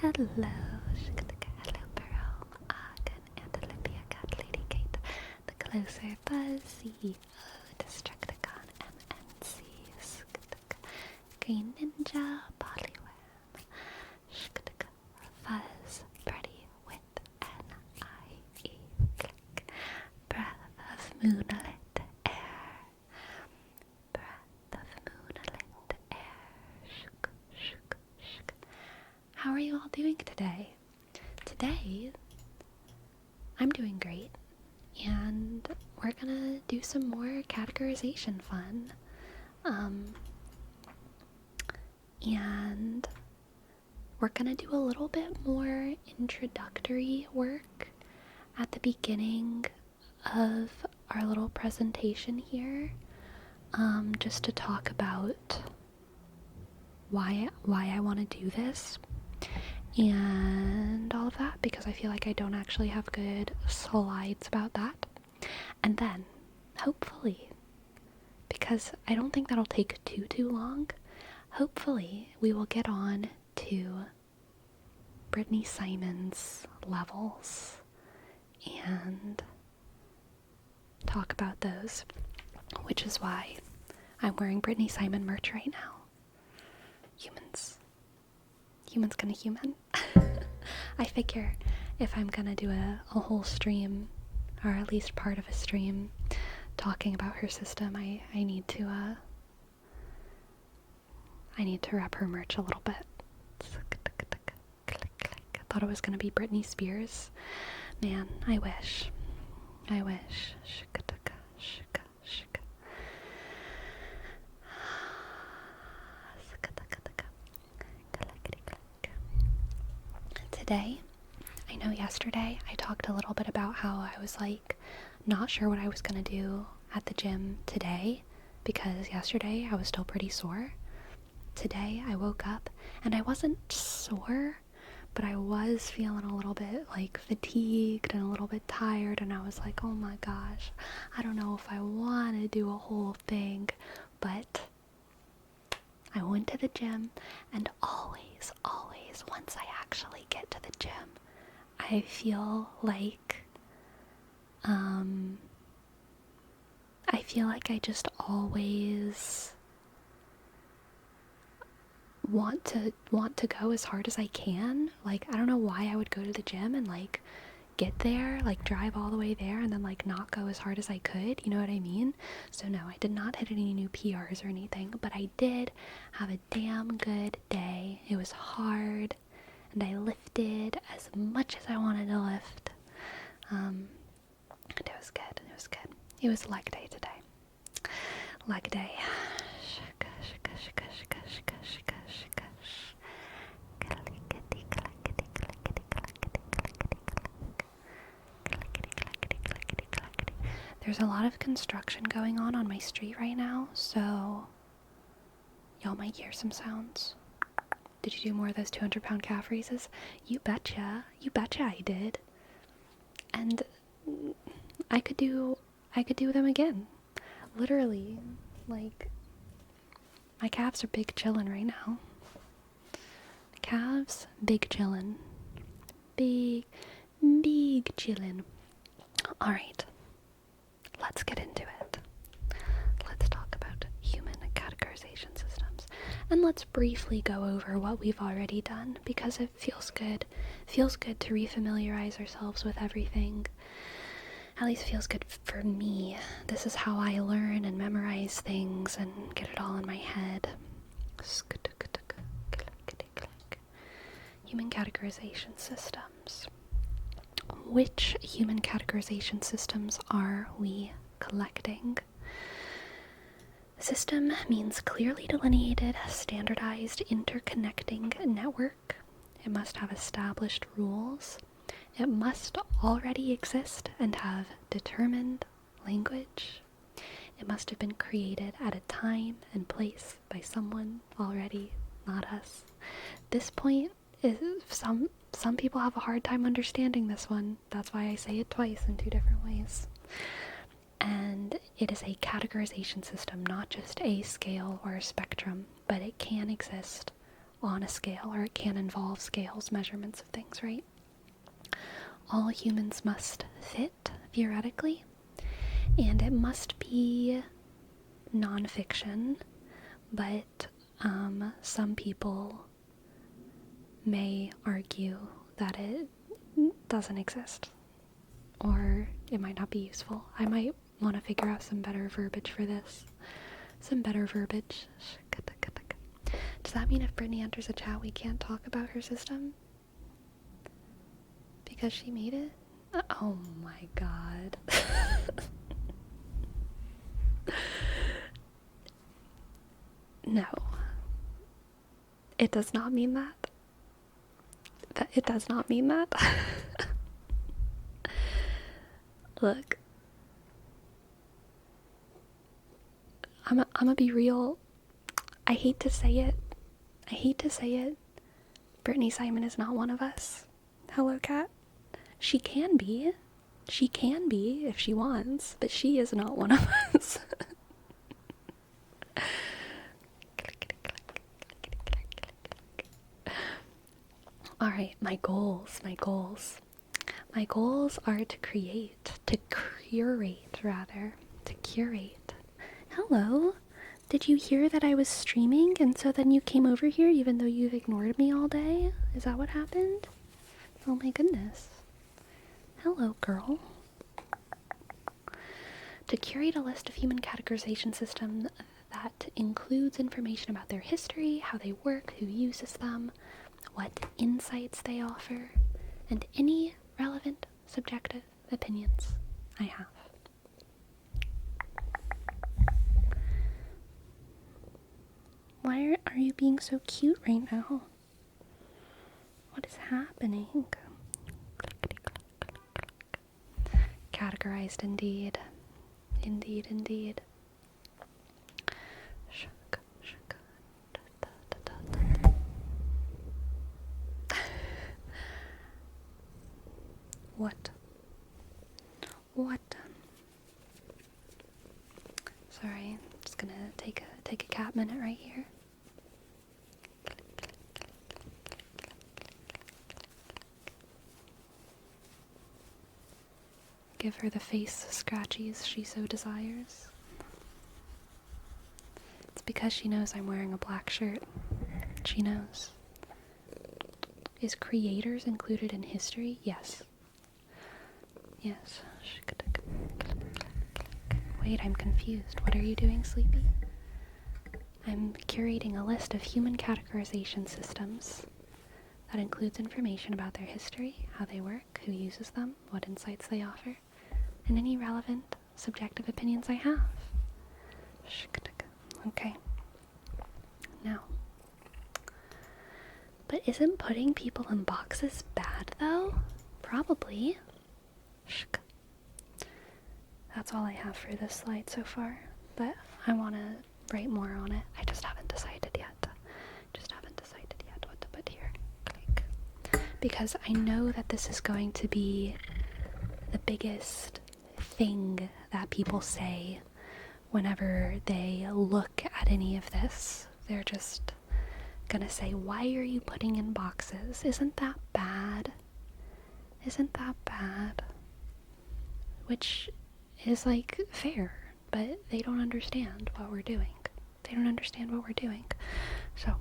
Hello, hello, Pearl, Agan, and Olivia, Cat Lady Kate, the Closer, Buzz, CEO, Destructicon, MNC, Green Ninja, Poliwham, Fuzz, Pretty with NIE, Click, Breath of Moonlit Air, Breath of Moonlit Air, Shook, shook, shook. How are you all doing today? Today, I'm doing great, and we're gonna do some more categorization fun. And we're gonna do a little bit more introductory work at the beginning of our little presentation here, just to talk about why I want to do this and all of that, because I feel like I don't actually have good slides about that. And then, hopefully, because I don't think that'll take too long, hopefully we will get on to Brittany Simon's levels and talk about those, which is why I'm wearing Brittany Simon merch right now. Humans gonna human. I figure if I'm gonna do a whole stream, or at least part of a stream, talking about her system, I need to rep her merch a little bit. I thought it was gonna be Britney Spears. Man, I wish. Today, I know yesterday I talked a little bit about how I was like not sure what I was gonna do at the gym today, because yesterday I was still pretty sore. Today I woke up and I wasn't sore, but I was feeling a little bit like fatigued and a little bit tired, and I was like, oh my gosh, I don't know if I want to do a whole thing. But I went to the gym, and always, once I actually get to the gym, I feel like I just always want to go as hard as I can. Like, I don't know why I would go to the gym and like get there, like drive all the way there and then like not go as hard as I could, you know what I mean? So no, I did not hit any new PRs or anything, but I did have a damn good day. It was hard, and I lifted as much as I wanted to lift. And it was good. It was leg day today. Leg day. There's a lot of construction going on my street right now, so y'all might hear some sounds. Did you do more of those 200-pound calf raises? You betcha I did. And I could do them again. Literally, like, my calves are big chillin' right now. Calves, big chillin'. Big chillin'. Alright, let's get into it. Let's talk about human categorization systems. And let's briefly go over what we've already done, because it feels good. It feels good to refamiliarize ourselves with everything. At least feels good for me. This is how I learn and memorize things and get it all in my head. Human categorization systems. Which human categorization systems are we collecting? System means clearly delineated, standardized, interconnecting network. It must have established rules. It must already exist and have determined language. It must have been created at a time and place by someone already, not us. This point is some people have a hard time understanding this one. That's why I say it twice in two different ways. And it is a categorization system, not just a scale or a spectrum, but it can exist on a scale, or it can involve scales, measurements of things, right? All humans must fit, theoretically, and it must be nonfiction, but some people may argue that it doesn't exist, or it might not be useful. I might want to figure out some better verbiage for this. Some better verbiage. Does that mean if Brittany enters a chat, we can't talk about her system? Because she made it? Oh my god. No. It does not mean that. It does not mean that. Look. I'm gonna be real. I hate to say it. Brittany Simon is not one of us. Hello, Cat. She can be. She can be if she wants, but she is not one of us. Alright, my goals. My goals are to curate. Hello. Did you hear that I was streaming and so then you came over here even though you've ignored me all day? Is that what happened? Oh my goodness. Hello, girl. To curate a list of human categorization systems that includes information about their history, how they work, who uses them, what insights they offer, and any relevant subjective opinions I have. Why are you being so cute right now? What is happening? Categorized indeed. Indeed. What? Sorry, I'm just gonna take a cat minute right here. Give her the face scratchies she so desires. It's because she knows I'm wearing a black shirt. She knows. Is creators included in history? Yes. Wait, I'm confused. What are you doing, Sleepy? I'm curating a list of human categorization systems that includes information about their history, how they work, who uses them, what insights they offer, and any relevant subjective opinions I have. Okay. Now. But isn't putting people in boxes bad, though? Probably. That's all I have for this slide so far, but I want to write more on it. I just haven't decided yet. What to put here. Because I know that this is going to be the biggest thing that people say whenever they look at any of this. They're just gonna say, why are you putting in boxes? Isn't that bad? Which is like fair, but they don't understand what we're doing. So,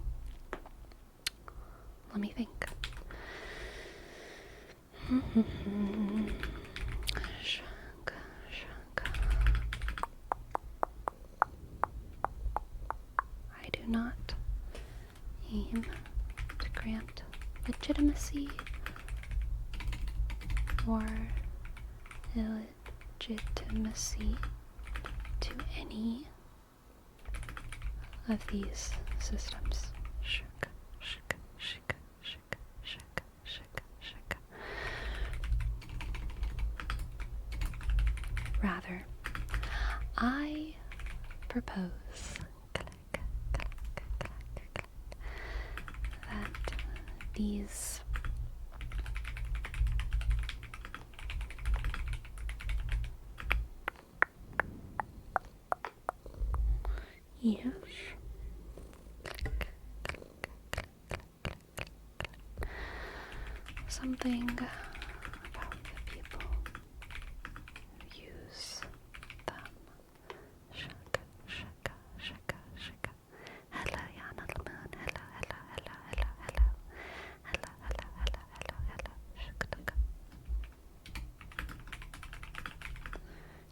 let me think. I do not aim to grant legitimacy or illegitimacy to any of these systems. Rather, I propose that these something about the people who use them. Shaka, shaka, shaka, shaka. Hello, Yana the moon. Hello, hello, hello, hello, hello. Hello, hello, hello, hello, hello. Shaka, shaka.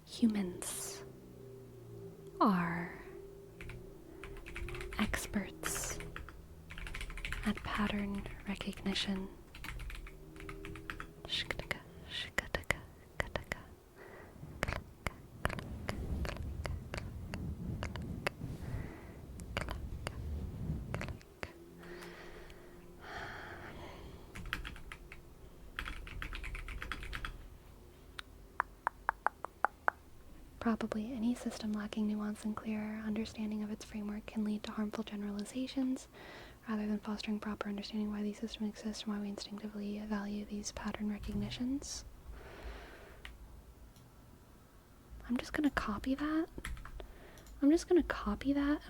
Humans are experts at pattern recognition. Shkataka, shkataka, kataka. Probably any system lacking nuance and clear understanding of its framework can lead to harmful generalizations, rather than fostering proper understanding why these systems exist and why we instinctively value these pattern recognitions. I'm just gonna copy that. And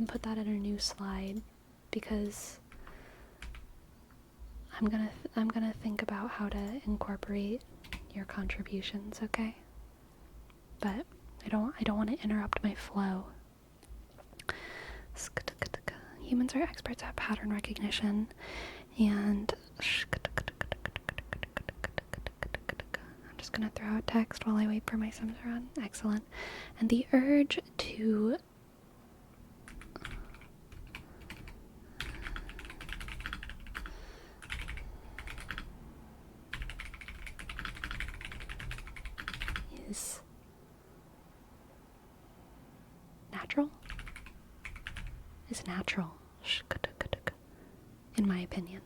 put that in a new slide, because I'm gonna think about how to incorporate your contributions, okay? But I don't want to interrupt my flow. Humans are experts at pattern recognition, and I'm just gonna throw out text while I wait for my Sims to run. Excellent. And the urge to is natural? Is natural, in my opinion.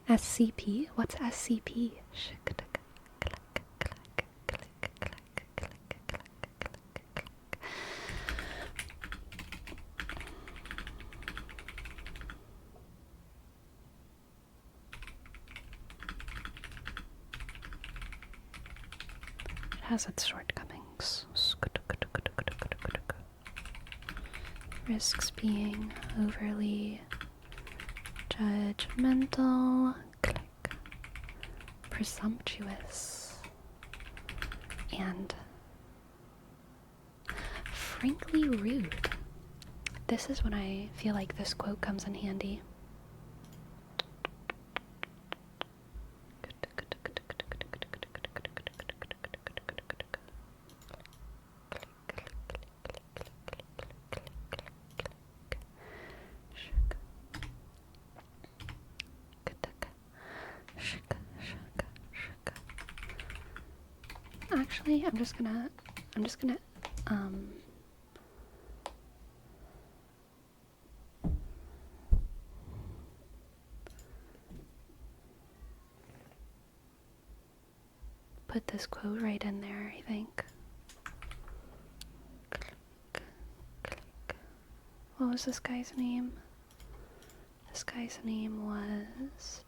SCP? What's SCP? It has its shortcomings. Risks being overly judgmental, presumptuous, and frankly rude. This is when I feel like this quote comes in handy. Actually, I'm just gonna put this quote right in there, I think. What was this guy's name? This guy's name was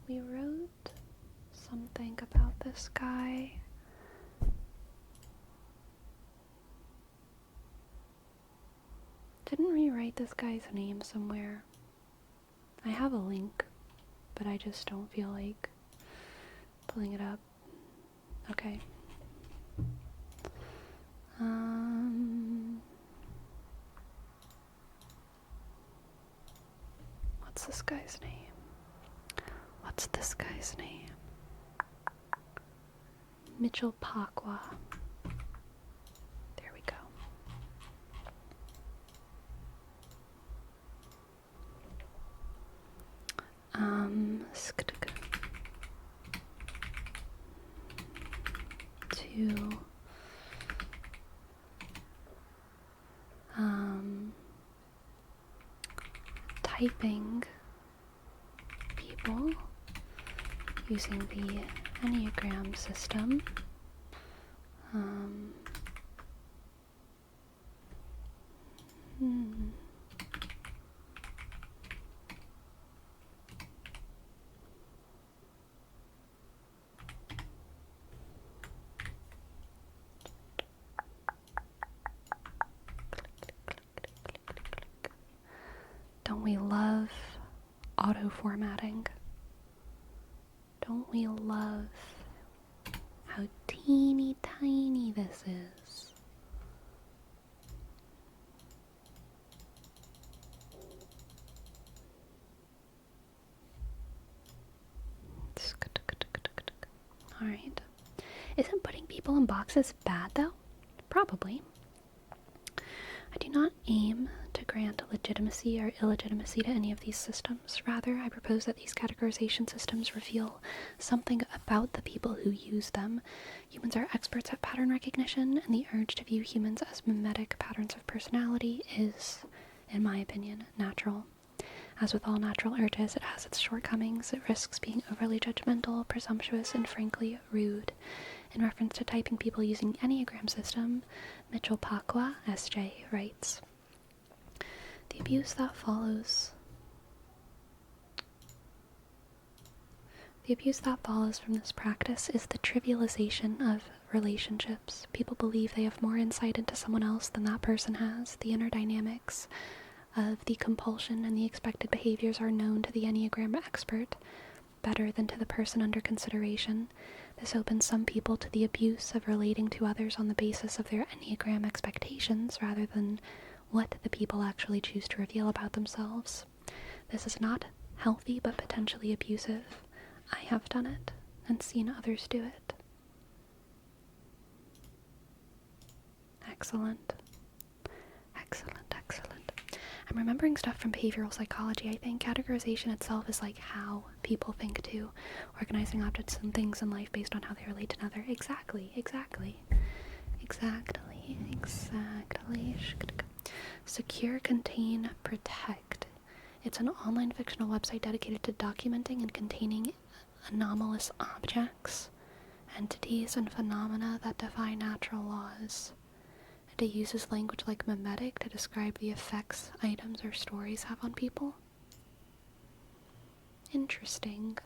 we wrote something about this guy. Didn't we write this guy's name somewhere? I have a link, but I just don't feel like pulling it up. Okay. What's this guy's name? What's this guy's name? Mitchell Pakwa. There we go. To typing people using the Enneagram system. Don't we love auto formatting? Don't we love how teeny tiny this is? Alright. Isn't putting people in boxes bad, though? Probably. I do not aim to grant legitimacy or illegitimacy to any of these systems. Rather, I propose that these categorization systems reveal something about the people who use them. Humans are experts at pattern recognition, and the urge to view humans as mimetic patterns of personality is, in my opinion, natural. As with all natural urges, it has its shortcomings. It risks being overly judgmental, presumptuous, and frankly rude. In reference to typing people using Enneagram system, Mitchell Pacwa, S.J., writes, The abuse that follows from this practice is the trivialization of relationships. People believe they have more insight into someone else than that person has. The inner dynamics of the compulsion and the expected behaviors are known to the Enneagram expert better than to the person under consideration. This opens some people to the abuse of relating to others on the basis of their Enneagram expectations rather than what the people actually choose to reveal about themselves. This is not healthy but potentially abusive. I have done it and seen others do it. Excellent. Excellent, excellent. I'm remembering stuff from behavioral psychology. I think categorization itself is like how people think too. Organizing objects and things in life based on how they relate to another. Exactly. Secure, contain, protect. It's an online fictional website dedicated to documenting and containing anomalous objects, entities, and phenomena that defy natural laws. It uses language like mimetic to describe the effects items or stories have on people. Interesting.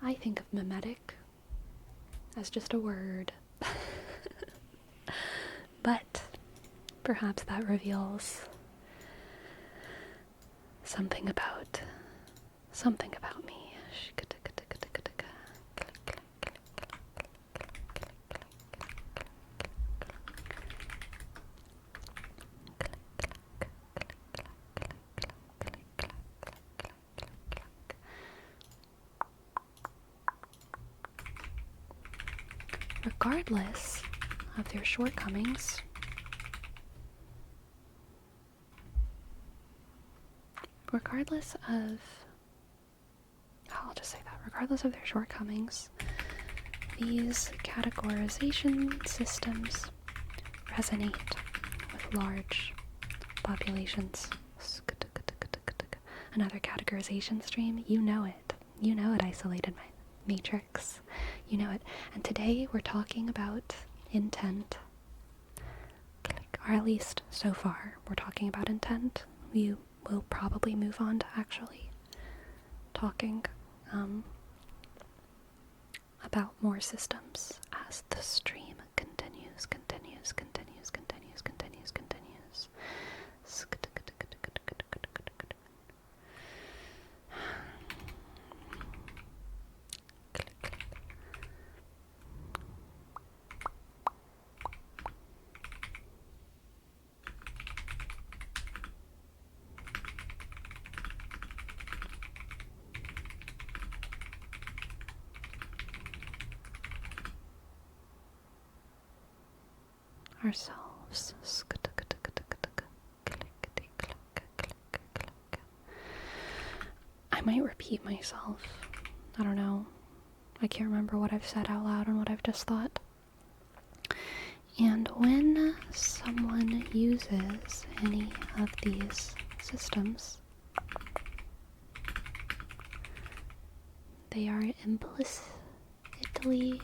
I think of mimetic as just a word. But perhaps that reveals something about me. Regardless of their shortcomings, regardless of their shortcomings, these categorization systems resonate with large populations. Another categorization stream, you know it, isolated matrix, you know it. And today we're talking about intent, or at least so far we're talking about intent. We will probably move on to actually talking about more systems as the stream continues. Ourselves. I might repeat myself. I don't know. I can't remember what I've said out loud and what I've just thought. And when someone uses any of these systems, they are implicitly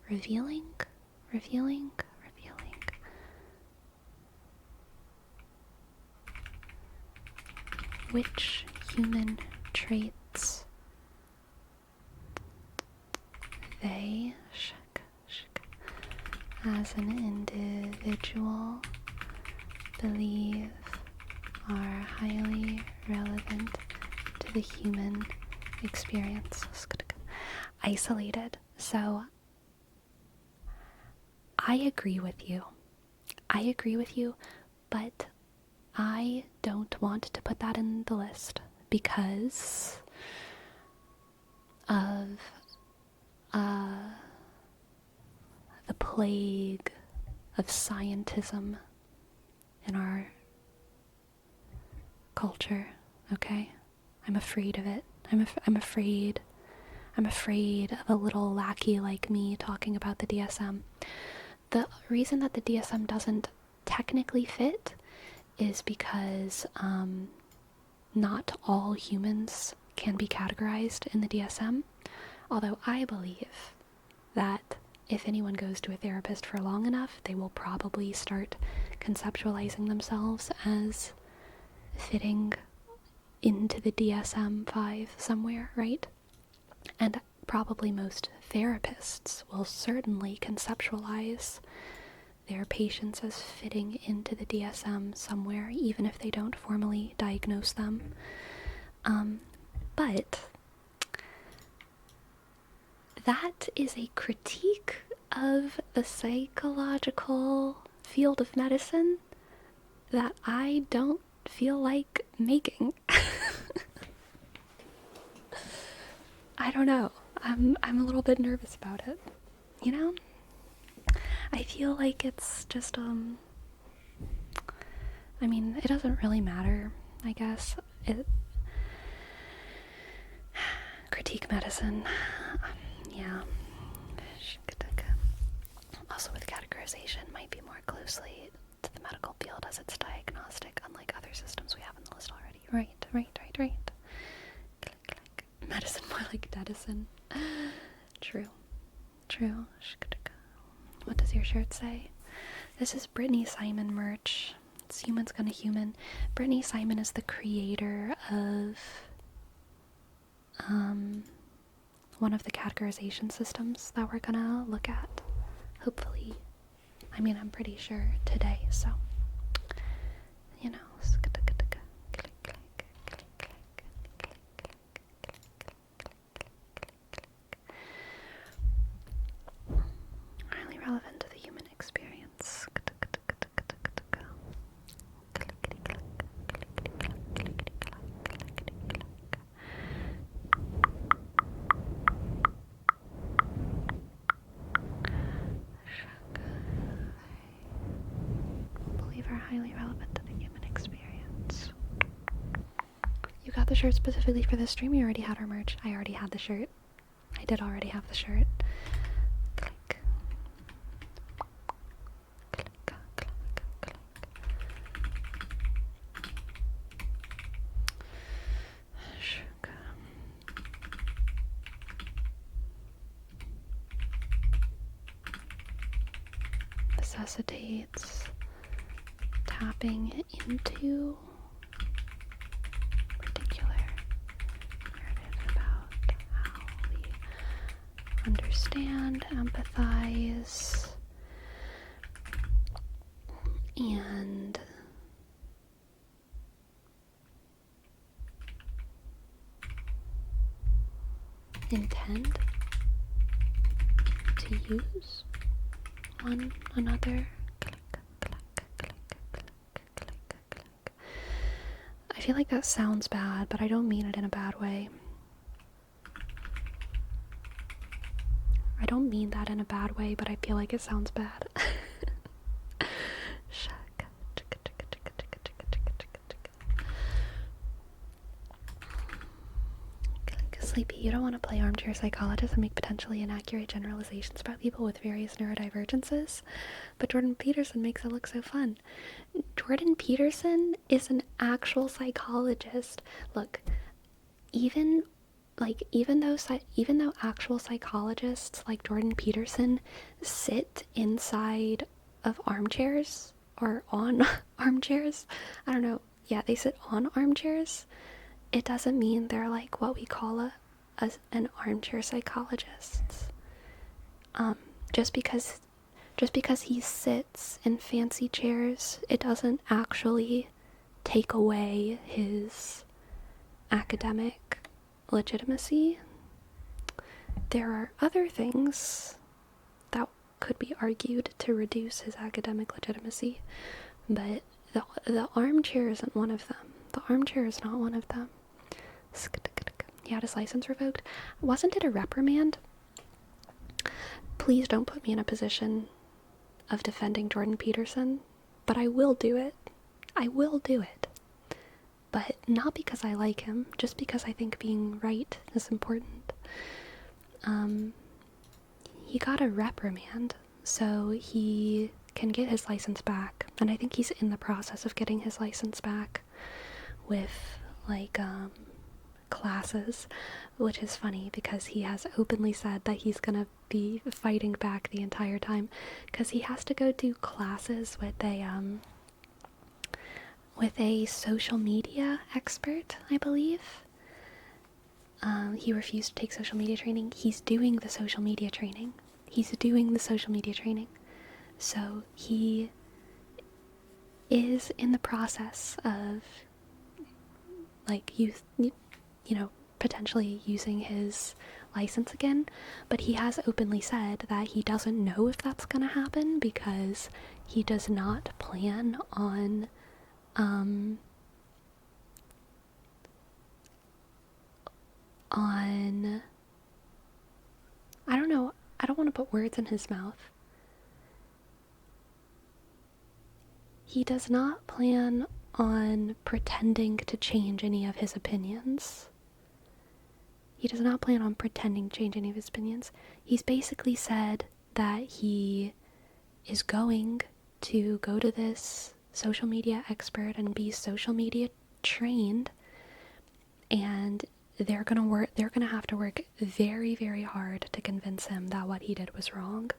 revealing which human traits they, as an individual, believe are highly relevant to the human experience. Isolated. So I agree with you. But I don't want to put that in the list because of the plague of scientism in our culture, okay? I'm afraid of it. I'm afraid of a little lackey like me talking about the DSM. The reason that the DSM doesn't technically fit is because not all humans can be categorized in the DSM, although I believe that if anyone goes to a therapist for long enough, they will probably start conceptualizing themselves as fitting into the DSM-5 somewhere, right? And probably most therapists will certainly conceptualize their patients as fitting into the DSM somewhere, even if they don't formally diagnose them. But that is a critique of the psychological field of medicine that I don't feel like making. I don't know. I'm a little bit nervous about it. You know? I feel like it's just I mean, it doesn't really matter, I guess. Critique medicine. Yeah. Also with categorization might be more closely to the medical field as it's diagnostic, unlike other systems we have on the list already. Right. Medicine more like medicine. True. What does your shirt say? This is Brittany Simon merch. It's Humans Gonna Human. Brittany Simon is the creator of one of the categorization systems that we're gonna look at. Hopefully. I mean, I'm pretty sure today, so you know. Highly relevant to the human experience. Believe are highly relevant to the human experience. You got the shirt specifically for this stream? You already had our merch. I already had the shirt. I did already have the shirt. Click. Necessitates tapping into particular narrative about how we understand, empathize, and intend to use one another. I feel like that sounds bad, but I don't mean it in a bad way. I don't mean that in a bad way, but I feel like it sounds bad. Sleepy, you don't want to play armchair psychologist and make potentially inaccurate generalizations about people with various neurodivergences, but Jordan Peterson makes it look so fun. Jordan Peterson is an actual psychologist. Look, even though actual psychologists like Jordan Peterson sit inside of armchairs or on armchairs, I don't know, yeah, they sit on armchairs, it doesn't mean they're like what we call an armchair psychologist. Just because he sits in fancy chairs, it doesn't actually take away his academic legitimacy. There are other things that could be argued to reduce his academic legitimacy, but the armchair isn't one of them. The armchair is not one of them. He had his license revoked. Wasn't it a reprimand? Please don't put me in a position of defending Jordan Peterson, but I will do it. I will do it. But not because I like him, just because I think being right is important. He got a reprimand, so he can get his license back, and I think he's in the process of getting his license back with, like, classes, which is funny because he has openly said that he's gonna be fighting back the entire time, because he has to go do classes with a social media expert, I believe. He refused to take social media training. He's doing the social media training. So he is in the process of, like, potentially using his license again, but he has openly said that he doesn't know if that's gonna happen because he does not plan on I don't know, I don't want to put words in his mouth. He does not plan on pretending to change any of his opinions. He's basically said that he is going to go to this social media expert and be social media trained, and they're gonna have to work very, very hard to convince him that what he did was wrong.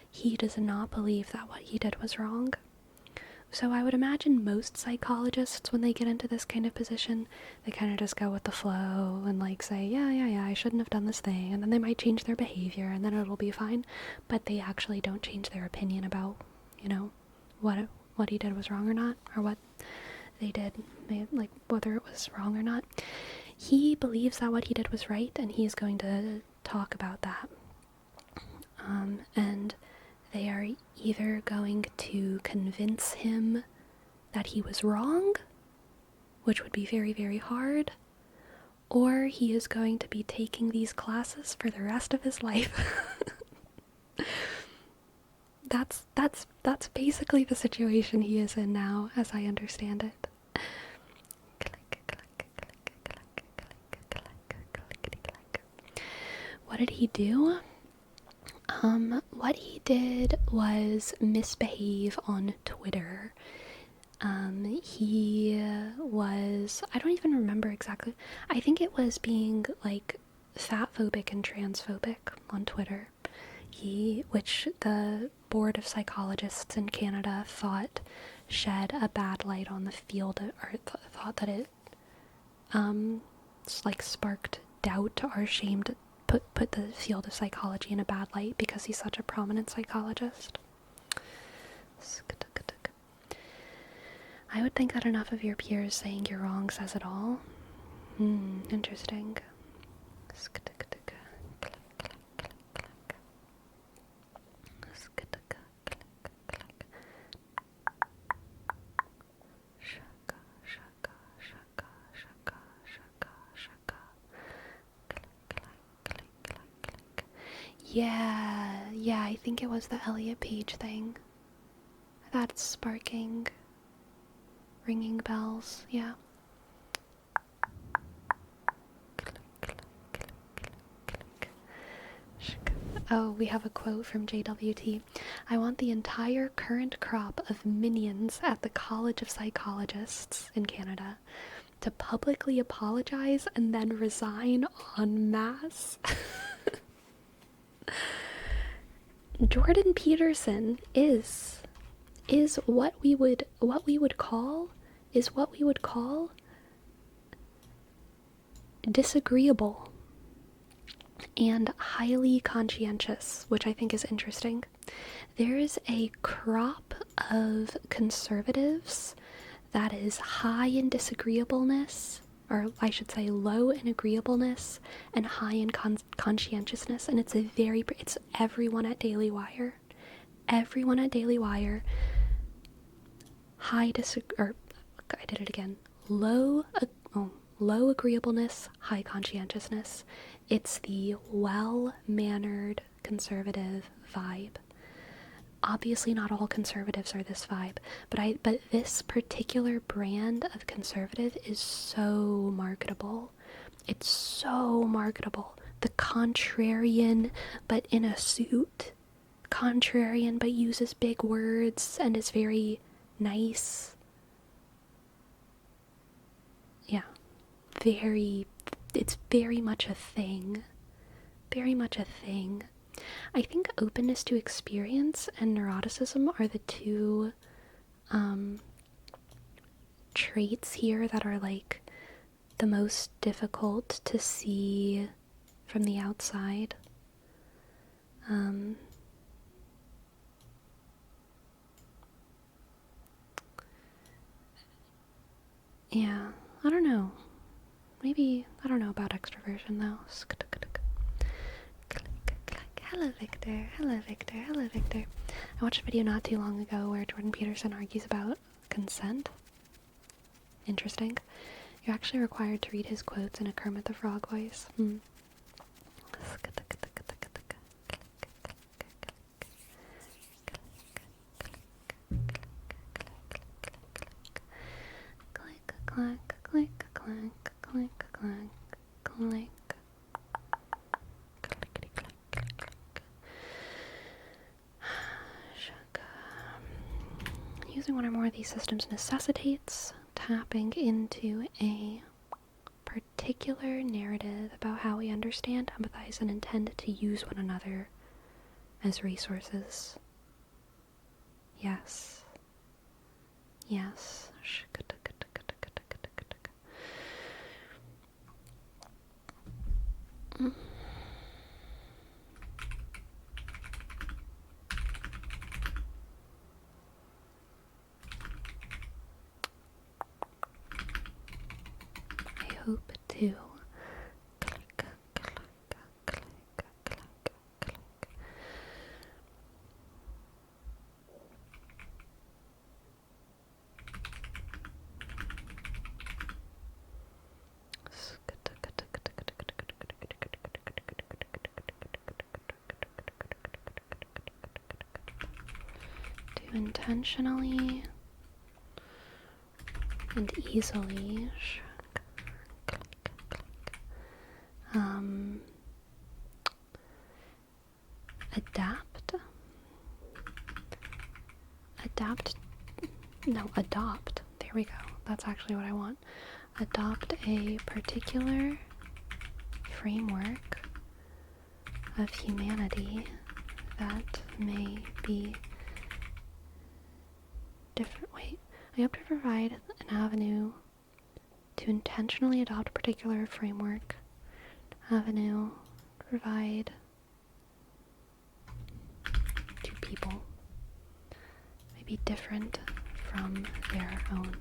He does not believe that what he did was wrong. So I would imagine most psychologists, when they get into this kind of position, they kind of just go with the flow and, like, say, yeah, I shouldn't have done this thing, and then they might change their behavior and then it'll be fine, but they actually don't change their opinion about, what he did was wrong or not, or what they did, like, whether it was wrong or not. He believes that what he did was right, and he is going to talk about that. And they are either going to convince him that he was wrong, which would be very, very hard, or he is going to be taking these classes for the rest of his life. That's basically the situation he is in now, as I understand it. What did he do? What he did was misbehave on Twitter. He was, I don't even remember exactly, I think it was being, like, fatphobic and transphobic on Twitter. Which the Board of Psychologists in Canada thought shed a bad light on the field, or thought that it, sparked doubt or shamed, put the field of psychology in a bad light because he's such a prominent psychologist. I would think that enough of your peers saying you're wrong says it all. Interesting. Yeah, I think it was the Elliot Page thing. That's sparking, ringing bells, yeah. Oh, we have a quote from JWT. I want the entire current crop of minions at the College of Psychologists in Canada to publicly apologize and then resign en masse. Jordan Peterson is what we would call disagreeable and highly conscientious, which I think is interesting. There is a crop of conservatives that is high in disagreeableness, or I should say low in agreeableness and high in conscientiousness. And it's everyone at Daily Wire. Everyone at Daily Wire, I did it again. Low agreeableness, high conscientiousness. It's the well-mannered conservative vibe. Obviously not all conservatives are this vibe, but this particular brand of conservative is so marketable. It's so marketable. The contrarian but in a suit. Contrarian but uses big words and is very nice. Yeah. It's very much a thing. Very much a thing. I think openness to experience and neuroticism are the two traits here that are like the most difficult to see from the outside. Yeah, I don't know. Maybe, I don't know about extroversion though. Hello, Victor. Hello, Victor. Hello, Victor. I watched a video not too long ago where Jordan Peterson argues about consent. Interesting. You're actually required to read his quotes in a Kermit the Frog voice. Click, clack, click, clack, click, clack, click. Using one or more of these systems necessitates tapping into a particular narrative about how we understand, empathize, and intend to use one another as resources. Yes. Yes. I hope to intentionally and easily adopt, there we go, that's actually what I want. Adopt a particular framework of humanity that may be different. Wait, I hope to provide an avenue to intentionally adopt a particular framework. Avenue to provide to people may be different from their own.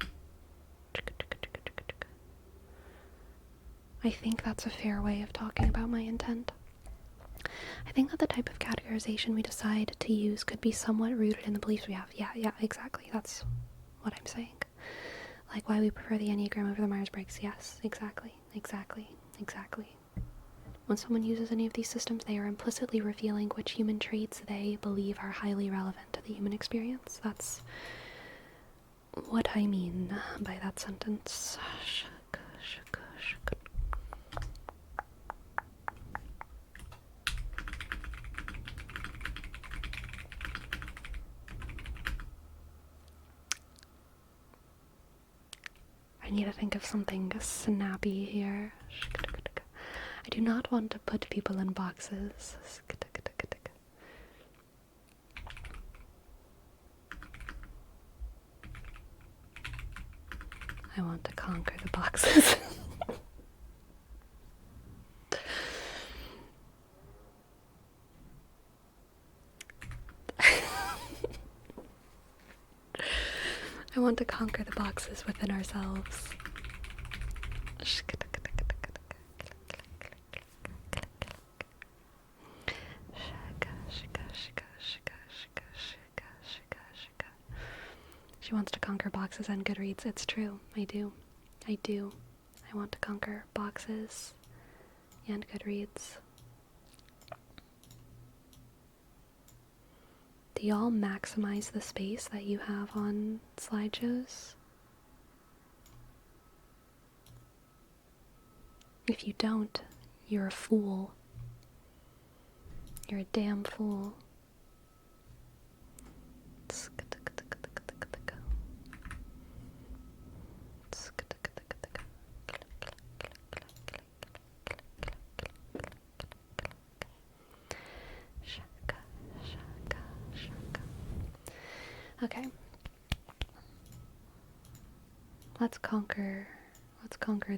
I think that's a fair way of talking about my intent. I think that the type of categorization we decide to use could be somewhat rooted in the beliefs we have. Yeah, exactly. That's what I'm saying. Like why we prefer the Enneagram over the Myers-Briggs. Yes, exactly. When someone uses any of these systems, they are implicitly revealing which human traits they believe are highly relevant to the human experience. That's what I mean by that sentence. I need to think of something snappy here. I do not want to put people in boxes. I want to conquer the boxes. I want to conquer the boxes within ourselves. She wants to conquer boxes and Goodreads. It's true. I do. I want to conquer boxes and Goodreads. Do y'all maximize the space that you have on slideshows? If you don't, you're a fool. You're a damn fool. Okay. Let's conquer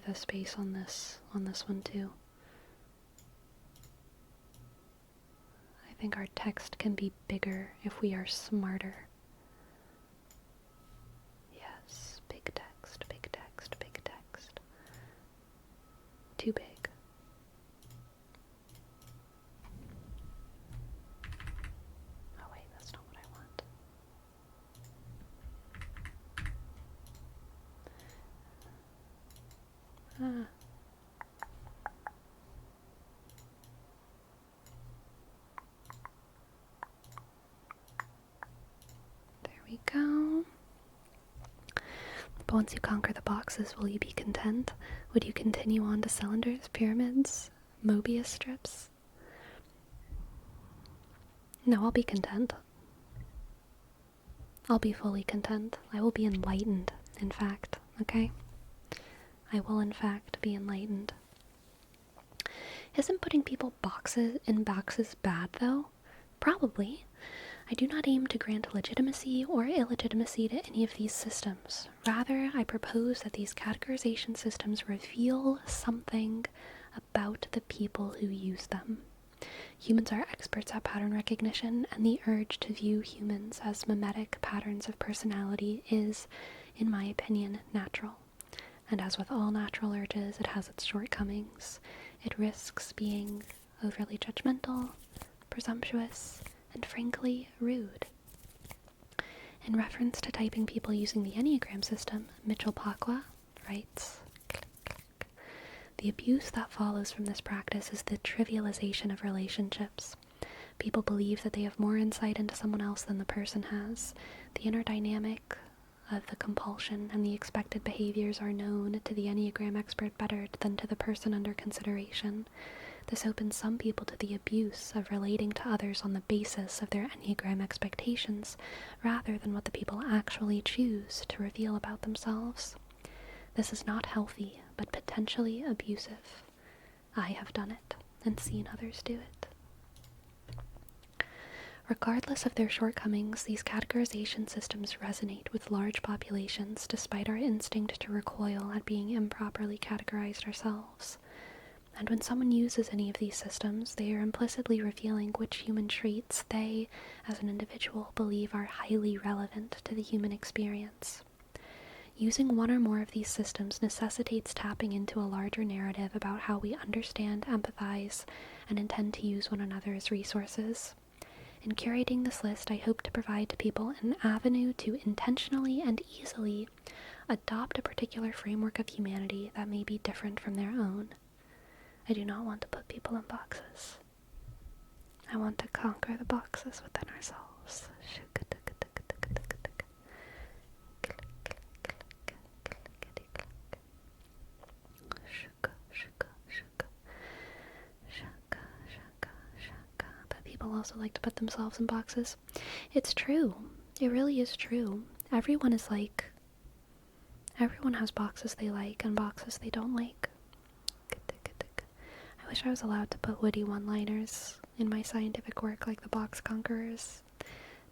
the space on this one too. I think our text can be bigger if we are smarter. Yes, big text, big text, big text. Too big. Oh wait, that's not what I want. There we go. But once you conquer the boxes, will you be content? Would you continue on to cylinders, pyramids, Mobius strips? No, I'll be content. I'll be fully content. I will be enlightened, in fact, okay? I will, in fact, be enlightened. Isn't putting people in boxes bad, though? Probably. I do not aim to grant legitimacy or illegitimacy to any of these systems. Rather, I propose that these categorization systems reveal something about the people who use them. Humans are experts at pattern recognition, and the urge to view humans as mimetic patterns of personality is, in my opinion, natural. And as with all natural urges, it has its shortcomings. It risks being overly judgmental, presumptuous, and frankly, rude. In reference to typing people using the Enneagram system, Mitchell Pacwa writes, "The abuse that follows from this practice is the trivialization of relationships. People believe that they have more insight into someone else than the person has. The inner dynamic of the compulsion and the expected behaviors are known to the Enneagram expert better than to the person under consideration. This opens some people to the abuse of relating to others on the basis of their Enneagram expectations, rather than what the people actually choose to reveal about themselves. This is not healthy, but potentially abusive. I have done it, and seen others do it." Regardless of their shortcomings, these categorization systems resonate with large populations despite our instinct to recoil at being improperly categorized ourselves. And when someone uses any of these systems, they are implicitly revealing which human traits they, as an individual, believe are highly relevant to the human experience. Using one or more of these systems necessitates tapping into a larger narrative about how we understand, empathize, and intend to use one another as resources. In curating this list, I hope to provide to people an avenue to intentionally and easily adopt a particular framework of humanity that may be different from their own. I do not want to put people in boxes. I want to conquer the boxes within ourselves. But people also like to put themselves in boxes. It's true. It really is true. Everyone has boxes they like and boxes they don't like. I wish I was allowed to put witty one-liners in my scientific work like the box conquerors.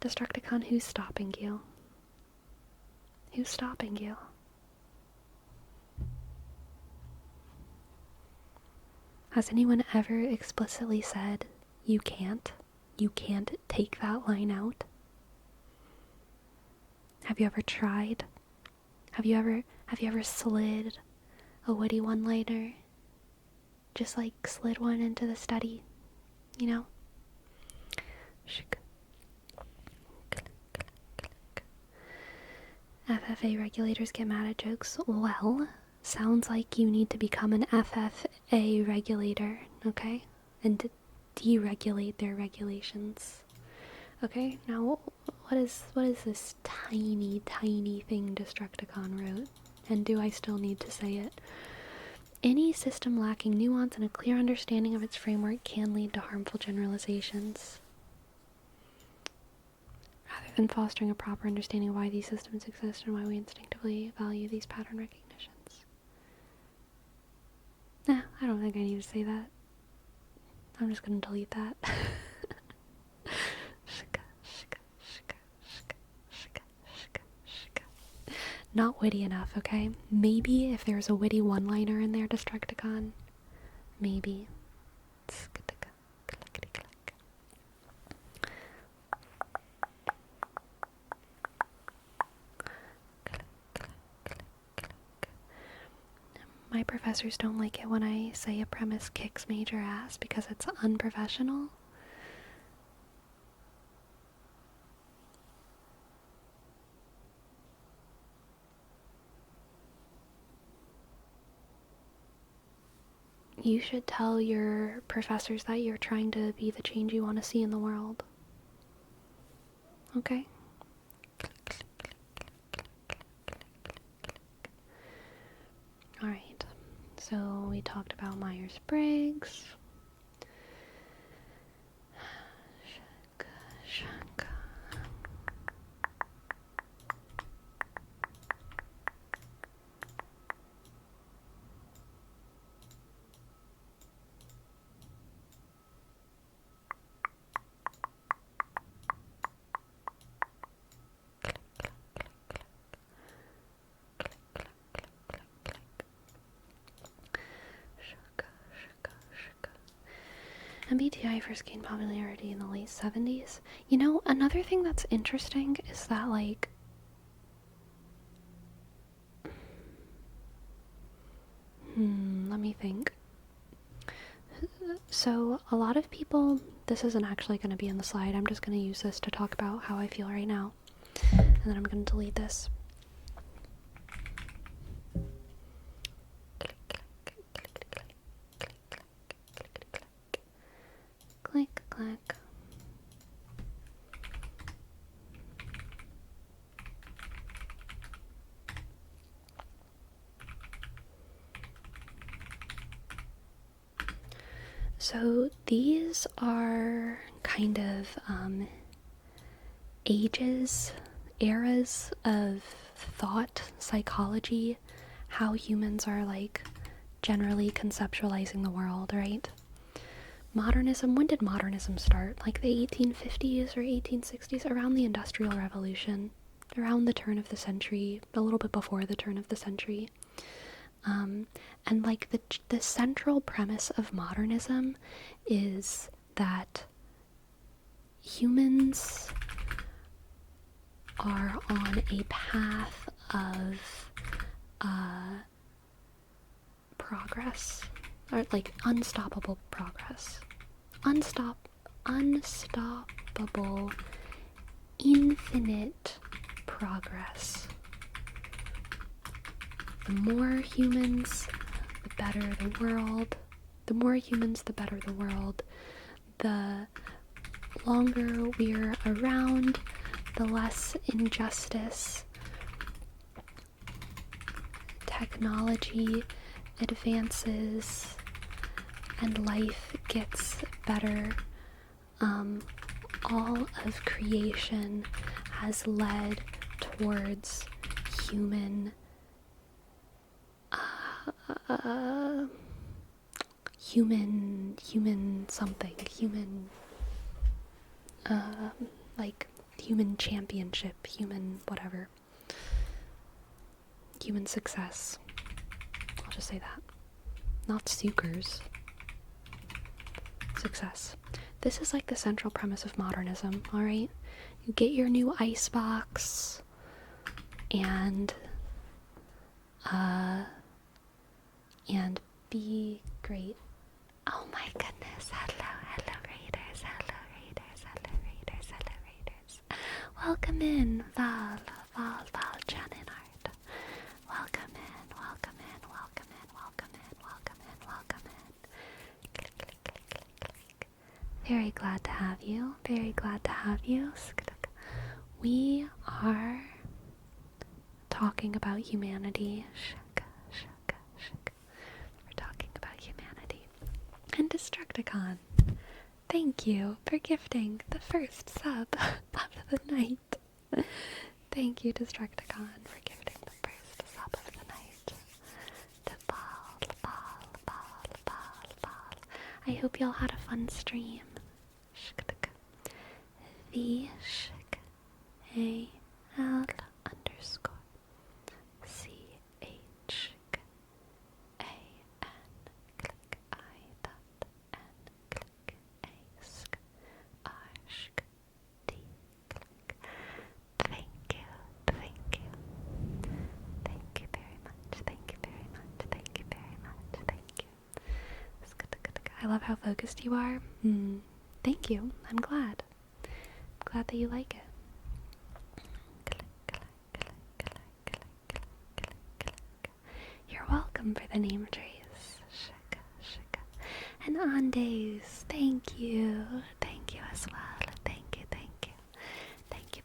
Destructicon, who's stopping you? Who's stopping you? Has anyone ever explicitly said, you can't take that line out? Have you ever tried Have you ever slid a witty one-liner? Just like slid one into the study, you know? FFA regulators get mad at jokes. Well, sounds like you need to become an FFA regulator, okay? And deregulate their regulations. Okay, now what is this tiny thing Destructicon wrote? And do I still need to say it? Any system lacking nuance and a clear understanding of its framework can lead to harmful generalizations. Rather than fostering a proper understanding of why these systems exist and why we instinctively value these pattern recognitions. Nah, I don't think I need to say that. I'm just gonna delete that. Not witty enough, okay? Maybe if there's a witty one-liner in there, Destructicon. Maybe. My professors don't like it when I say a premise kicks major ass because it's unprofessional. You should tell your professors that you're trying to be the change you want to see in the world. Okay? Alright, so we talked about Myers-Briggs. MBTI first gained popularity in the late 70s. You know, another thing that's interesting is that, like, let me think. So, a lot of people, this isn't actually going to be in the slide, I'm just going to use this to talk about how I feel right now. And then I'm going to delete this. Click, click. So these are kind of eras of thought, psychology, how humans are like generally conceptualizing the world, right? Modernism, when did modernism start? Like the 1850s or 1860s, around the Industrial Revolution, around the turn of the century, a little bit before the turn of the century. And like the central premise of modernism is that humans are on a path of progress, or like unstoppable progress. Unstoppable, infinite progress. The more humans, the better the world. The more humans, the better the world. The longer we're around, the less injustice. Technology advances and life gets better. All of creation has led towards human like human championship, human whatever, human success. I'll just say that. Not suckers. Success. This is like the central premise of modernism, alright? You get your new icebox, and And be great. Oh my goodness. Hello raiders, hello raiders, hello raiders, hello raiders. Welcome in, Val, Jan and Art. Welcome in, welcome in, welcome in, welcome in, welcome in, welcome in. Click, click, click, click, click. Very glad to have you, very glad to have you. We are talking about humanity. We're talking about humanity. And Destructicon, thank you for gifting the first sub of the night. Thank you, Destructicon, for gifting the first sub of the night. To Ball. I hope y'all had a fun stream. VAL underscore CHAN click I dot N click ASK ASK D click. Thank you very much, thank you. I love how focused you are. Thank you, I'm glad that you like it. You're welcome for the name trees. And Andes, thank you as well. Thank you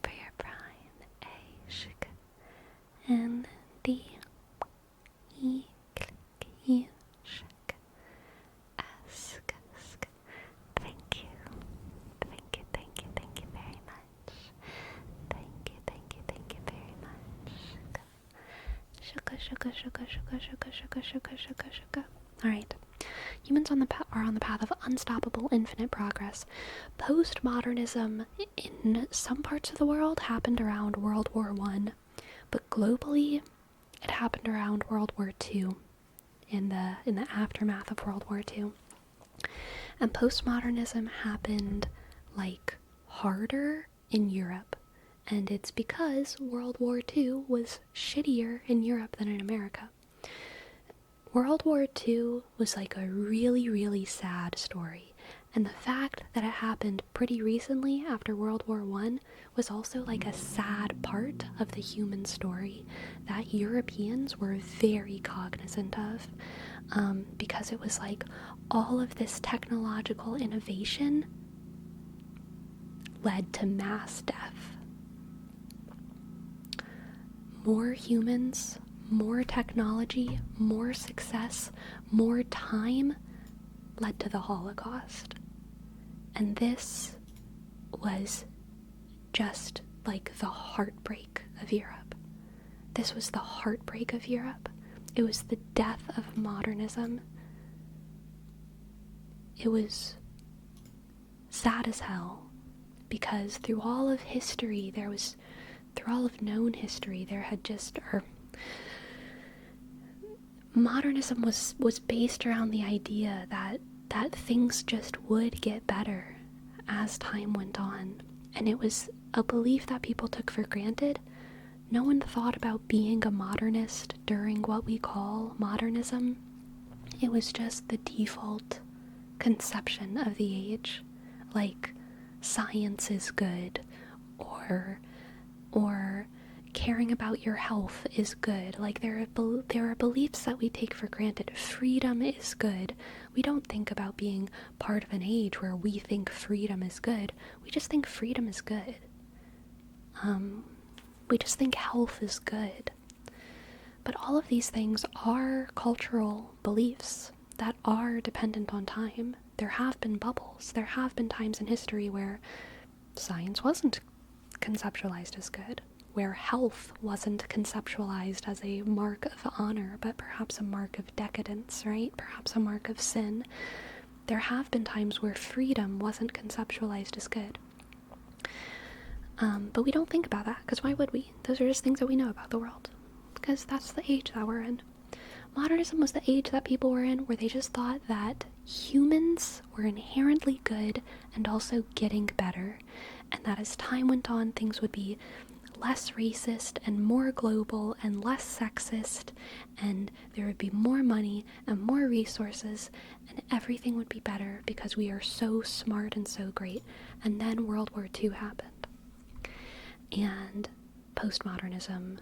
for your prime. A shika and D E click E shika ask. Thank you very much. Thank you very much. Shuka. Alright. Humans are on the path of unstoppable infinite progress. Postmodernism in some parts of the world happened around World War I, but globally it happened around World War II, in the aftermath of World War II. And postmodernism happened harder in Europe, and it's because World War II was shittier in Europe than in America. World War II was a really, really sad story, and the fact that it happened pretty recently after World War I was also a sad part of the human story that Europeans were very cognizant of, because it was all of this technological innovation led to mass death. More humans, more technology, more success, more time led to the Holocaust. And this was just the heartbreak of Europe. This was the heartbreak of Europe. It was the death of modernism. It was sad as hell, because through all of history, through all of known history, modernism was based around the idea that things just would get better as time went on. And it was a belief that people took for granted. No one thought about being a modernist during what we call modernism. It was just the default conception of the age. Science is good, or caring about your health is good. There are beliefs that we take for granted. Freedom is good. We don't think about being part of an age where we think freedom is good. We just think freedom is good. We just think health is good. But all of these things are cultural beliefs that are dependent on time. There have been bubbles. There have been times in history where science wasn't conceptualized as good, where health wasn't conceptualized as a mark of honor, but perhaps a mark of decadence, right? Perhaps a mark of sin. There have been times where freedom wasn't conceptualized as good. But we don't think about that, because why would we? Those are just things that we know about the world, because that's the age that we're in. Modernism was the age that people were in, where they just thought that humans were inherently good and also getting better, and that as time went on, things would be less racist and more global and less sexist, and there would be more money and more resources, and everything would be better because we are so smart and so great. And then World War II happened. And postmodernism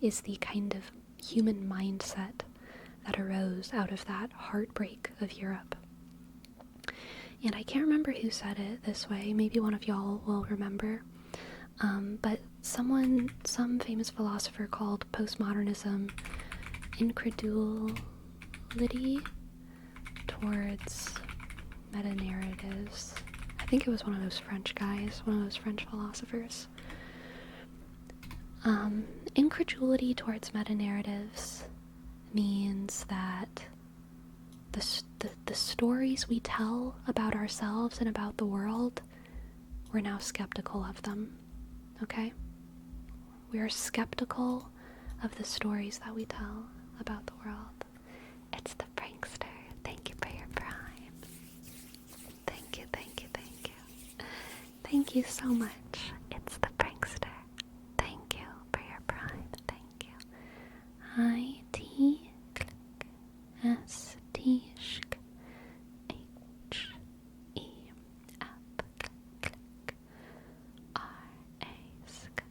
is the kind of human mindset that arose out of that heartbreak of Europe. And I can't remember who said it this way. Maybe one of y'all will remember. But some famous philosopher called postmodernism incredulity towards meta-narratives. I think it was one of those French guys, one of those French philosophers. Incredulity towards meta-narratives means that the stories we tell about ourselves and about the world, we're now skeptical of them, okay? We are skeptical of the stories that we tell about the world. It's the prankster. Thank you for your prime. Thank you, thank you, thank you. Thank you so much. It's the prankster. Thank you for your prime. Thank you. I-T, click, S-T, shk, H-E, F, click, click, R-A, sk,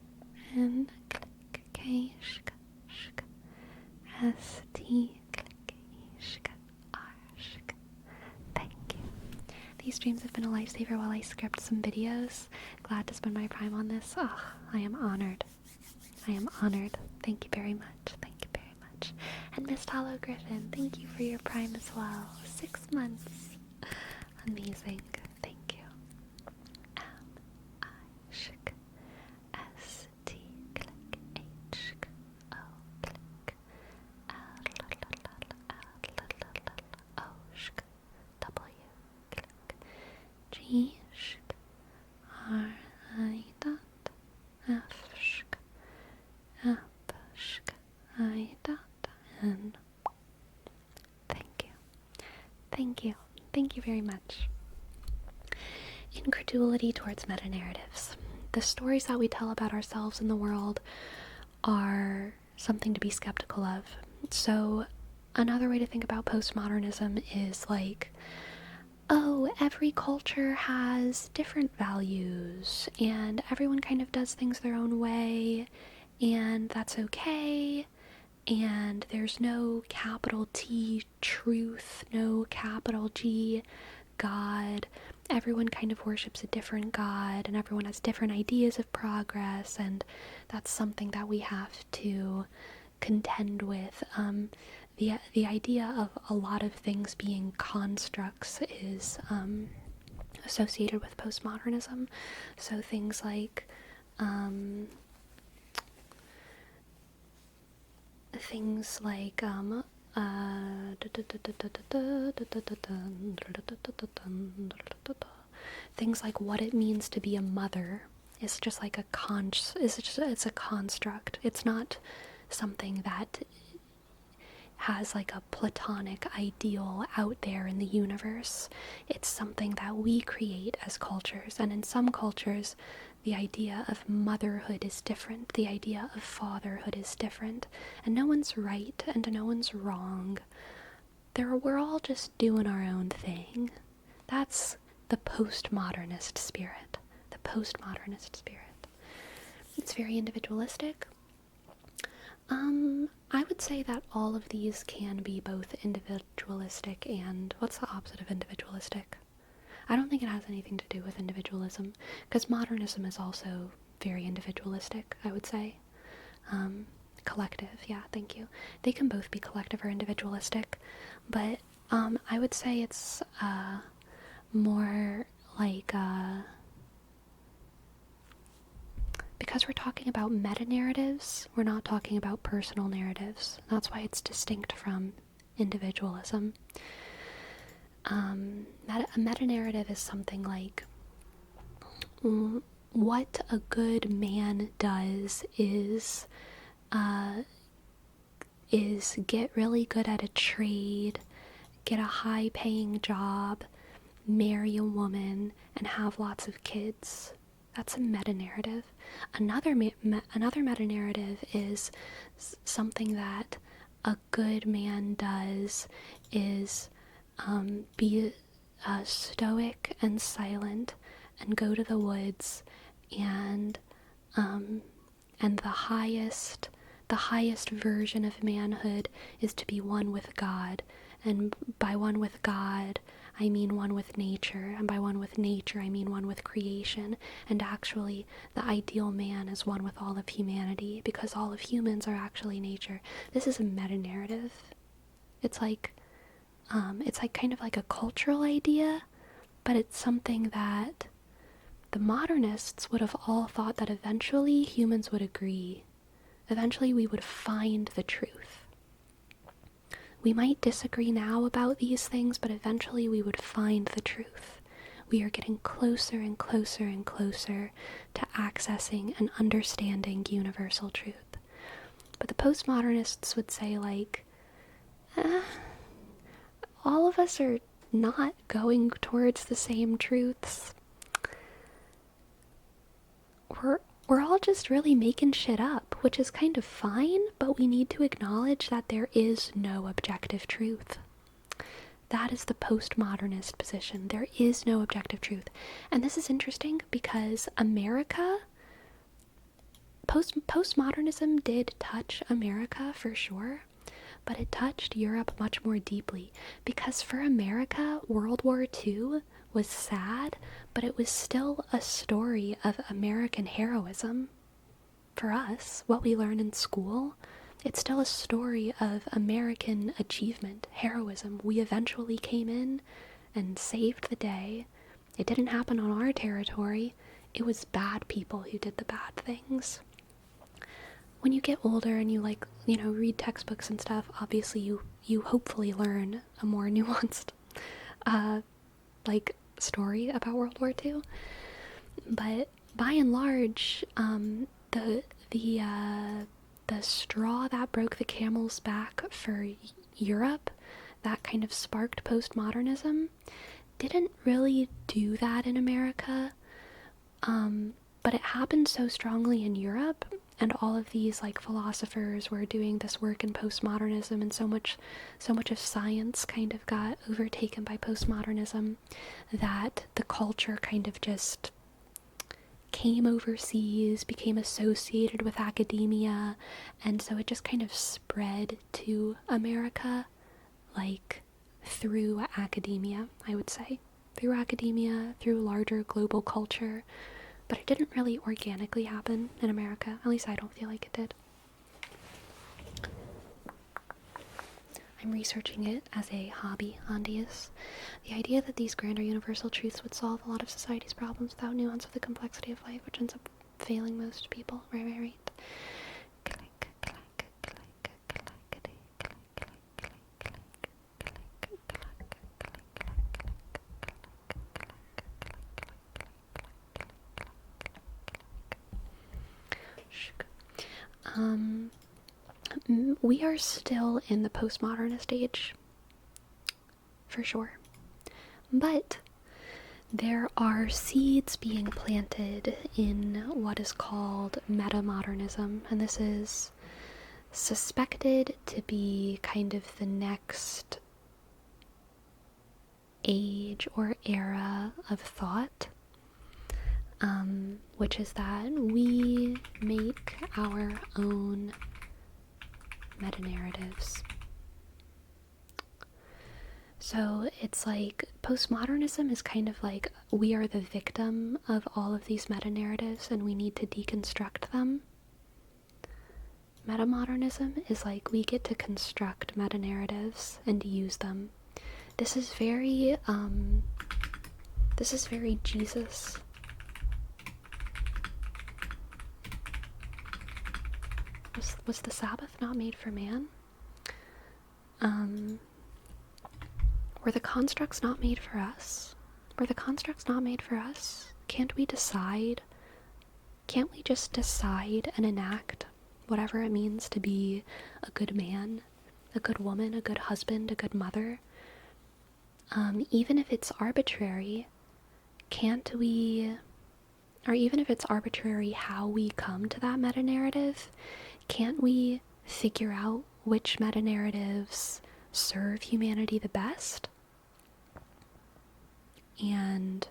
N, click, K, shk, shk, S-T, click, E, shk, R, shk. Thank you. These streams have been a lifesaver while I script some videos. Glad to spend my prime on this. Oh, I am honored. I am honored. Thank you very much. Thank you very much. And Miss Hollow Griffin, thank you for your prime as well. 6 months. Amazing. Thank you. M-I-shk, S-T, click, H-k, O, click, L-L-L-L-L-L-O-shk, W, click, G-shk, R-I dot, F-shk, F-shk, I dot, N. Thank you. Thank you. Thank you very much. Incredulity towards meta-narratives. The stories that we tell about ourselves and the world are something to be skeptical of. So another way to think about postmodernism is like, oh, every culture has different values and everyone kind of does things their own way, and that's okay. And there's no capital T truth, no capital G God. Everyone kind of worships a different God, and everyone has different ideas of progress, and that's something that we have to contend with. The idea of a lot of things being constructs is associated with postmodernism. So things like things like what it means to be a mother is just like it's a construct. It's not something that has like a platonic ideal out there in the universe. It's something that we create as cultures, and in some cultures the idea of motherhood is different, the idea of fatherhood is different, and no one's right and no one's wrong. We're all just doing our own thing. That's the postmodernist spirit. The postmodernist spirit. It's very individualistic. I would say that all of these can be both individualistic and, what's the opposite of individualistic? I don't think it has anything to do with individualism, because modernism is also very individualistic, I would say. Collective, yeah, thank you. They can both be collective or individualistic, but I would say it's more like, because we're talking about meta-narratives, we're not talking about personal narratives. That's why it's distinct from individualism. A meta-narrative is something like, what a good man does is get really good at a trade, get a high-paying job, marry a woman, and have lots of kids. That's a meta-narrative. Another meta-narrative is something that a good man does is be stoic and silent and go to the woods, and the highest version of manhood is to be one with God. And by one with God, I mean one with nature, and by one with nature, I mean one with creation. And actually, the ideal man is one with all of humanity, because all of humans are actually nature. This is a meta-narrative. It's like kind of like a cultural idea, but it's something that the modernists would have all thought that eventually humans would agree. Eventually we would find the truth. We might disagree now about these things, but eventually we would find the truth. We are getting closer and closer and closer to accessing and understanding universal truth. But the postmodernists would say, like, all of us are not going towards the same truths. We're all just really making shit up, which is kind of fine, but we need to acknowledge that there is no objective truth. That is the postmodernist position. There is no objective truth. And this is interesting because postmodernism did touch America for sure, but it touched Europe much more deeply, because for America, World War II was sad, but it was still a story of American heroism. For us, what we learn in school, it's still a story of American achievement, heroism. We eventually came in and saved the day. It didn't happen on our territory. It was bad people who did the bad things. When you get older and you read textbooks and stuff, obviously you hopefully learn a more nuanced story about World War II. But by and large, the straw that broke the camel's back for Europe, that kind of sparked postmodernism, didn't really do that in America. But it happened so strongly in Europe, and all of these philosophers were doing this work in postmodernism, and so much of science kind of got overtaken by postmodernism that the culture kind of just came overseas, became associated with academia, and so it just kind of spread to America through academia, I would say. Through academia, through larger global culture. But it didn't really organically happen in America. At least I don't feel like it did. I'm researching it as a hobby on DS. The idea that these grander universal truths would solve a lot of society's problems without nuance of the complexity of life, which ends up failing most people. Right. We are still in the postmodernist age, for sure. But there are seeds being planted in what is called metamodernism, and this is suspected to be kind of the next age or era of thought, which is that we make our own meta-narratives. So it's like postmodernism is kind of like we are the victim of all of these meta-narratives and we need to deconstruct them. Metamodernism is like we get to construct meta-narratives and use them. This is very Jesus. Was the Sabbath not made for man? Were the constructs not made for us? Were the constructs not made for us? Can't we decide? Can't we just decide and enact whatever it means to be a good man, a good woman, a good husband, a good mother? Even if it's arbitrary, can't we or even if it's arbitrary how we come to that meta-narrative, can't we figure out which meta-narratives serve humanity the best? And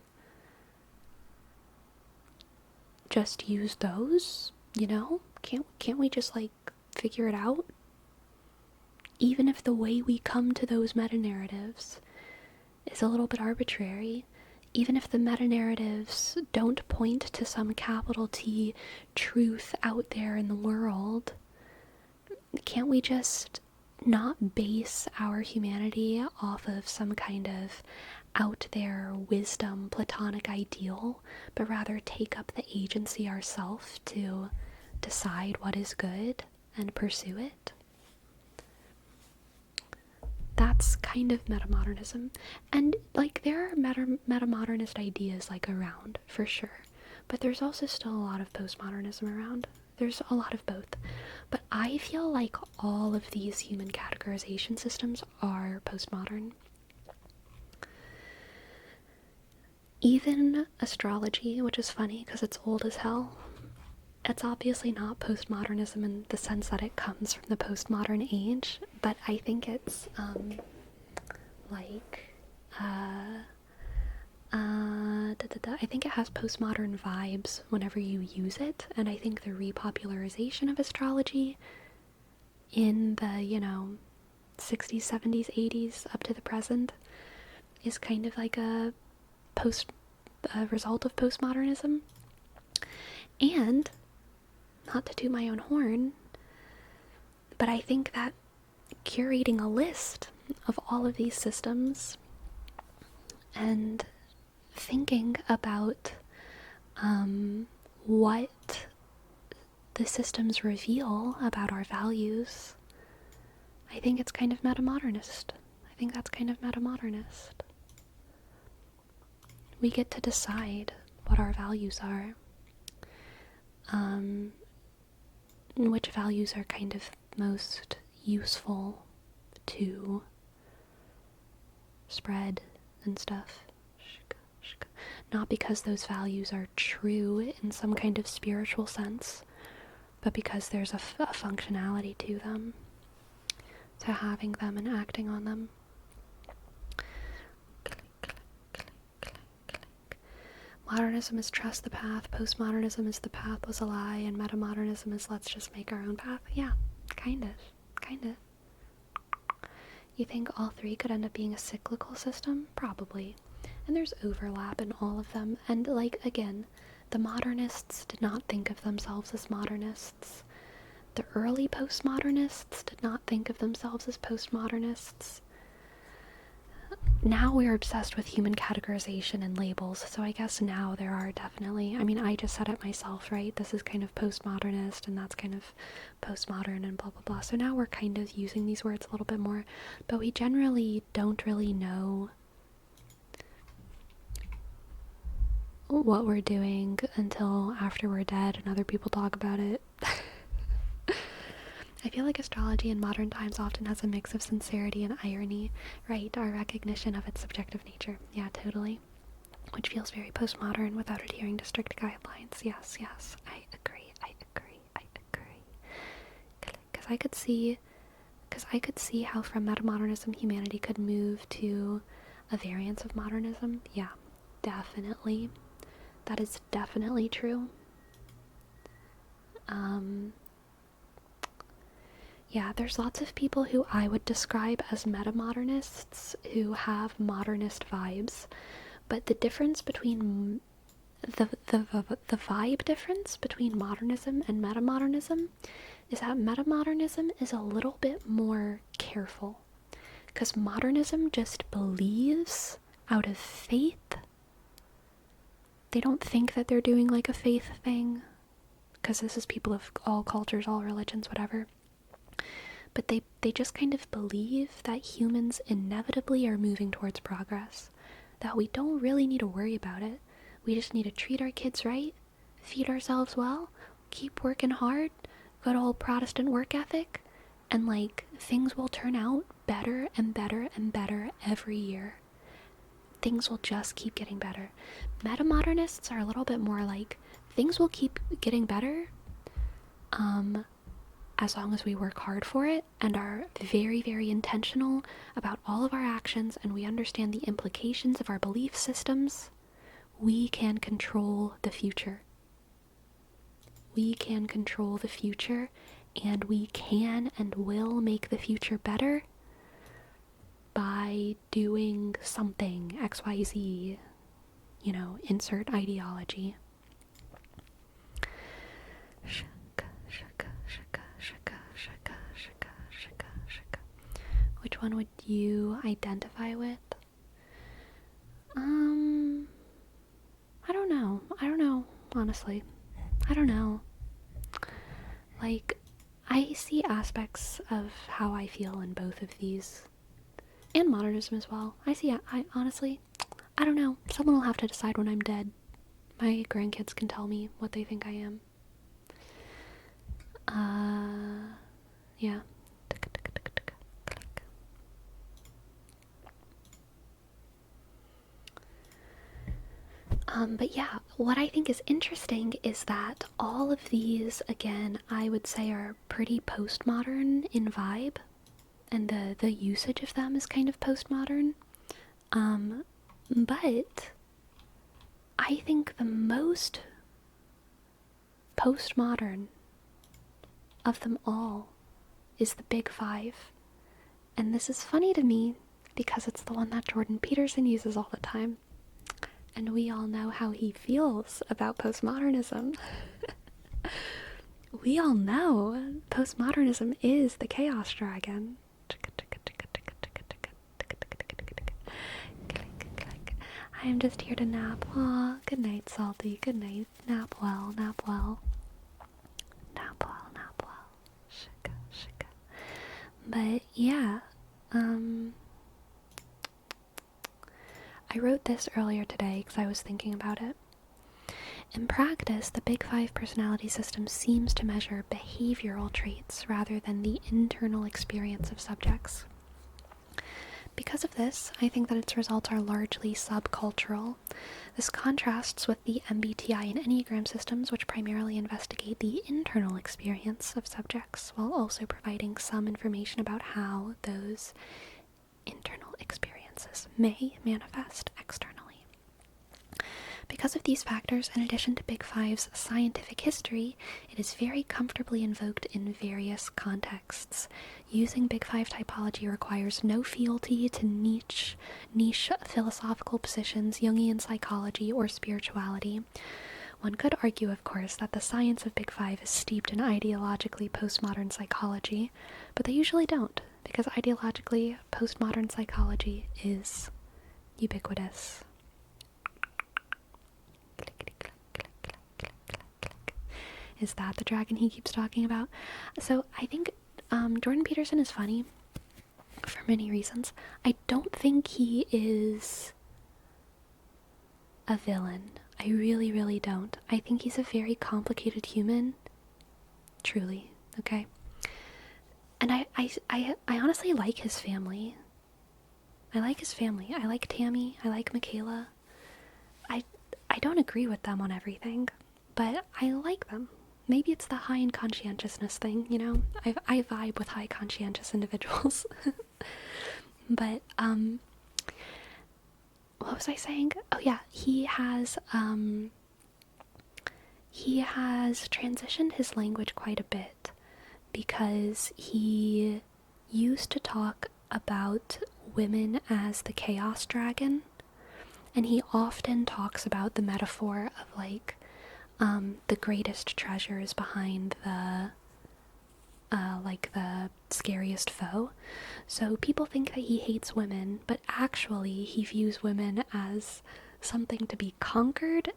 just use those, you know? Can't we just like figure it out? Even if the way we come to those meta-narratives is a little bit arbitrary, even if the meta-narratives don't point to some capital T truth out there in the world, can't we just not base our humanity off of some kind of out there wisdom, platonic ideal, but rather take up the agency ourselves to decide what is good and pursue it? That's kind of metamodernism. And like there are metamodernist ideas like around for sure, but there's also still a lot of postmodernism around. There's a lot of both. But I feel like all of these human categorization systems are postmodern. Even astrology, which is funny because it's old as hell, it's obviously not postmodernism in the sense that it comes from the postmodern age, but I think it's I think it has postmodern vibes whenever you use it, and I think the repopularization of astrology in the, 60s, 70s, 80s up to the present is kind of like a result of postmodernism. And not to toot my own horn, but I think that curating a list of all of these systems and thinking about what the systems reveal about our values, I think it's kind of metamodernist. I think that's kind of metamodernist. We get to decide what our values are. Which values are kind of most useful to spread and stuff. Not because those values are true in some kind of spiritual sense, but because there's a functionality to them, to having them and acting on them. Modernism is trust the path, postmodernism is the path was a lie, and metamodernism is let's just make our own path. Yeah, kind of. You think all three could end up being a cyclical system? Probably. And there's overlap in all of them. And like, again, the modernists did not think of themselves as modernists. The early postmodernists did not think of themselves as postmodernists. Now we're obsessed with human categorization and labels, so I guess now there are definitely, I mean, I just said it myself, right? This is kind of postmodernist, and that's kind of postmodern, and blah, blah, blah. So now we're kind of using these words a little bit more, but we generally don't really know what we're doing until after we're dead and other people talk about it. I feel like astrology in modern times often has a mix of sincerity and irony, right? Our recognition of its subjective nature. Yeah, totally. Which feels very postmodern without adhering to strict guidelines. Yes, I agree. Because I could see how from metamodernism humanity could move to a variance of modernism. Yeah, definitely. That is definitely true. Yeah, there's lots of people who I would describe as metamodernists who have modernist vibes, but the difference between the vibe difference between modernism and metamodernism is that metamodernism is a little bit more careful, because modernism just believes out of faith. They don't think that they're doing like a faith thing, because this is people of all cultures, all religions, whatever. But they just kind of believe that humans inevitably are moving towards progress, that we don't really need to worry about it. We just need to treat our kids right, feed ourselves well, keep working hard, good old Protestant work ethic, and like things will turn out better and better and better every year. things will just keep getting better. Metamodernists are a little bit more like, things will keep getting better as long as we work hard for it and are very, very intentional about all of our actions, and we understand the implications of our belief systems. We can control the future. We can control the future, and we can and will make the future better by doing something, XYZ, insert ideology. Which one would you identify with? I don't know, honestly. I don't know. Like, I see aspects of how I feel in both of these. And modernism as well. I honestly, I don't know. Someone will have to decide when I'm dead. My grandkids can tell me what they think I am. Yeah. But yeah, what I think is interesting is that all of these, again, I would say are pretty postmodern in vibe, and the usage of them is kind of postmodern. But I think the most postmodern of them all is the Big Five. And this is funny to me because it's the one that Jordan Peterson uses all the time. And we all know how he feels about postmodernism. We all know postmodernism is the chaos dragon. I am just here to nap. Aw, good night, Salty. Good night. Nap well, nap well. Nap well, nap well. Shika, shika. But yeah, I wrote this earlier today because I was thinking about it. In practice, the Big Five personality system seems to measure behavioral traits rather than the internal experience of subjects. Because of this, I think that its results are largely subcultural. This contrasts with the MBTI and Enneagram systems, which primarily investigate the internal experience of subjects, while also providing some information about how those internal experiences may manifest externally. Because of these factors, in addition to Big Five's scientific history, it is very comfortably invoked in various contexts. Using Big Five typology requires no fealty to niche philosophical positions, Jungian psychology, or spirituality. One could argue, of course, that the science of Big Five is steeped in ideologically postmodern psychology, but they usually don't, because ideologically postmodern psychology is ubiquitous. Is that the dragon he keeps talking about? So I think Jordan Peterson is funny for many reasons. I don't think he is a villain. I really, really don't. I think he's a very complicated human. Truly, okay? And I honestly like his family. I like his family. I like Tammy. I like Michaela. I don't agree with them on everything, but I like them. Maybe it's the high in conscientiousness thing, I vibe with high conscientious individuals. But what was I saying? Oh yeah, he has transitioned his language quite a bit, because he used to talk about women as the chaos dragon, and he often talks about the metaphor of the greatest treasures behind the scariest foe. So people think that he hates women, but actually he views women as something to be conquered,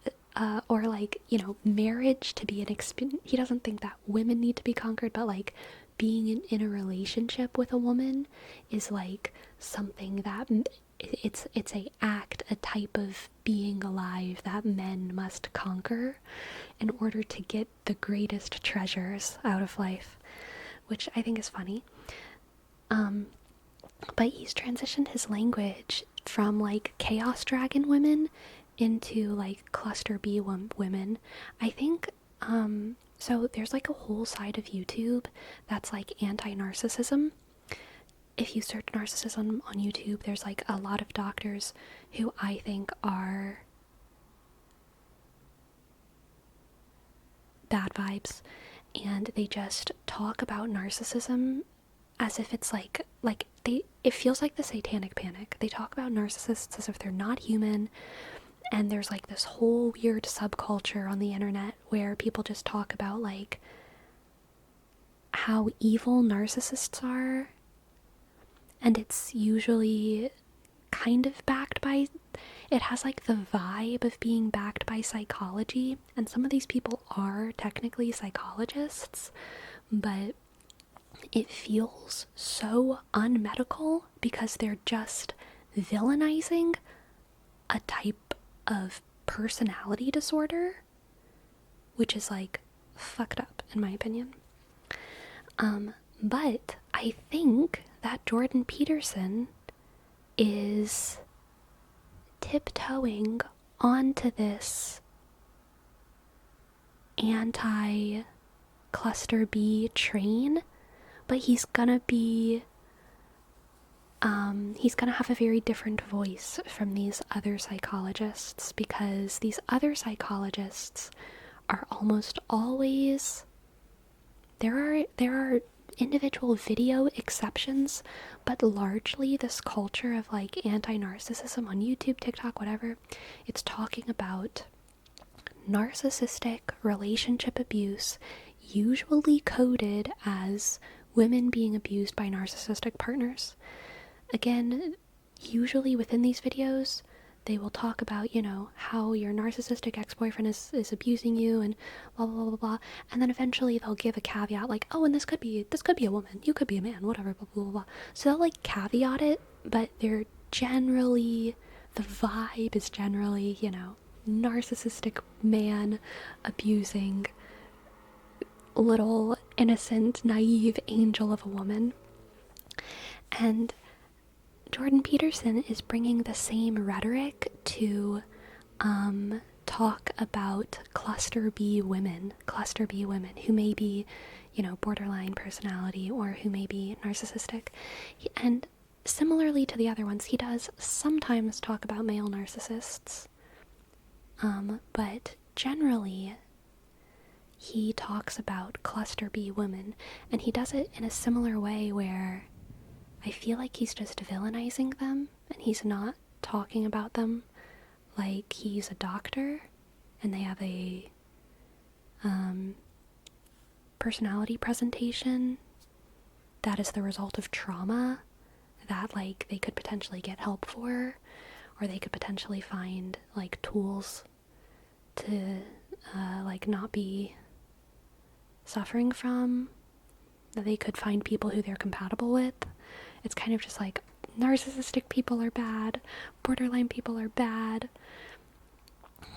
or marriage to be an experience. He doesn't think that women need to be conquered, but being in a relationship with a woman is something that it's a type of being alive that men must conquer in order to get the greatest treasures out of life, which I think is funny. but he's transitioned his language from like chaos dragon women into like cluster B women. I think so there's like a whole side of YouTube that's like anti-narcissism. If you search narcissism on YouTube, there's like a lot of doctors who I think are bad vibes, and they just talk about narcissism as if it's like it feels like the satanic panic. They talk about narcissists as if they're not human, and there's like this whole weird subculture on the internet where people just talk about like how evil narcissists are, and it's usually kind of backed by, it has like the vibe of being backed by psychology, and some of these people are technically psychologists, but it feels so unmedical because they're just villainizing a type of personality disorder, which is like fucked up in my opinion. But I think that Jordan Peterson is tiptoeing onto this anti-cluster B train, but he's gonna have a very different voice from these other psychologists, because these other psychologists are almost always, there are individual video exceptions, but largely this culture of like anti-narcissism on YouTube, TikTok, whatever, it's talking about narcissistic relationship abuse, usually coded as women being abused by narcissistic partners. Again, usually within these videos, they will talk about, you know, how your narcissistic ex-boyfriend is abusing you and blah, blah, blah, blah, blah. And then eventually they'll give a caveat like, oh, and this could be a woman, you could be a man, whatever, blah, blah, blah, blah. So they'll like caveat it, but they're generally, the vibe is generally, you know, narcissistic man abusing little innocent, naive angel of a woman. And Jordan Peterson is bringing the same rhetoric to talk about cluster B women who may be, you know, borderline personality or who may be narcissistic. And similarly to the other ones, he does sometimes talk about male narcissists, but generally he talks about cluster B women, and he does it in a similar way where I feel like he's just villainizing them, and he's not talking about them like he's a doctor and they have a personality presentation that is the result of trauma that like they could potentially get help for, or they could potentially find like tools to like not be suffering from, that they could find people who they're compatible with. It's kind of just like narcissistic people are bad, borderline people are bad.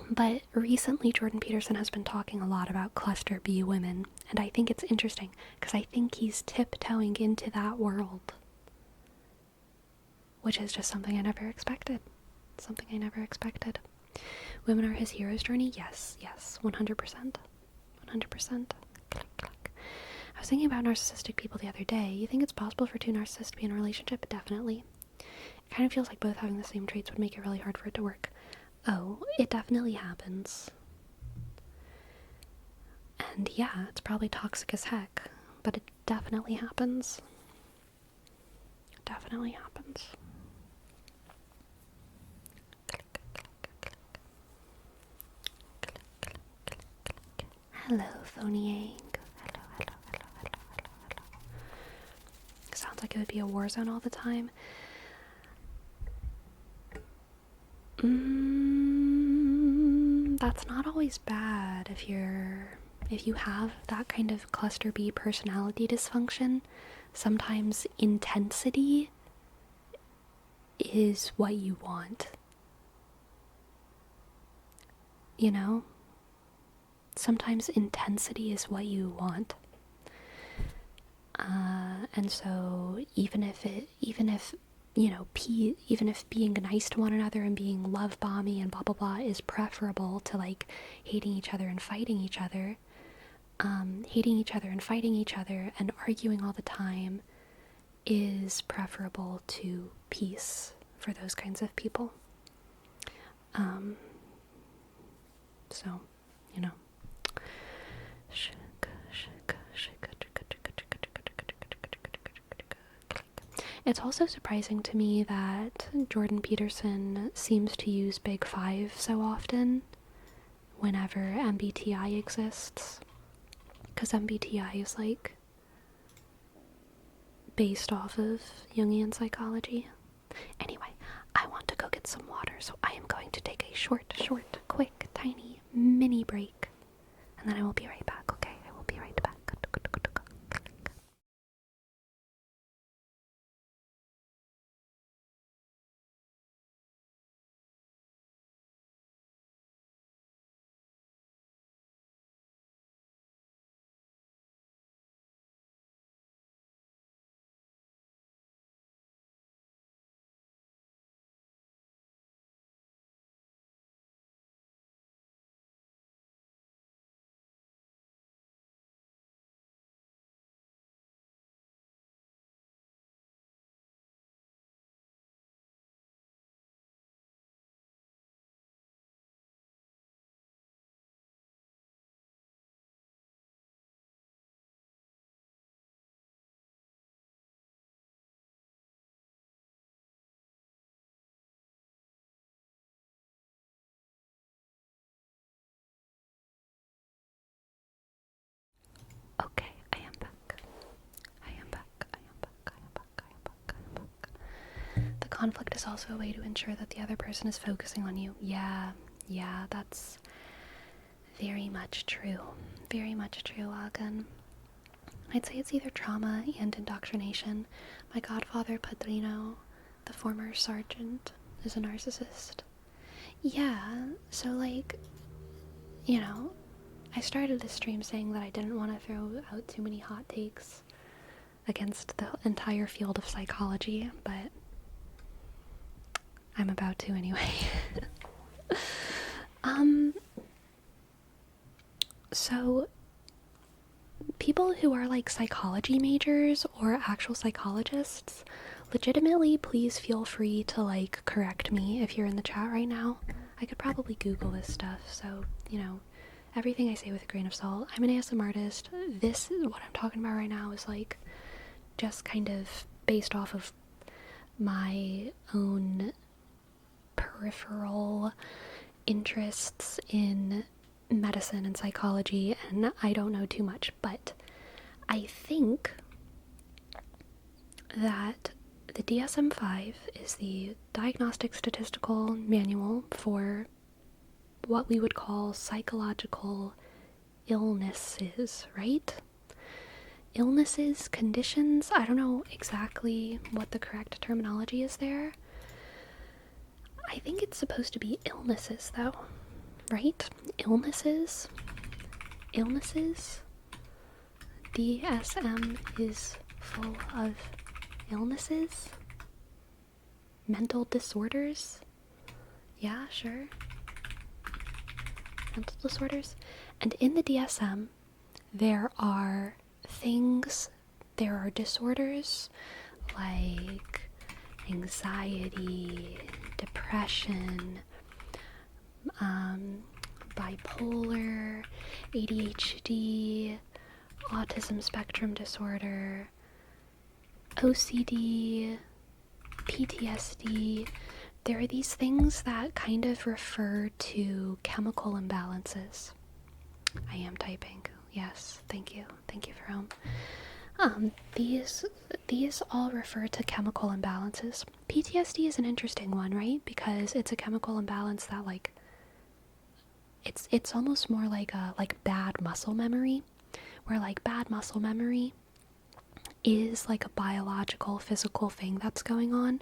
But recently Jordan Peterson has been talking a lot about cluster B women, and I think it's interesting because I think he's tiptoeing into that world, which is just something I never expected. Women are his hero's journey? Yes, 100%. 100%. I was thinking about narcissistic people the other day. You think it's possible for two narcissists to be in a relationship? Definitely. It kind of feels like both having the same traits would make it really hard for it to work. Oh, it definitely happens. And yeah, it's probably toxic as heck, but it definitely happens. Hello, Phonyang. Hello. Sounds like it would be a war zone all the time. That's not always bad if you have that kind of cluster B personality dysfunction. Sometimes intensity is what you want. You know? Sometimes intensity is what you want. And so even if even if being nice to one another and being love bomby and blah blah blah is preferable to like hating each other and fighting each other, hating each other and fighting each other and arguing all the time is preferable to peace for those kinds of people. So, you know. It's also surprising to me that Jordan Peterson seems to use Big Five so often whenever MBTI exists. Because MBTI is like based off of Jungian psychology. Anyway, I want to go get some water, so I am going to take a short, quick, tiny, mini break. And then I will be right back, okay? I will be right back. Okay, I am back. The conflict is also a way to ensure that the other person is focusing on you. Yeah, that's very much true. Very much true, Agan. I'd say it's either trauma and indoctrination. My godfather, Padrino, the former sergeant, is a narcissist. Yeah, so like, I started this stream saying that I didn't want to throw out too many hot takes against the entire field of psychology, but I'm about to anyway. So people who are like psychology majors or actual psychologists, legitimately please feel free to like correct me if you're in the chat right now. I could probably Google this stuff, so everything I say with a grain of salt. I'm an ASM artist. This is what I'm talking about right now is like just kind of based off of my own peripheral interests in medicine and psychology, and I don't know too much, but I think that the DSM-5 is the Diagnostic Statistical Manual for what we would call psychological illnesses, right? Illnesses, conditions, I don't know exactly what the correct terminology is there. I think it's supposed to be illnesses, though, right? Illnesses. DSM is full of illnesses. Mental disorders. Yeah, sure. Mental disorders. And in the DSM, there are disorders like anxiety, depression, bipolar, ADHD, autism spectrum disorder, OCD, PTSD. There are these things that kind of refer to chemical imbalances. I am typing. Yes, thank you. Thank you, Jerome. These all refer to chemical imbalances. PTSD is an interesting one, right? Because it's a chemical imbalance that like it's almost more like a bad muscle memory, where like bad muscle memory is like a biological, physical thing that's going on,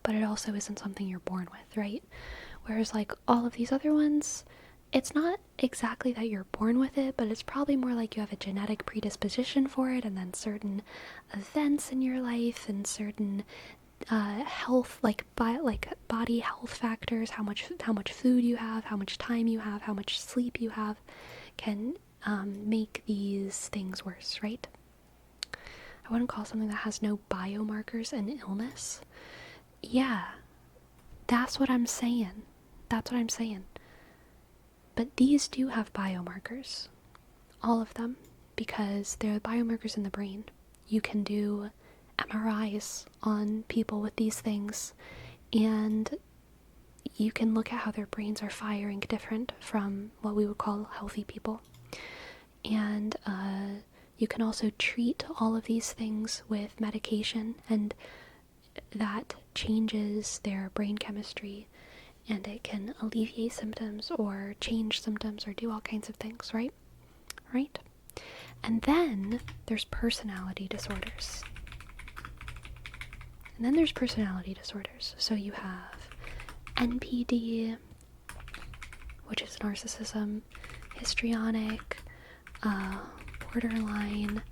but it also isn't something you're born with, right? Whereas like all of these other ones, it's not exactly that you're born with it, but it's probably more like you have a genetic predisposition for it, and then certain events in your life and certain health, like body health factors, how much food you have, how much time you have, how much sleep you have, can make these things worse, right? I wouldn't call something that has no biomarkers an illness. Yeah, that's what I'm saying. That's what I'm saying. But these do have biomarkers, all of them, because they're biomarkers in the brain. You can do MRIs on people with these things, and you can look at how their brains are firing different from what we would call healthy people. And you can also treat all of these things with medication, and that changes their brain chemistry, and it can alleviate symptoms or change symptoms or do all kinds of things, right? Right? And then there's personality disorders. So you have NPD, which is narcissism, histrionic, borderline,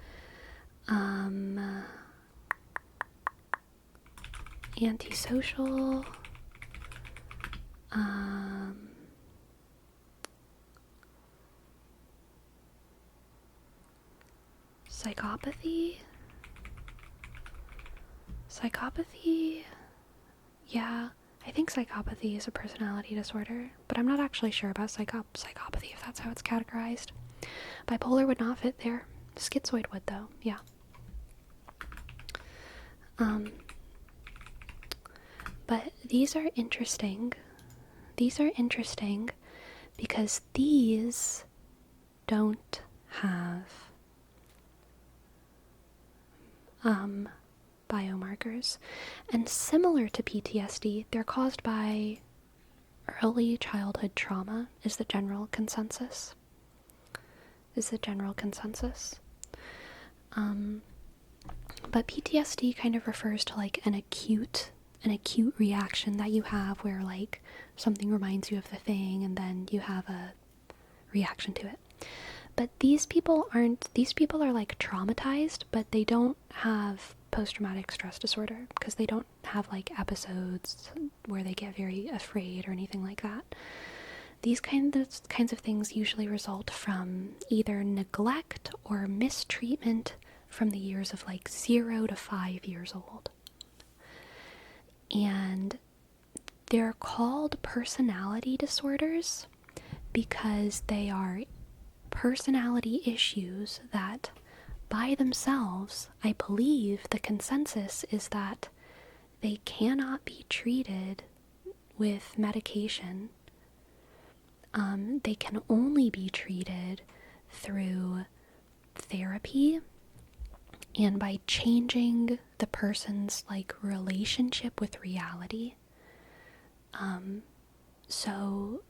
antisocial, psychopathy, yeah, I think psychopathy is a personality disorder, but I'm not actually sure about psychopathy, if that's how it's categorized. Bipolar would not fit there. Schizoid would, though, yeah. But these are interesting. Because these don't have biomarkers. And similar to PTSD, they're caused by early childhood trauma, is the general consensus. But PTSD kind of refers to like an acute reaction that you have where like something reminds you of the thing and then you have a reaction to it. But these people are like traumatized, but they don't have post-traumatic stress disorder because they don't have like episodes where they get very afraid or anything like that. These kinds of things usually result from either neglect or mistreatment from the years of like 0 to 5 years old. And they're called personality disorders because they are personality issues that by themselves, I believe the consensus is that they cannot be treated with medication. They can only be treated through therapy and by changing the person's like relationship with reality. So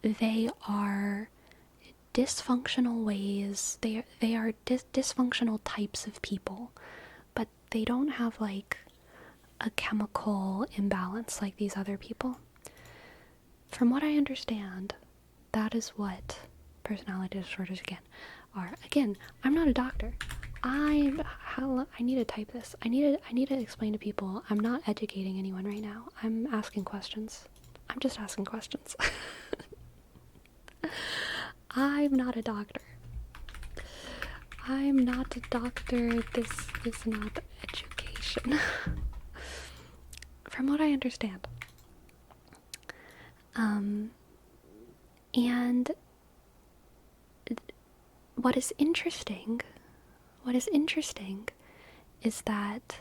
they are dysfunctional ways, they are dysfunctional types of people, but they don't have like a chemical imbalance like these other people. From what I understand, that is what personality disorders are. Again, I'm not a doctor. I need to type this. I need to explain to people. I'm not educating anyone right now. I'm asking questions. I'm just asking questions. I'm not a doctor. I'm not a doctor. This is not education. From what I understand. And what is interesting is that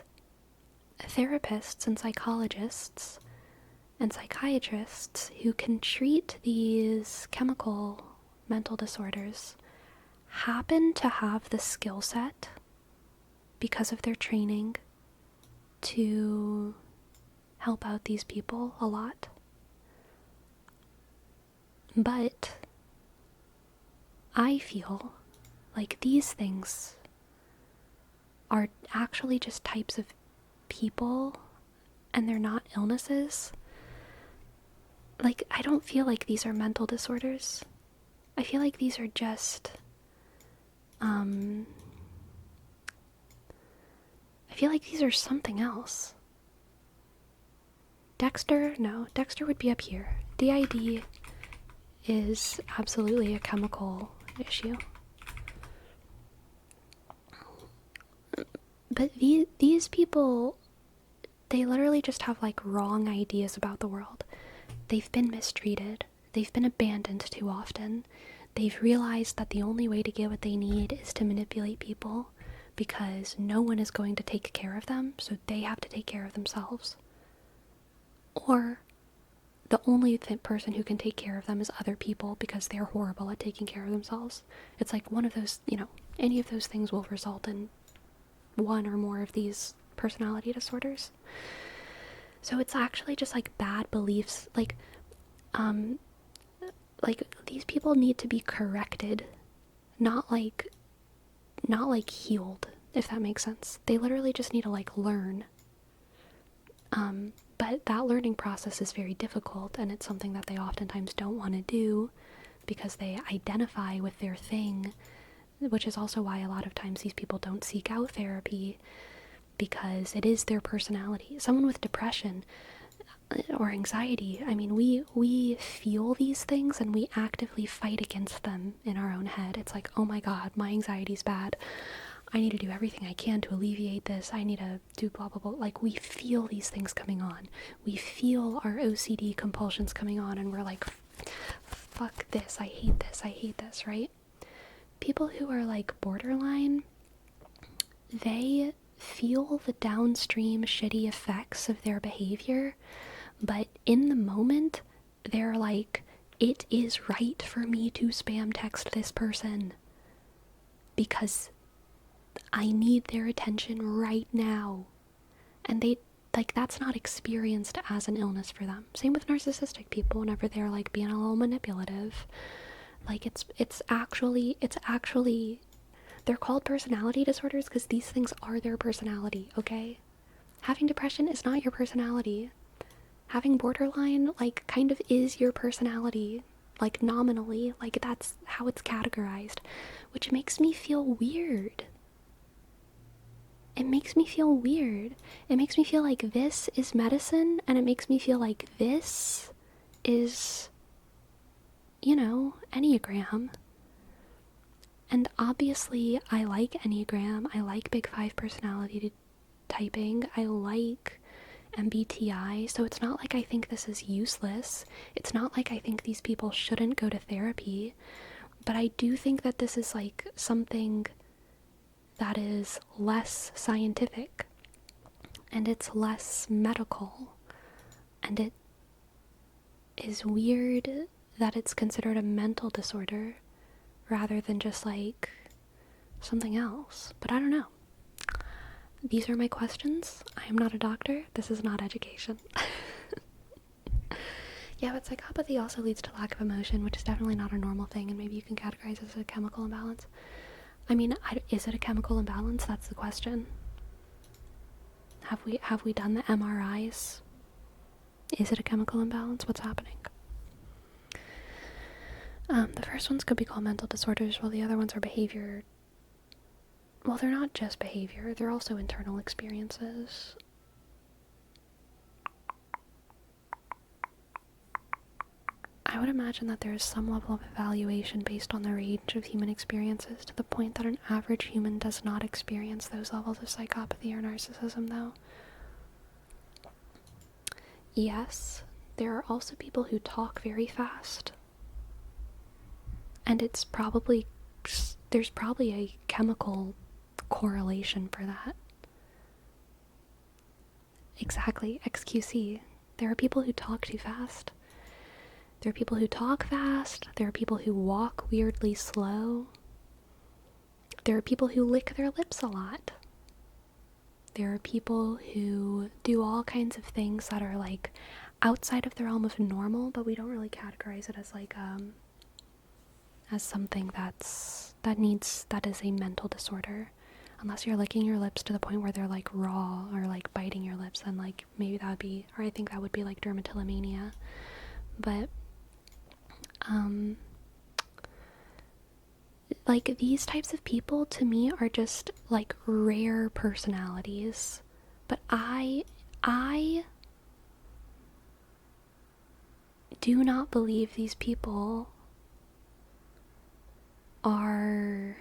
therapists and psychologists and psychiatrists who can treat these chemical mental disorders happen to have the skill set because of their training to help out these people a lot. But I feel like these things are actually just types of people and they're not illnesses. like, I don't feel like these are mental disorders. I feel like these are just, I feel like these are something else. Dexter? No, Dexter would be up here. DID is absolutely a chemical issue. But these people, they literally just have like wrong ideas about the world. They've been mistreated. They've been abandoned too often. They've realized that the only way to get what they need is to manipulate people because no one is going to take care of them, so they have to take care of themselves. Or the only person who can take care of them is other people because they're horrible at taking care of themselves. It's like one of those, any of those things will result in one or more of these personality disorders. So it's actually just like bad beliefs, like these people need to be corrected, not like healed, if that makes sense. They literally just need to like learn. But that learning process is very difficult, and it's something that they oftentimes don't want to do because they identify with their thing, which is also why a lot of times these people don't seek out therapy, because it is their personality. Someone with depression or anxiety, I mean, we feel these things and we actively fight against them in our own head. It's like, oh my god, my anxiety's bad. I need to do everything I can to alleviate this. I need to do blah blah blah. Like, we feel these things coming on. We feel our OCD compulsions coming on, and we're like, fuck this, I hate this, right? People who are like borderline, they feel the downstream shitty effects of their behavior, but in the moment, they're like, it is right for me to spam text this person because I need their attention right now. And they, like, that's not experienced as an illness for them. Same with narcissistic people whenever they're like being a little manipulative. Like, it's actually, they're called personality disorders because these things are their personality, okay? Having depression is not your personality. Having borderline, like, kind of is your personality. Like, nominally. Like, that's how it's categorized. Which makes me feel weird. It makes me feel weird. It makes me feel like this is medicine, and it makes me feel like this is, Enneagram. And obviously, I like Enneagram. I like Big Five personality typing. I like MBTI. So it's not like I think this is useless. It's not like I think these people shouldn't go to therapy. But I do think that this is like something that is less scientific, and it's less medical, and it is weird that it's considered a mental disorder rather than just like something else. But I don't know. These are my questions. I am not a doctor. This is not education. Yeah, but psychopathy also leads to lack of emotion, which is definitely not a normal thing, and maybe you can categorize it as a chemical imbalance. I mean, is it a chemical imbalance? That's the question. Have we done the MRIs? Is it a chemical imbalance? What's happening? The first ones could be called mental disorders, while the other ones are behavior. Well, they're not just behavior, they're also internal experiences. I would imagine that there is some level of evaluation based on the range of human experiences, to the point that an average human does not experience those levels of psychopathy or narcissism, though. Yes, there are also people who talk very fast. And there's probably a chemical correlation for that. Exactly, XQC. There are people who talk too fast. There are people who talk fast. There are people who walk weirdly slow. There are people who lick their lips a lot. There are people who do all kinds of things that are like outside of the realm of normal, but we don't really categorize it as like as something that is a mental disorder. Unless you're licking your lips to the point where they're like raw, or like biting your lips, then like maybe that would be, or I think that would be like dermatillomania. But, like, these types of people to me are just like rare personalities. But I do not believe these people are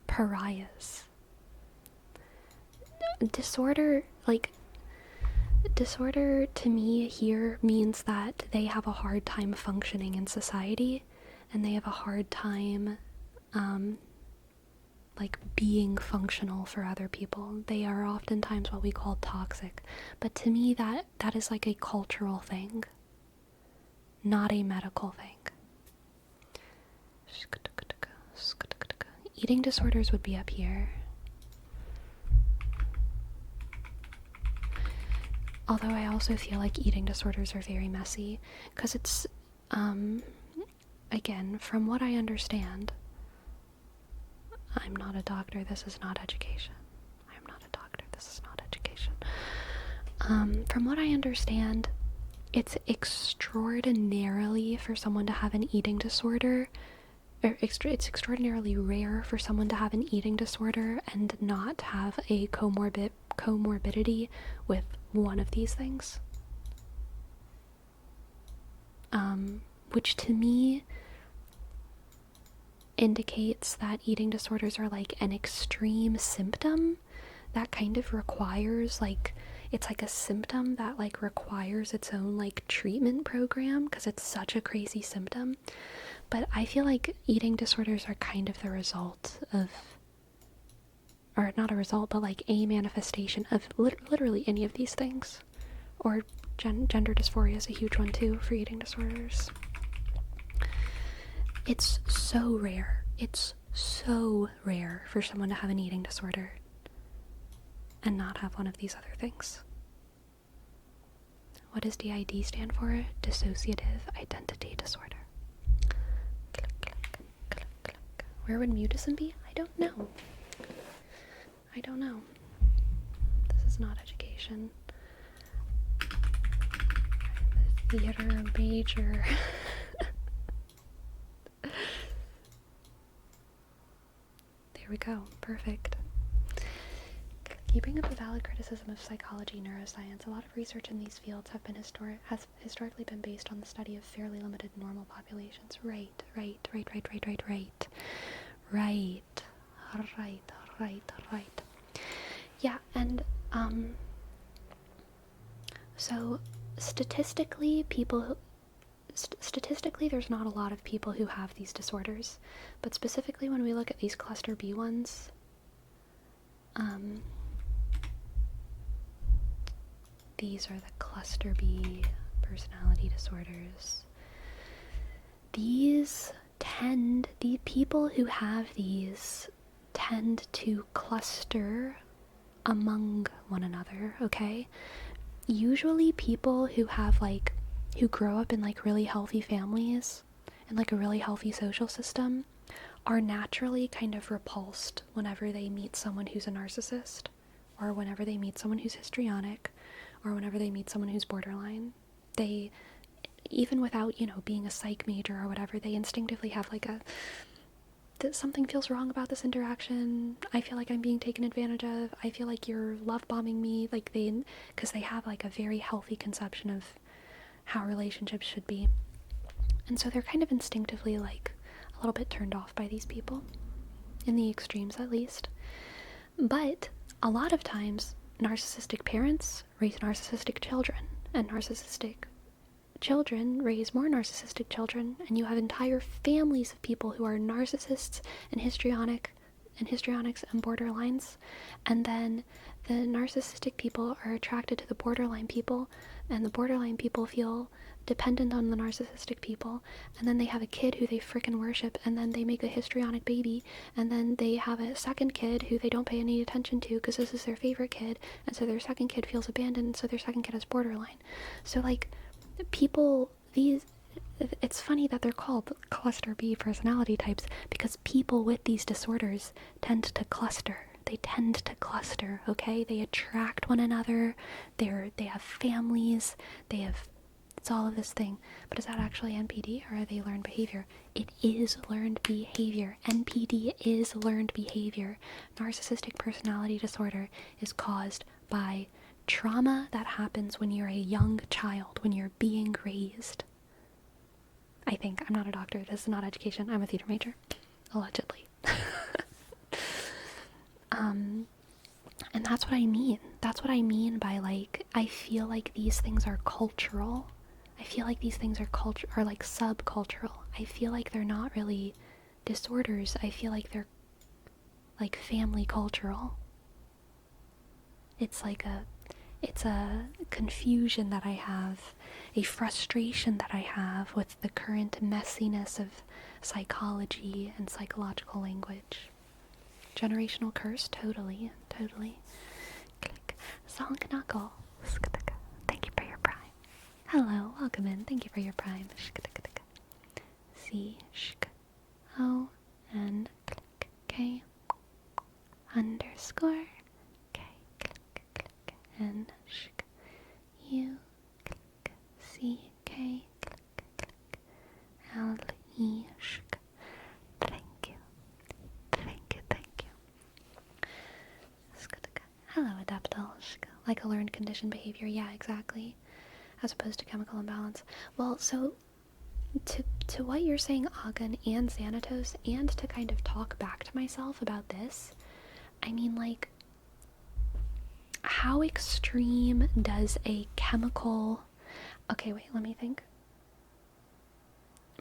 pariahs. Disorder to me here means that they have a hard time functioning in society, and they have a hard time like being functional for other people. They are oftentimes what we call toxic, but to me that is like a cultural thing, not a medical thing. Eating disorders would be up here. Although I also feel like eating disorders are very messy, because it's, again, from what I understand, I'm not a doctor, this is not education. I'm not a doctor, this is not education. From what I understand, it's extraordinarily for someone to have an eating disorder, it's extraordinarily rare for someone to have an eating disorder and not have a comorbidity with one of these things. Which to me indicates that eating disorders are like an extreme symptom that kind of requires, like, it's like a symptom that like requires its own like treatment program because it's such a crazy symptom. But I feel like eating disorders are kind of the result of, or not a result, but like a manifestation of literally any of these things. Or gender dysphoria is a huge one too for eating disorders. It's so rare. It's so rare for someone to have an eating disorder and not have one of these other things. What does DID stand for? Dissociative identity disorder. Click, click, click, click. Where would mutism be? I don't know. This is not education. The theater major. There we go. Perfect. You bring up a valid criticism of psychology, neuroscience. A lot of research in these fields has historically been based on the study of fairly limited normal populations. Right. Yeah, and so statistically there's not a lot of people who have these disorders, but specifically when we look at these cluster B ones, these are the cluster B personality disorders. The people who have these tend to cluster among one another, okay? Usually people who have who grow up in like really healthy families and like a really healthy social system are naturally kind of repulsed whenever they meet someone who's a narcissist, or whenever they meet someone who's histrionic, or whenever they meet someone who's borderline. They, even without, being a psych major or whatever, they instinctively have like that something feels wrong about this interaction. I feel like I'm being taken advantage of. I feel like you're love bombing me. Because they have like a very healthy conception of how relationships should be. And so they're kind of instinctively like a little bit turned off by these people, in the extremes at least. But a lot of times, narcissistic parents raise narcissistic children, and narcissistic children raise more narcissistic children, and you have entire families of people who are narcissists and histrionics and borderlines, and then the narcissistic people are attracted to the borderline people, and the borderline people feel dependent on the narcissistic people, and then they have a kid who they frickin' worship, and then they make a histrionic baby, and then they have a second kid who they don't pay any attention to because this is their favorite kid, and so their second kid feels abandoned, and so their second kid has borderline. So like it's funny that they're called cluster B personality types, because people with these disorders tend to cluster. They tend to cluster, okay? They attract one another, they have families, they have it's all of this thing. But is that actually NPD, or are they learned behavior? It is learned behavior. NPD is learned behavior. Narcissistic personality disorder is caused by trauma that happens when you're a young child, when you're being raised. I think. I'm not a doctor. This is not education. I'm a theater major. Allegedly. And that's what I mean. That's what I mean by, like, I feel like these things are cultural. I feel like these things are like subcultural. I feel like they're not really disorders. I feel like they're like family cultural. It's a confusion that I have, a frustration that I have with the current messiness of psychology and psychological language. Generational curse, totally. Click. Song Knuckle. Thank you for your prime. Hello, welcome in. Thank you for your prime. C-O-N click K underscore K click N U click C K click L E Thank you. Hello, adaptal. Like a learned conditioned behavior. Yeah, exactly. As opposed to chemical imbalance. Well, so to what you're saying, Agan and Xanatos, and to kind of talk back to myself about this, I mean, like, how extreme does a chemical... Okay, wait, let me think.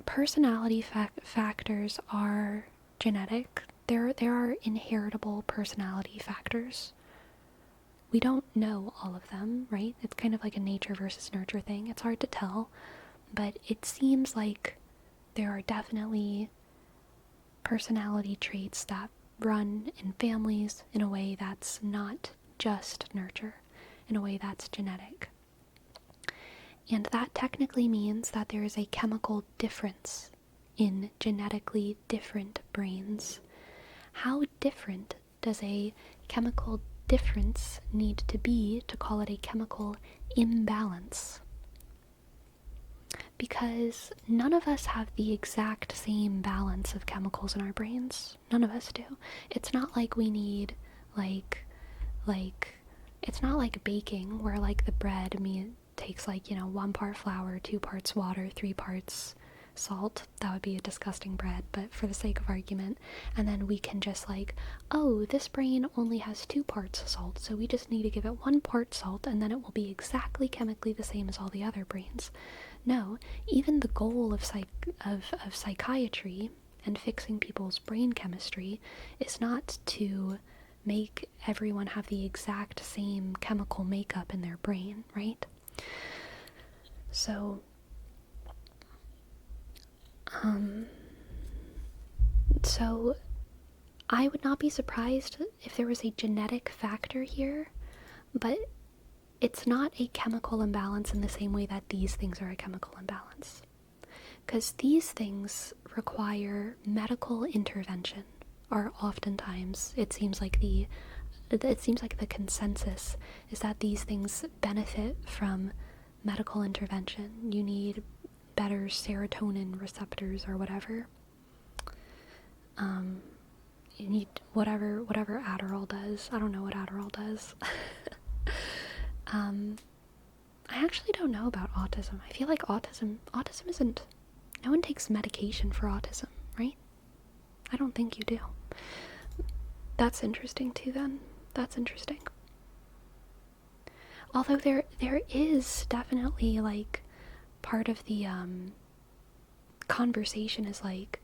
Personality factors are genetic. There are inheritable personality factors. We don't know all of them, right? It's kind of like a nature versus nurture thing. It's hard to tell, but it seems like there are definitely personality traits that run in families in a way that's not just nurture, in a way that's genetic. And that technically means that there is a chemical difference in genetically different brains. How different does a chemical difference need to be to call it a chemical imbalance? Because none of us have the exact same balance of chemicals in our brains. None of us do. It's not like we need, like, it's not like baking, where, like, the bread takes, like, 1 part flour, 2 parts water, 3 parts salt. That would be a disgusting bread, but for the sake of argument. And then we can just, like, oh, this brain only has 2 parts salt, so we just need to give it 1 part salt, and then it will be exactly chemically the same as all the other brains. No, even the goal of psychiatry and fixing people's brain chemistry is not to make everyone have the exact same chemical makeup in their brain, right? So I would not be surprised if there was a genetic factor here, but it's not a chemical imbalance in the same way that these things are a chemical imbalance. Because these things require medical intervention, or oftentimes it seems like the consensus is that these things benefit from medical intervention. You need better serotonin receptors or whatever. You need whatever Adderall does. I don't know what Adderall does. I actually don't know about autism. I feel like autism isn't... No one takes medication for autism, right? I don't think you do. That's interesting too, then. That's interesting. Although there is definitely, like, part of the conversation is like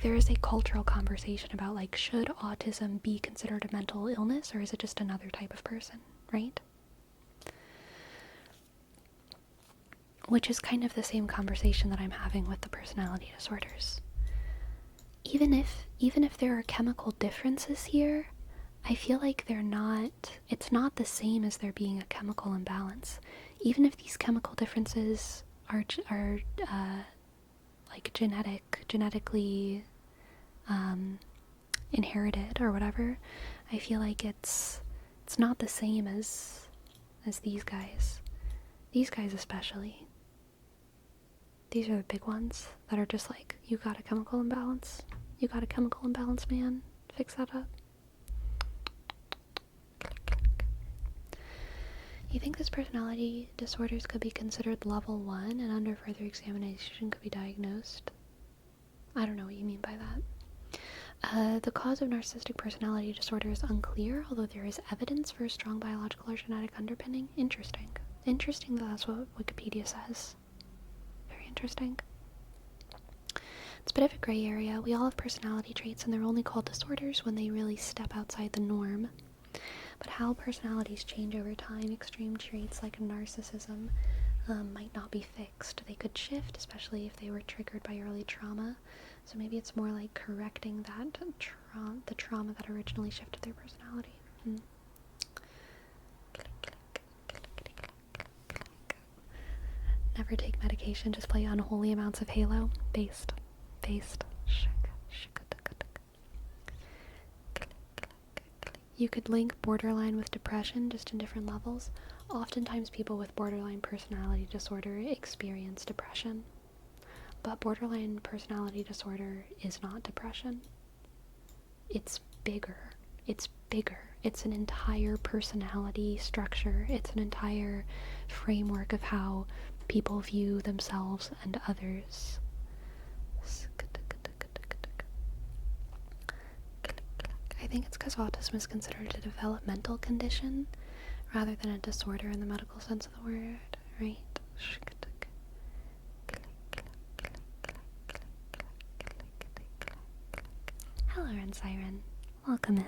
there is a cultural conversation about, like, should autism be considered a mental illness, or is it just another type of person, right? Which is kind of the same conversation that I'm having with the personality disorders. Even if there are chemical differences here, I feel like it's not the same as there being a chemical imbalance. Even if these chemical differences are like genetically inherited or whatever, I feel like it's not the same as these guys. These guys especially. These are the big ones that are just like, you got a chemical imbalance. You got a chemical imbalance, man. Fix that up. You think this personality disorders could be considered level 1 and under further examination could be diagnosed? I don't know what you mean by that. The cause of narcissistic personality disorder is unclear, although there is evidence for a strong biological or genetic underpinning. Interesting. Interesting that that's what Wikipedia says. Very interesting. It's a bit of a gray area. We all have personality traits and they're only called disorders when they really step outside the norm. But how personalities change over time, extreme traits like narcissism might not be fixed. They could shift, especially if they were triggered by early trauma. So maybe it's more like correcting that the trauma that originally shifted their personality. Never take medication, just play unholy amounts of Halo. Based. You could link borderline with depression, just in different levels. Oftentimes people with borderline personality disorder experience depression. But borderline personality disorder is not depression. It's bigger. It's an entire personality structure. It's an entire framework of how people view themselves and others. I think it's because autism is considered a developmental condition rather than a disorder in the medical sense of the word, right? Hello, Ren Siren. Welcome in.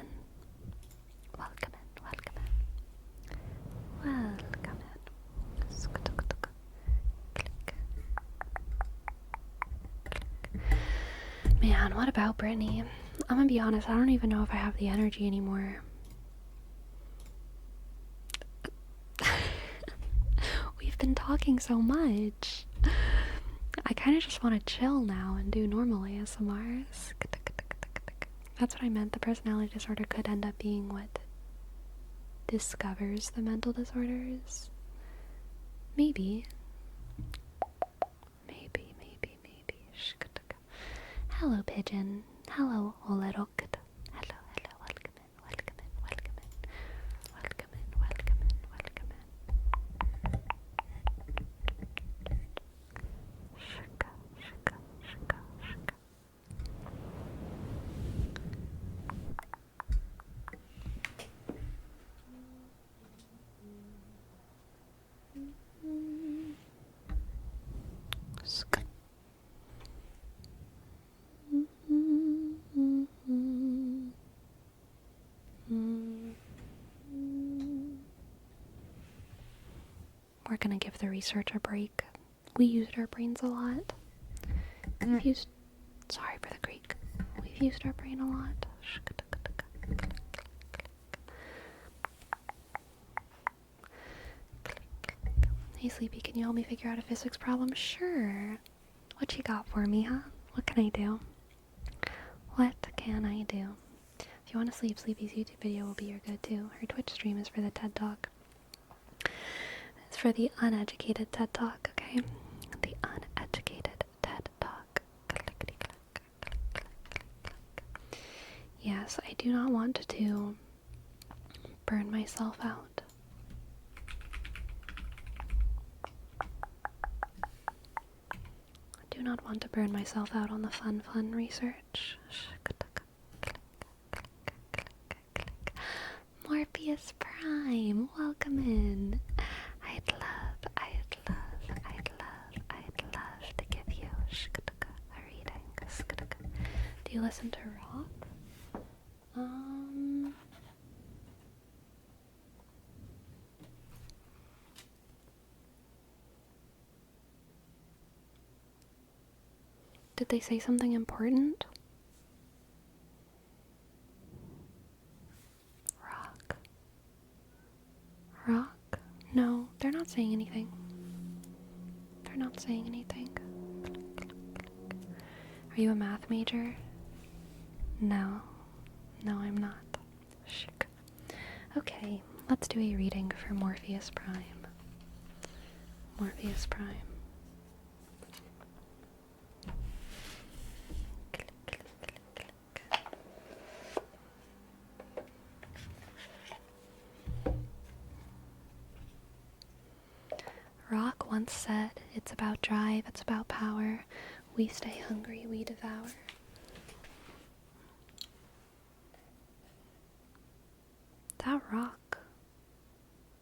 Man, what about Brittany? I'm gonna be honest, I don't even know if I have the energy anymore. We've been talking so much. I kind of just want to chill now and do normal ASMRs. That's what I meant. The personality disorder could end up being what discovers the mental disorders. Maybe. Hello, Pigeon. Hello, Olerokta. Hello, welcome in. Shika. We're gonna give the research a break. We used our brains a lot. Sorry for the creak. We've used our brain a lot. Hey Sleepy, can you help me figure out a physics problem? Sure. What you got for me, huh? What can I do? If you want to sleep, Sleepy's YouTube video will be your go-to. Her Twitch stream is for the TED Talk. It's for the uneducated TED Talk, okay? The uneducated TED Talk. Yes, I do not want to burn myself out. I do not want to burn myself out on the fun research. Morpheus Prime, welcome in. I'd love to give you a reading. Do you listen to rock? Did they say something important? Rock? No, they're not saying anything. Are you a math major? No, I'm not. Okay, let's do a reading for Morpheus Prime. once said, it's about drive, it's about power. We stay hungry, we devour. That rock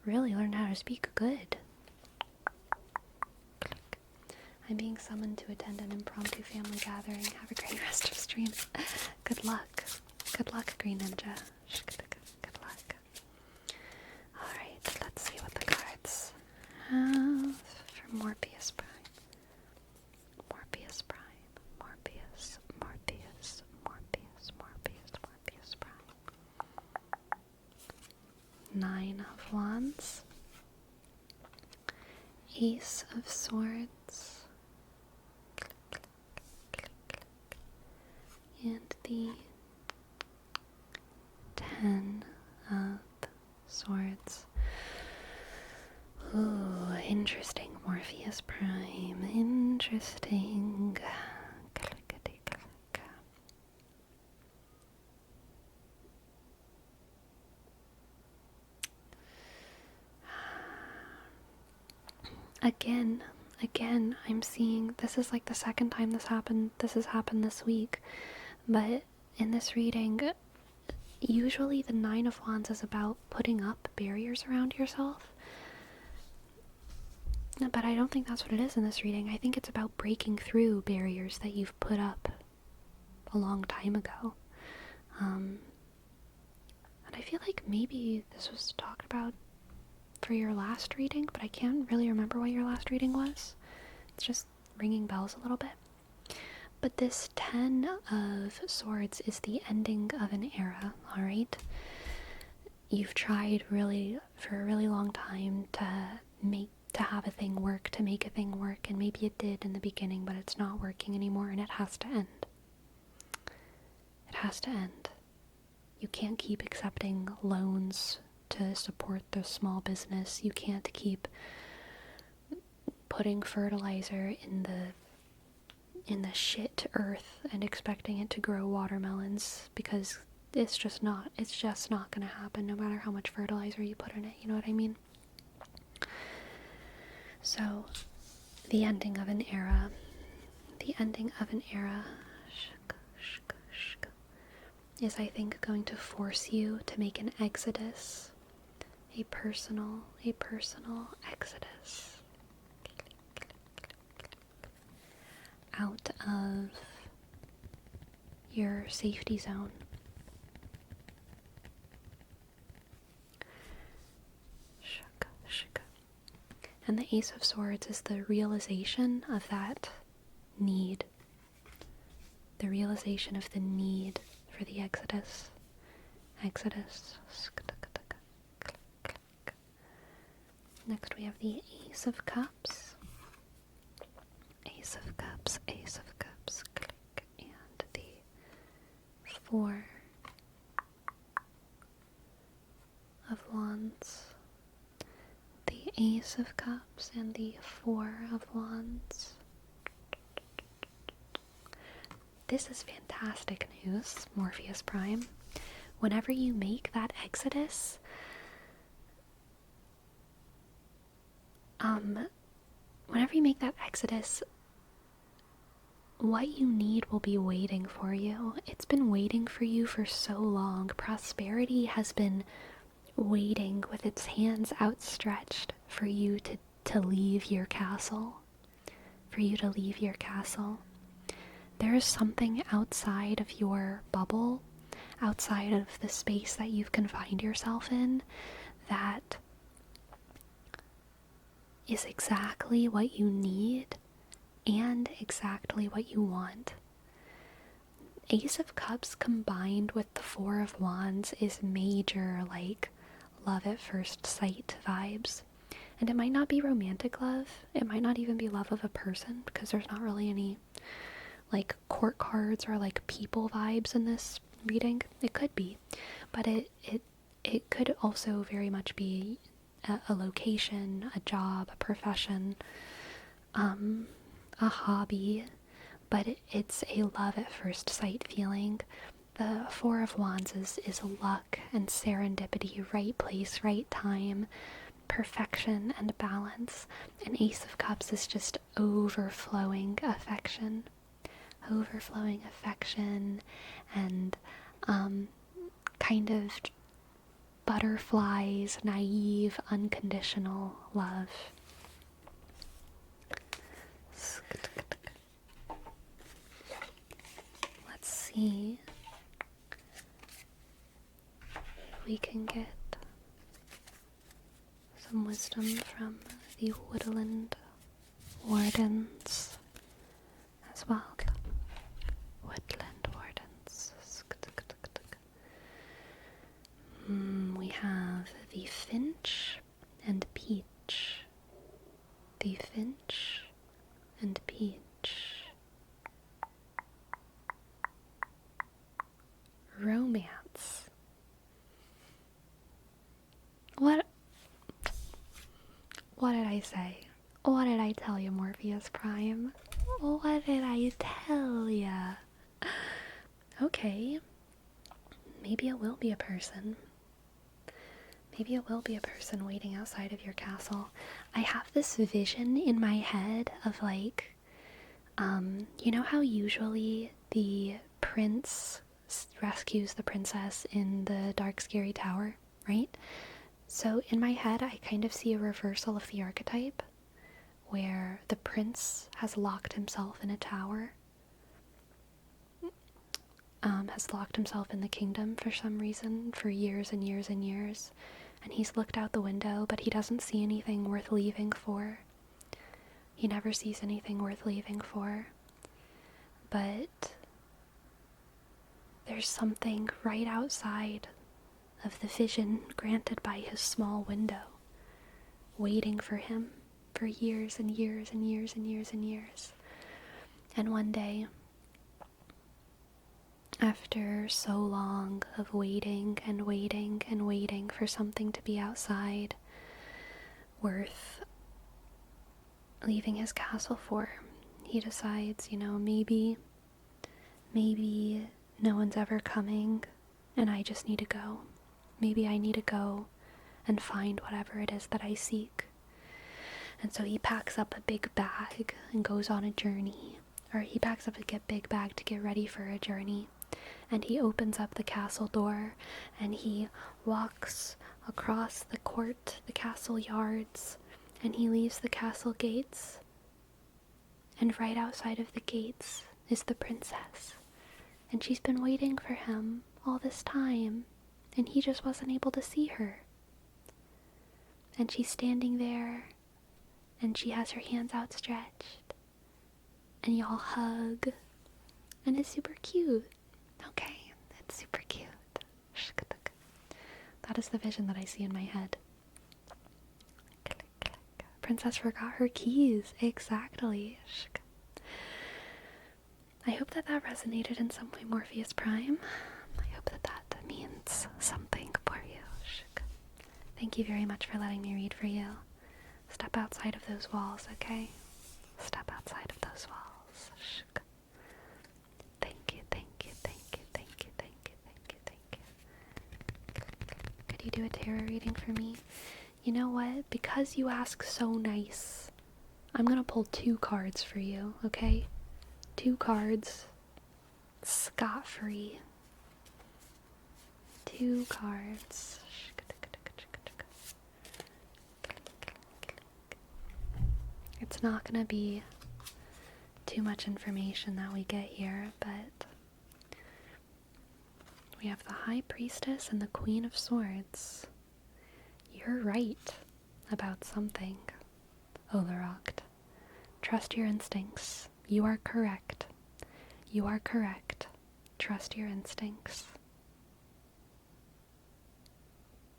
really learned how to speak good. I'm being summoned to attend an impromptu family gathering. Have a great rest of stream. Good luck. Good luck, Green Ninja. Good luck. Alright, let's see what the cards have for Morpheus Prime. Morpheus Prime. Morpheus Prime. 9 of Wands. Ace of Swords. And the 10 of Swords. Ooh, interesting, Morpheus Prime. Interesting. Again, I'm seeing, this is like the second time this has happened this week, but in this reading, usually the 9 of Wands is about putting up barriers around yourself, but I don't think that's what it is in this reading. I think it's about breaking through barriers that you've put up a long time ago, and I feel like maybe this was talked about for your last reading, but I can't really remember what your last reading was. It's just ringing bells a little bit. But this 10 of Swords is the ending of an era, alright? You've tried really, for a really long time to have a thing work, to make a thing work, and maybe it did in the beginning, but it's not working anymore, and it has to end. It has to end. You can't keep accepting loans to support the small business. You can't keep putting fertilizer in the shit earth and expecting it to grow watermelons, because it's just not gonna happen no matter how much fertilizer you put in it, you know what I mean? So the ending of an era is, I think, going to force you to make an exodus. A personal exodus out of your safety zone. And the Ace of Swords is the realization of that need. The realization of the need for the exodus. Next we have the Ace of Cups. Click, and the 4 of Wands. The Ace of Cups and the 4 of Wands. This is fantastic news, Morpheus Prime. Whenever you make that exodus, what you need will be waiting for you. It's been waiting for you for so long. Prosperity has been waiting with its hands outstretched for you to leave your castle. There is something outside of your bubble, outside of the space that you've confined yourself in, that is exactly what you need and exactly what you want. Ace of Cups combined with the 4 of Wands is major, like, love at first sight vibes. And it might not be romantic love. It might not even be love of a person, because there's not really any, like, court cards or, like, people vibes in this reading. It could be. But it could also very much be a location, a job, a profession, a hobby, but it's a love at first sight feeling. The 4 of Wands is luck and serendipity, right place, right time, perfection and balance. An Ace of Cups is just overflowing affection. Overflowing affection and kind of butterflies, naive, unconditional love. Let's see if we can get some wisdom from the Woodland Wardens as well. Woodland Wardens. We have the Finch and Peach. The Finch and Peach. Romance. What did I say? What did I tell you, Morpheus Prime? What did I tell ya? Okay. Maybe it will be a person. Maybe it will be a person waiting outside of your castle. I have this vision in my head of like, you know how usually the prince rescues the princess in the dark scary tower, right? So in my head I kind of see a reversal of the archetype where the prince has locked himself in a tower, has locked himself in the kingdom for some reason for years and years and years, and he's looked out the window but he doesn't see anything worth leaving for. He never sees anything worth leaving for. But there's something right outside of the vision granted by his small window, waiting for him for years and years and years and years and years. And one day, after so long of waiting and waiting and waiting for something to be outside worth leaving his castle for, he decides, maybe no one's ever coming and I just need to go. Maybe I need to go and find whatever it is that I seek. And so he packs up a big bag and goes on a journey. Or he packs up a big bag to get ready for a journey. And he opens up the castle door and he walks across the court, the castle yards, and he leaves the castle gates. And right outside of the gates is the princess. And she's been waiting for him all this time, and he just wasn't able to see her. And she's standing there, and she has her hands outstretched, and y'all hug, and it's super cute. Okay, it's super cute. That is the vision that I see in my head. Princess forgot her keys. Exactly. I hope that resonated in some way, Morpheus Prime. I hope that means something for you. Thank you very much for letting me read for you. Step outside of those walls, okay? Step outside of those walls. Thank you, thank you, thank you, thank you, thank you, thank you, thank you. Could you do a tarot reading for me? You know what? Because you ask so nice, I'm gonna pull 2 cards for you, okay? 2 cards. Scot-free. 2 cards. It's not gonna be too much information that we get here, but we have the High Priestess and the Queen of Swords. You're right about something, Olaroct. Trust your instincts. You are correct. You are correct. Trust your instincts.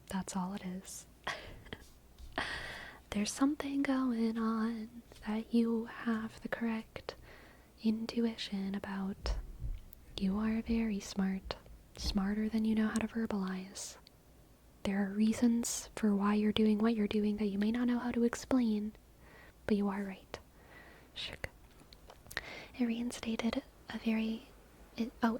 That's all it is. There's something going on that you have the correct intuition about. You are very smart. Smarter than you know how to verbalize. There are reasons for why you're doing what you're doing that you may not know how to explain, but you are right. It reinstated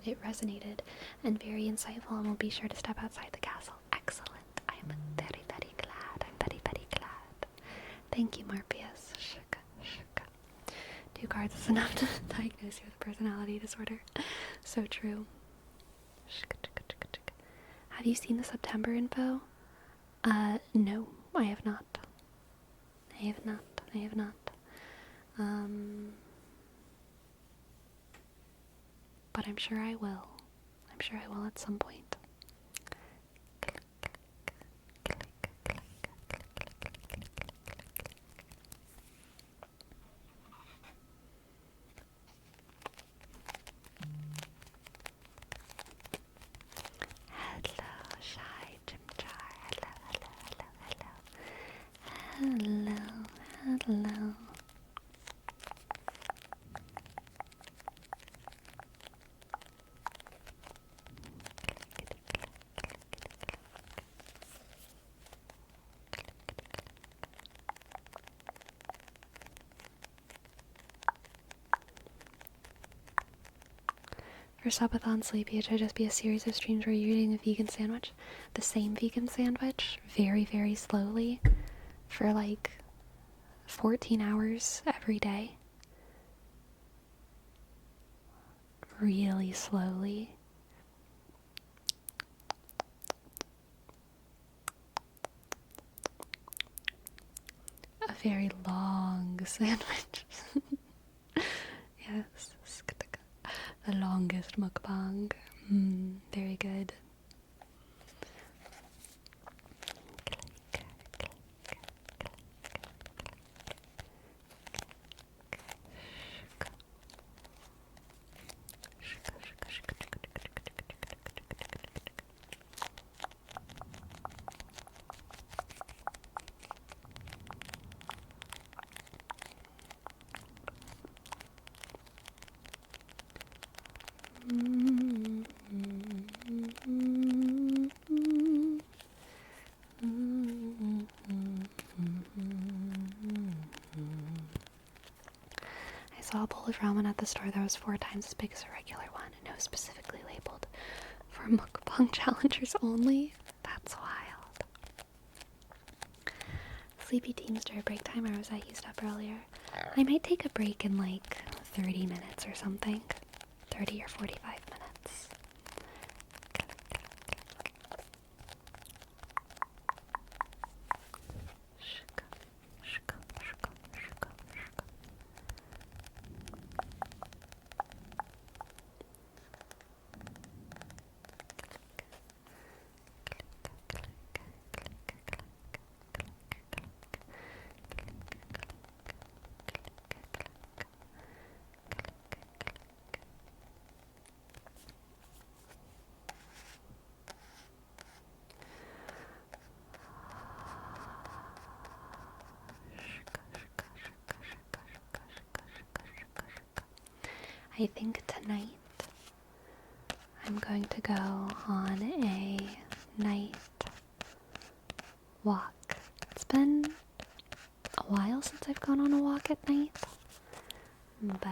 it resonated and very insightful, and we'll be sure to step outside the castle. Excellent. I am very, very glad. I'm very, very glad. Thank you, Morpheus. Shika, shika. 2 cards is enough to diagnose you with a personality disorder. So true. Shika, shika, shika, shika. Have you seen the September info? No, I have not. I have not. But I'm sure I will. I'm sure I will at some point. Hello, Shy Jimjar. Hello. For Subathon Sleepy, it should just be a series of streams where you're eating a vegan sandwich. The same vegan sandwich, very, very slowly, for like 14 hours every day. Really slowly. A very long sandwich. Yes. The longest mukbang. Very good. I saw a bowl of ramen at the store that was 4 times as big as a regular one, and it was specifically labeled for mukbang challengers only. That's wild. Sleepy Teamster, break time, or was I used up earlier? I might take a break in like 30 minutes or something. 30 or 45 minutes. I think tonight I'm going to go on a night walk. It's been a while since I've gone on a walk at night, but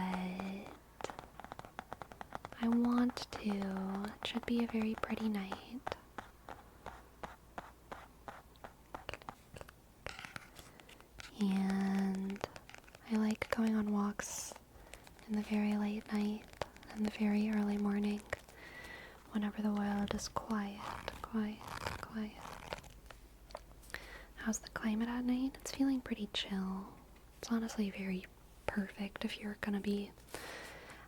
I want to. It should be a very pretty night. And I like going on walks in the very late night and the very early morning, whenever the world is quiet. How's the climate at night? It's feeling pretty chill. It's honestly very perfect if you're gonna be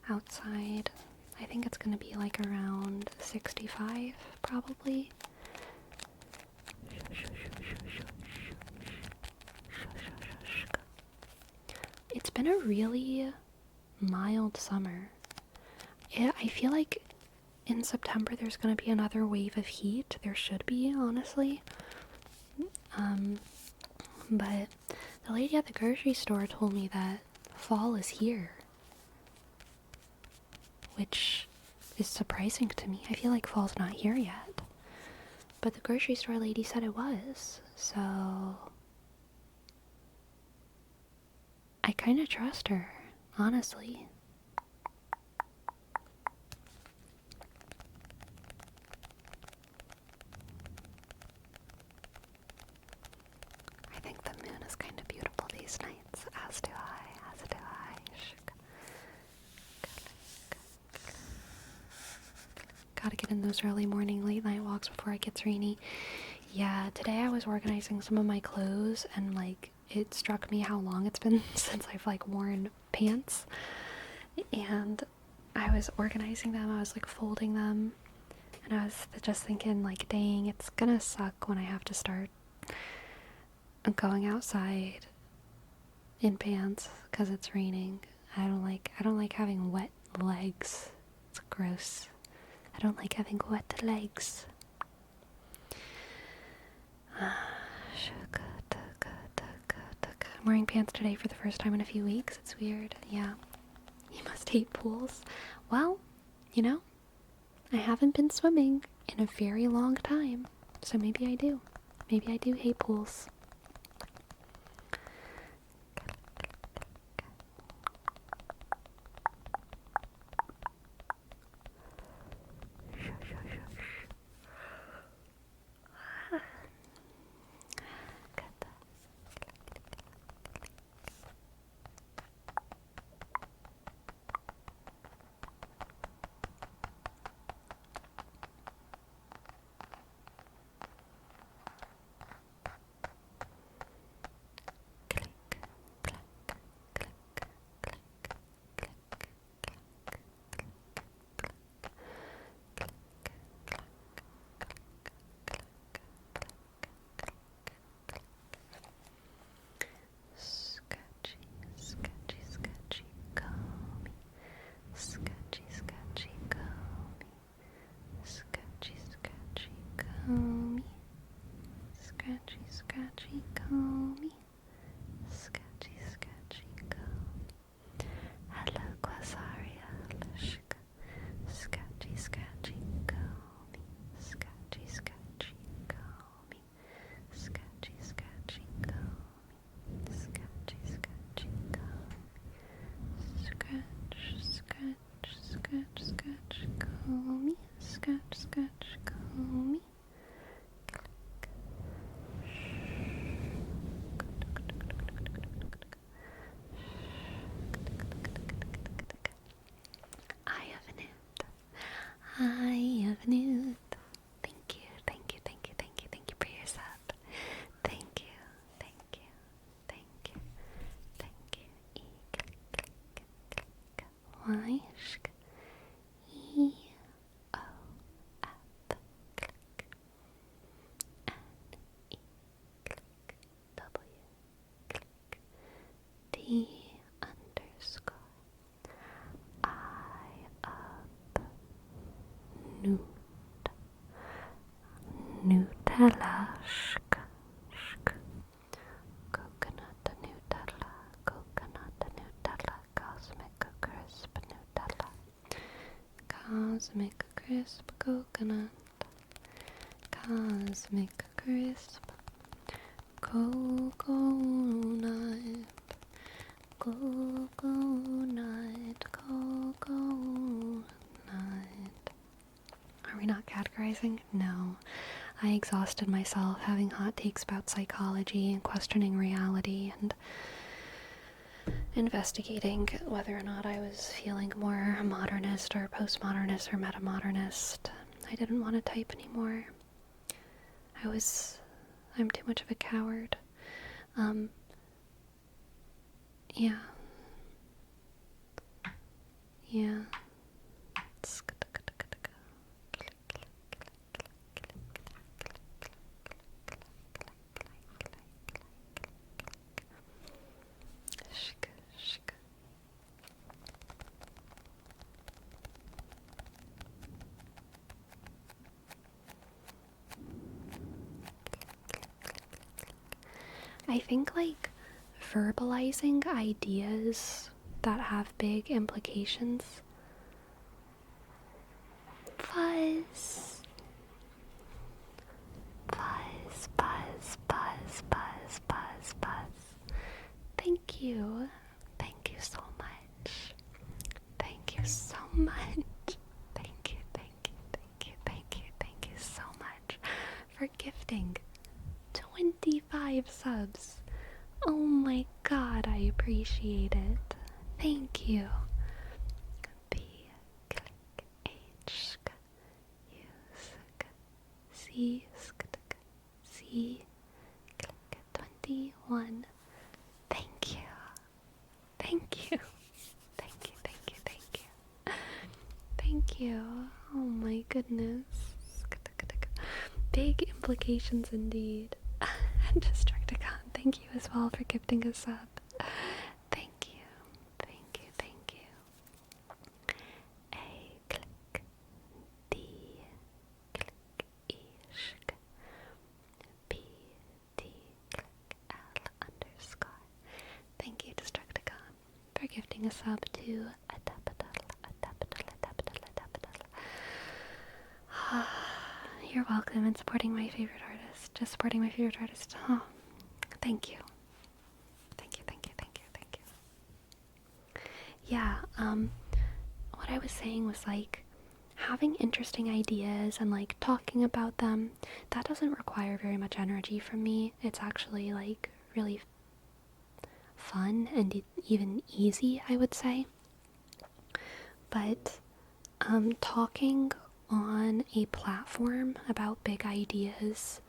outside. I think it's gonna be like around 65, probably. It's been a really mild summer. I feel like in September there's going to be another wave of heat. There should be, honestly. But the lady at the grocery store told me that fall is here, which is surprising to me. I feel like fall's not here yet. But the grocery store lady said it was, so I kind of trust her, honestly. I think the moon is kind of beautiful sleepiest nights. As do I. As do I. Gotta get in those early morning, late night walks before it gets rainy. Yeah, today I was organizing some of my clothes and like it struck me how long it's been since I've like worn pants. And I was organizing them, I was like folding them, and I was just thinking like, dang, it's gonna suck when I have to start going outside in pants because it's raining. I don't like having wet legs. It's gross. I don't like having wet legs. I'm wearing pants today for the first time in a few weeks. It's weird. Yeah. You must hate pools. Well, you know, I haven't been swimming in a very long time. So maybe I do. Maybe I do hate pools. Scratchy, comey. Scratchy, scratchy, comey. Hello, Quasaria. Scratchy, scratchy, comey. Scratchy, scratchy, comey. Scratchy, scratchy, comey. Scratchy, scratchy, comey. Scratch, scratch, scratch, scratch, comey. Scratch, scratch, comey. I have a nude. Thank you, thank you, thank you, thank you, thank you for your sub. Thank you, thank you, thank you, thank you. Y, sh, E, O, F, click, N, E, click, W, click, D, underscore, I, up, nude, Nutella, shk, shk, coconut Nutella, coconut Nutella, cosmic crisp Nutella, cosmic crisp coconut, cosmic crisp coconut, coconut, coconut. Are we not categorizing? No. I exhausted myself having hot takes about psychology and questioning reality and investigating whether or not I was feeling more modernist or postmodernist or metamodernist. I didn't want to type anymore. I'm too much of a coward. Yeah. Yeah. I think like verbalizing ideas that have big implications. Buzz. Buzz, buzz, buzz, buzz, buzz, buzz. Thank you. Thank you so much. Thank you so much. Thank you, thank you, thank you, thank you, thank you so much for gifting 25 subs. Oh my god, I appreciate it. Thank you. B, click, H, sk, U, sk, C, sk, C, click, 21. Thank you. Thank you. Thank you, thank you, thank you. Thank you. Oh my goodness. Big implications indeed. And Destructicon, thank you as well for gifting us up. Thank you. Thank you, thank you. A, click, D, click, E, sh, B, T, click, L, underscore. Thank you, Destructicon, for gifting us up to a tapatal. You're welcome, and supporting my favorite artist. Just supporting my favorite artist. Oh, thank you. Thank you, thank you, thank you, thank you. Yeah, what I was saying was like, having interesting ideas and like talking about them, that doesn't require very much energy from me. It's actually like really fun and even easy, I would say. But talking on a platform about big ideas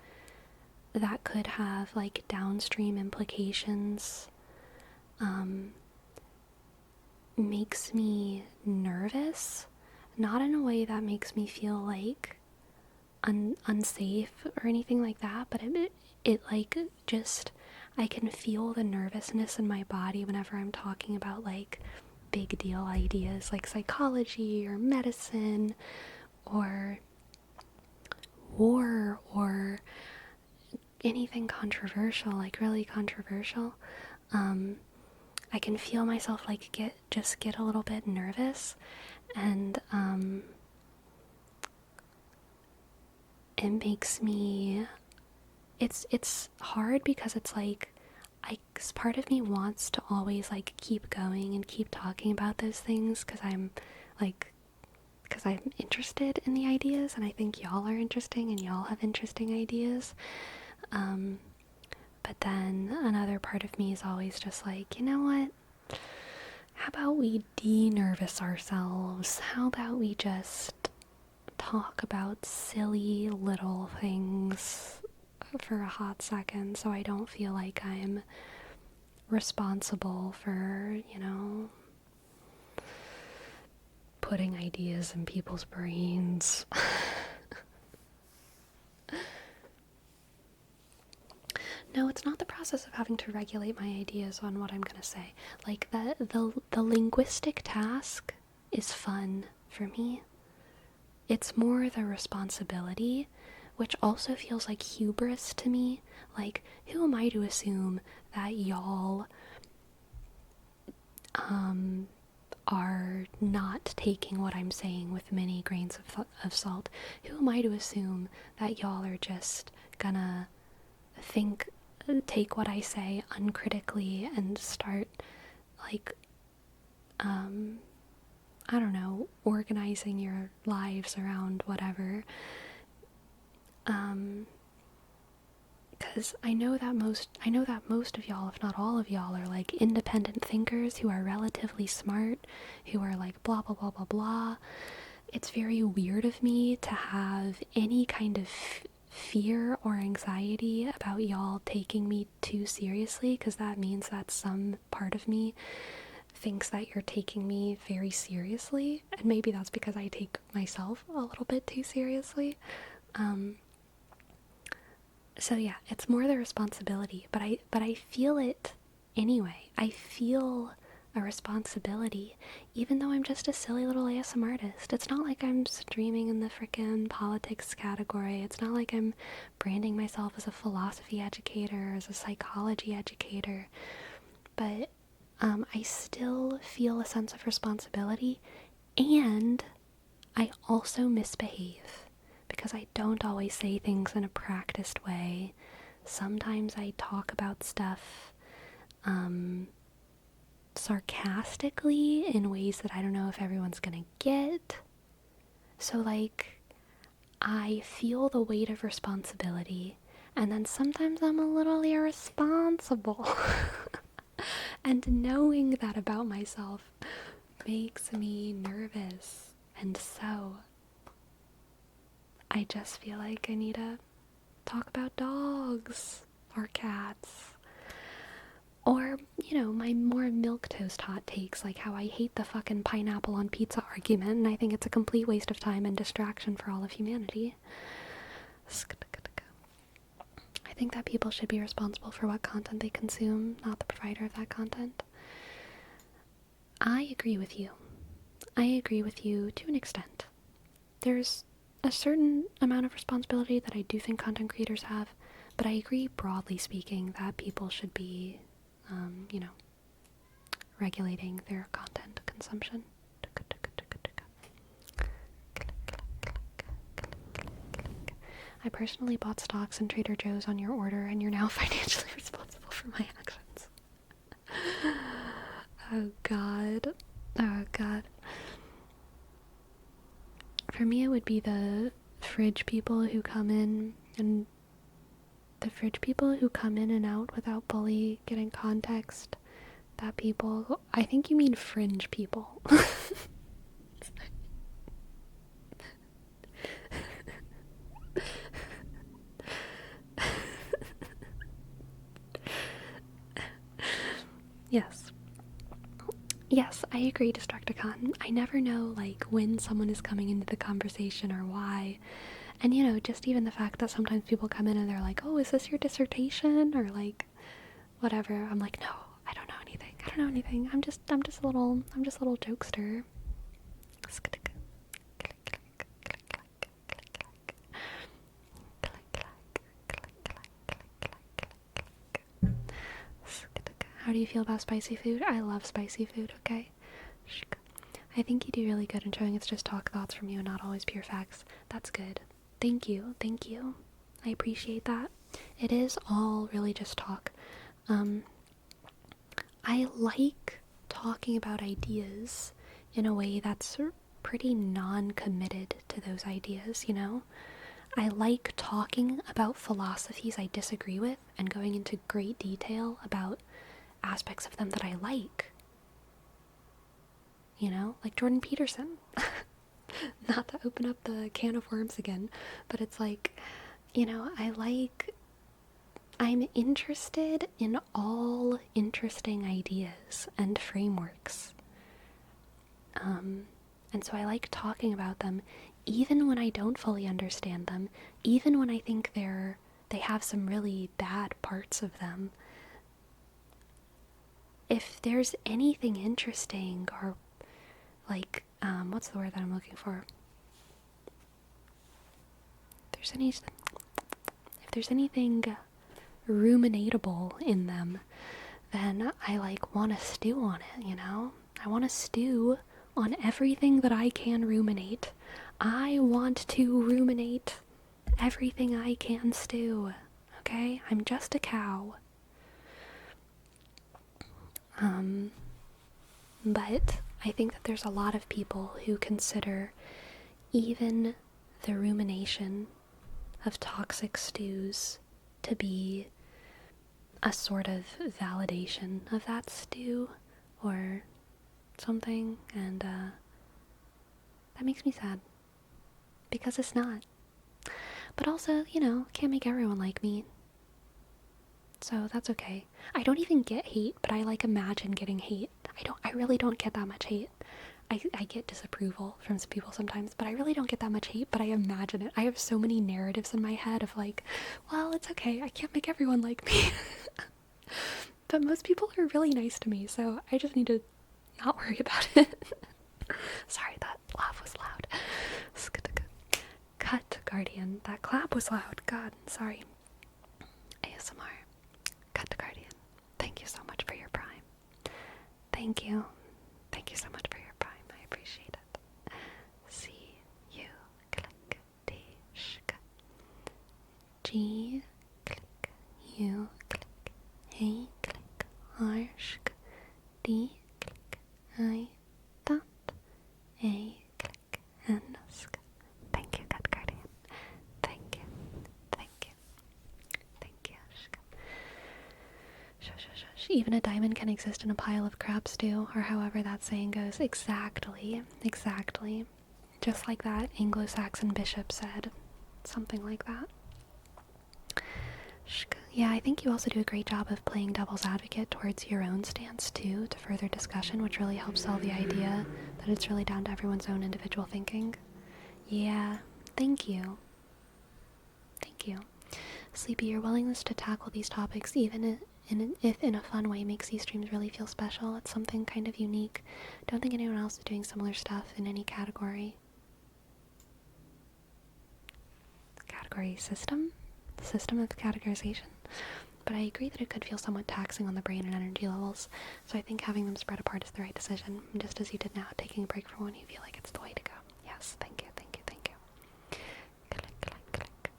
that could have like downstream implications makes me nervous, not in a way that makes me feel like unsafe or anything like that, but it like just, I can feel the nervousness in my body whenever I'm talking about like big deal ideas like psychology or medicine or war or anything controversial, like really controversial. I can feel myself like get a little bit nervous, and it makes me, it's hard because it's like part of me wants to always like keep going and keep talking about those things because I'm interested in the ideas, and I think y'all are interesting and y'all have interesting ideas. But then another part of me is always just like, you know what? How about we de-nervous ourselves? How about we just talk about silly little things for a hot second so I don't feel like I'm responsible for, putting ideas in people's brains. No, it's not the process of having to regulate my ideas on what I'm gonna say. Like, the linguistic task is fun for me. It's more the responsibility, which also feels like hubris to me. Like, who am I to assume that y'all are not taking what I'm saying with many grains of salt? Who am I to assume that y'all are just gonna take what I say uncritically and start, like, I don't know, organizing your lives around whatever. Because I know that most of y'all, if not all of y'all, are like independent thinkers who are relatively smart, who are like blah blah blah blah blah. It's very weird of me to have any kind of fear or anxiety about y'all taking me too seriously, because that means that some part of me thinks that you're taking me very seriously, and maybe that's because I take myself a little bit too seriously. So yeah, it's more the responsibility, but I feel it anyway. I feel a responsibility, even though I'm just a silly little ASM artist. It's not like I'm streaming in the frickin' politics category. It's not like I'm branding myself as a philosophy educator or as a psychology educator. But I still feel a sense of responsibility, and I also misbehave because I don't always say things in a practiced way. Sometimes I talk about stuff sarcastically in ways that I don't know if everyone's gonna get. So, like, I feel the weight of responsibility, And then sometimes I'm a little irresponsible. And knowing that about myself makes me nervous. And so I just feel like I need to talk about dogs or cats. Or, my more milquetoast hot takes, like how I hate the fucking pineapple on pizza argument, and I think it's a complete waste of time and distraction for all of humanity. I think that people should be responsible for what content they consume, not the provider of that content. I agree with you. I agree with you to an extent. There's a certain amount of responsibility that I do think content creators have, but I agree, broadly speaking, that people should be, regulating their content consumption. I personally bought stocks in Trader Joe's on your order, and you're now financially responsible for my actions. Oh god. Oh god. For me, it would be the fridge people who come in and out without fully getting context. That people, I think you mean fringe people. Yes. Yes, I agree, Destructicon. I never know, when someone is coming into the conversation or why. And, just even the fact that sometimes people come in and they're like, oh, is this your dissertation? Or, whatever. I'm like, no, I don't know anything. I'm just a little jokester. How do you feel about spicy food? I love spicy food, okay? I think you do really good in showing it's just talk thoughts from you and not always pure facts. That's good. Thank you. I appreciate that. It is all really just talk. I like talking about ideas in a way that's pretty non-committed to those ideas, I like talking about philosophies I disagree with and going into great detail about aspects of them that I like. Like Jordan Peterson. Not to open up the can of worms again, but it's I'm interested in all interesting ideas and frameworks. And so I like talking about them, even when I don't fully understand them, even when I think they have some really bad parts of them. If there's anything interesting or what's the word that I'm looking for? If there's anything ruminatable in them, then I want to stew on it, I want to stew on everything that I can ruminate. I want to ruminate everything I can stew, okay? I'm just a cow. But I think that there's a lot of people who consider even the rumination of toxic stews to be a sort of validation of that stew or something, and that makes me sad because it's not. But also, can't make everyone like me, so that's okay. I don't even get hate, but I imagine getting hate. I really don't get that much hate. I get disapproval from some people sometimes, but I really don't get that much hate, but I imagine it. I have so many narratives in my head of well, it's okay, I can't make everyone like me. But most people are really nice to me, so I just need to not worry about it. Sorry, that laugh was loud. Cut, Guardian. That clap was loud. God, sorry. ASMR. Cut, Guardian. Thank you so much for your prime. Thank you. Thank you so much for your prime. I appreciate it. C, U, click, D, shk. G, click, U, click, A, click, R, shk. D, click, I, dot, A, click, N, sk. Thank you, Cut Guardian. Thank you. Thank you. Even a diamond can exist in a pile of crap stew, or however that saying goes. Exactly, exactly. Just like that Anglo-Saxon bishop said. Something like that. Yeah, I think you also do a great job of playing devil's advocate towards your own stance too, to further discussion, which really helps sell the idea that it's really down to everyone's own individual thinking. Yeah, thank you. Thank you. Sleepy, your willingness to tackle these topics, even if in a fun way, makes these streams really feel special. It's something kind of unique. Don't think anyone else is doing similar stuff in any category. Category system? System of categorization? But I agree that it could feel somewhat taxing on the brain and energy levels, so I think having them spread apart is the right decision, just as you did now, taking a break from when you feel like it's the way to go. Yes, thank you, thank you, thank you. Click, click, click.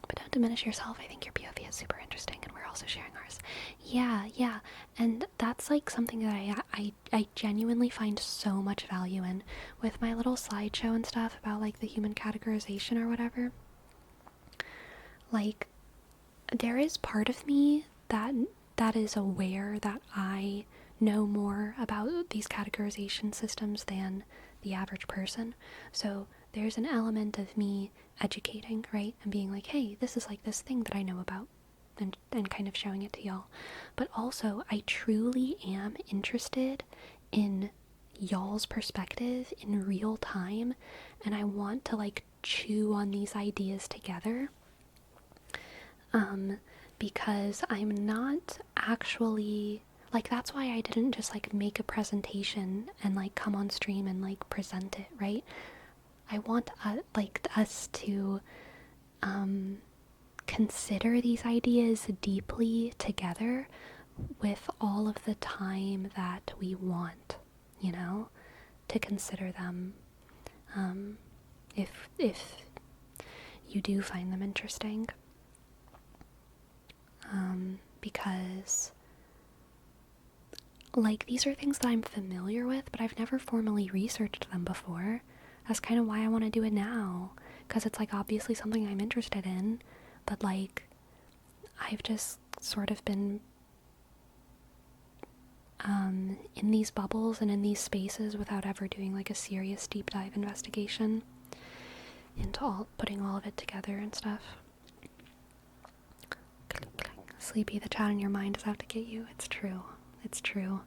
But don't diminish yourself. I think your POV is super interesting, and we're also sharing ours. Yeah, and that's like something that I genuinely find so much value in with my little slideshow and stuff about like the human categorization or whatever. Like, there is part of me that is aware that I know more about these categorization systems than the average person. So there's an element of me educating, right? And being like, hey, this is like this thing that I know about, and kind of showing it to y'all. But also, I truly am interested in y'all's perspective in real time, and I want to like chew on these ideas together. Because I'm not actually, like, that's why I didn't just like make a presentation and like come on stream and like present it, right? I want us to consider these ideas deeply together with all of the time that we want, you know, to consider them. If you do find them interesting. Because like these are things that I'm familiar with, but I've never formally researched them before. That's kind of why I want to do it now, because it's like obviously something I'm interested in, but like I've just sort of been in these bubbles and in these spaces without ever doing like a serious deep dive investigation into putting all of it together and stuff. Sleepy, the chat in your mind is out to get you. It's true. It's true.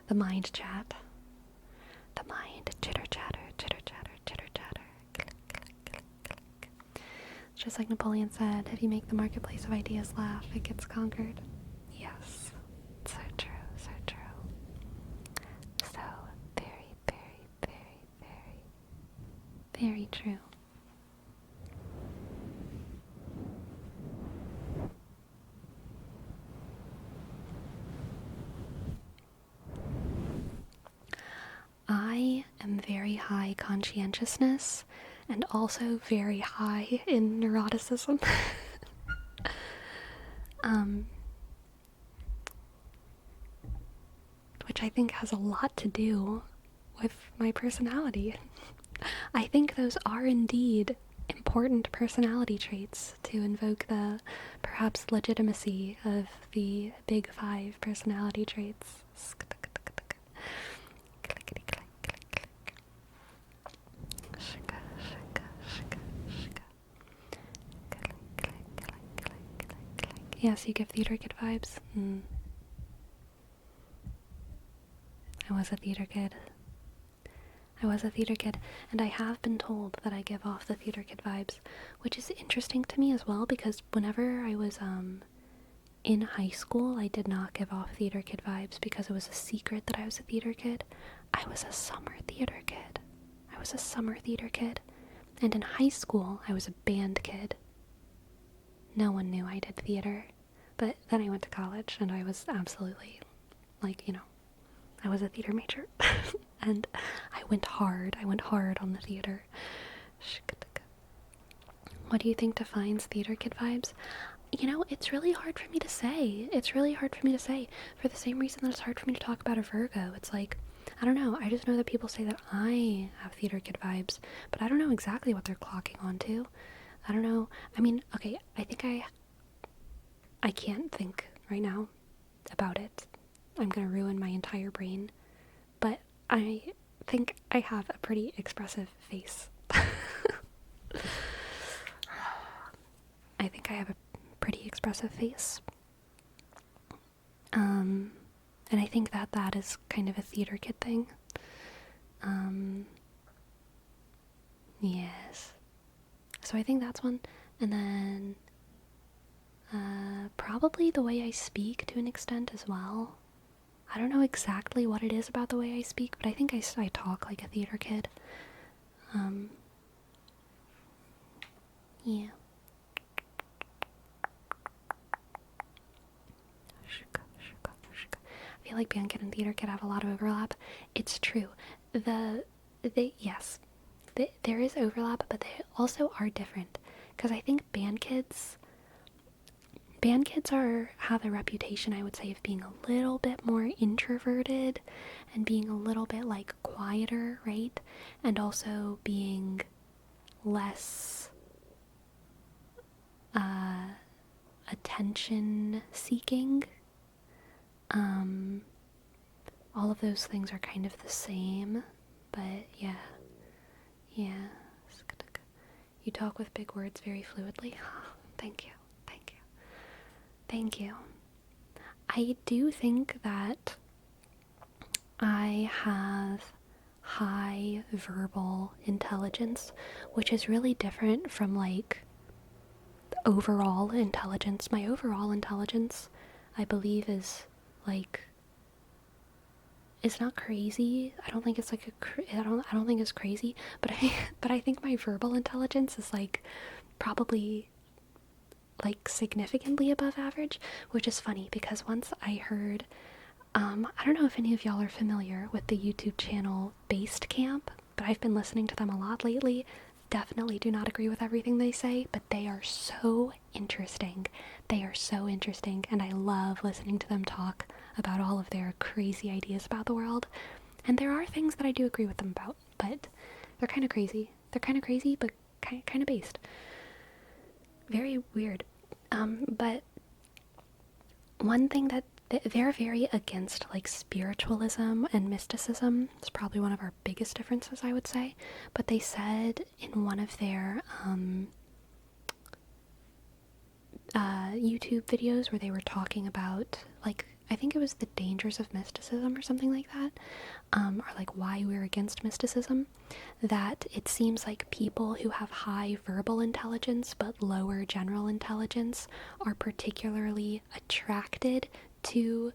The mind chat. The mind chitter chatter, chitter chatter, chitter chatter. Click, click, click, click. It's just like Napoleon said, if you make the marketplace of ideas laugh, it gets conquered. Yes. So true, so true. So very, very, very, very, very true. I am very high conscientiousness and also very high in neuroticism. Which I think has a lot to do with my personality. I think those are indeed important personality traits to invoke the perhaps legitimacy of the big 5 personality traits. Yes, you give theater kid vibes. I was a theater kid. And I have been told that I give off the theater kid vibes, which is interesting to me as well, because whenever I was in high school, I did not give off theater kid vibes because it was a secret that I was a theater kid. I was a summer theater kid. And in high school, I was a band kid. No one knew I did theater. But then I went to college, and I was absolutely, like, you know, I was a theater major. And I went hard on the theater. What do you think defines theater kid vibes? You know, it's really hard for me to say. For the same reason that it's hard for me to talk about a Virgo. It's like, I don't know. I just know that people say that I have theater kid vibes, but I don't know exactly what they're clocking onto. I don't know. I mean, okay, I think I can't think right now about it, I'm gonna ruin my entire brain. But I think I have a pretty expressive face. I think I have a pretty expressive face. And I think that that is kind of a theater kid thing. Yes. So I think that's one. And then probably the way I speak to an extent as well. I don't know exactly what it is about the way I speak, but I think I talk like a theater kid. Yeah. I feel like band kid and theater kid have a lot of overlap. It's true. Yes, there is overlap, but they also are different. Because I think band kids have a reputation, I would say, of being a little bit more introverted and being a little bit like quieter, right? And also being less attention seeking. All of those things are kind of the same, but yeah. You talk with big words very fluidly. Thank you. I do think that I have high verbal intelligence, which is really different from like overall intelligence. My overall intelligence, I believe, is like, it's not crazy. I don't think it's like I don't think it's crazy, but I think my verbal intelligence is like probably like significantly above average, which is funny because once I heard I don't know if any of y'all are familiar with the YouTube channel Based Camp, but I've been listening to them a lot lately. Definitely do not agree with everything they say, but they are so interesting. And I love listening to them talk about all of their crazy ideas about the world. And there are things that I do agree with them about, but they're kind of crazy. But kind of based. Very weird. But one thing that they're very against, like, spiritualism and mysticism. It's probably one of our biggest differences, I would say. But they said in one of their YouTube videos where they were talking about, like, I think it was the dangers of mysticism or something like that, or like why we're against mysticism, that it seems like people who have high verbal intelligence but lower general intelligence are particularly attracted to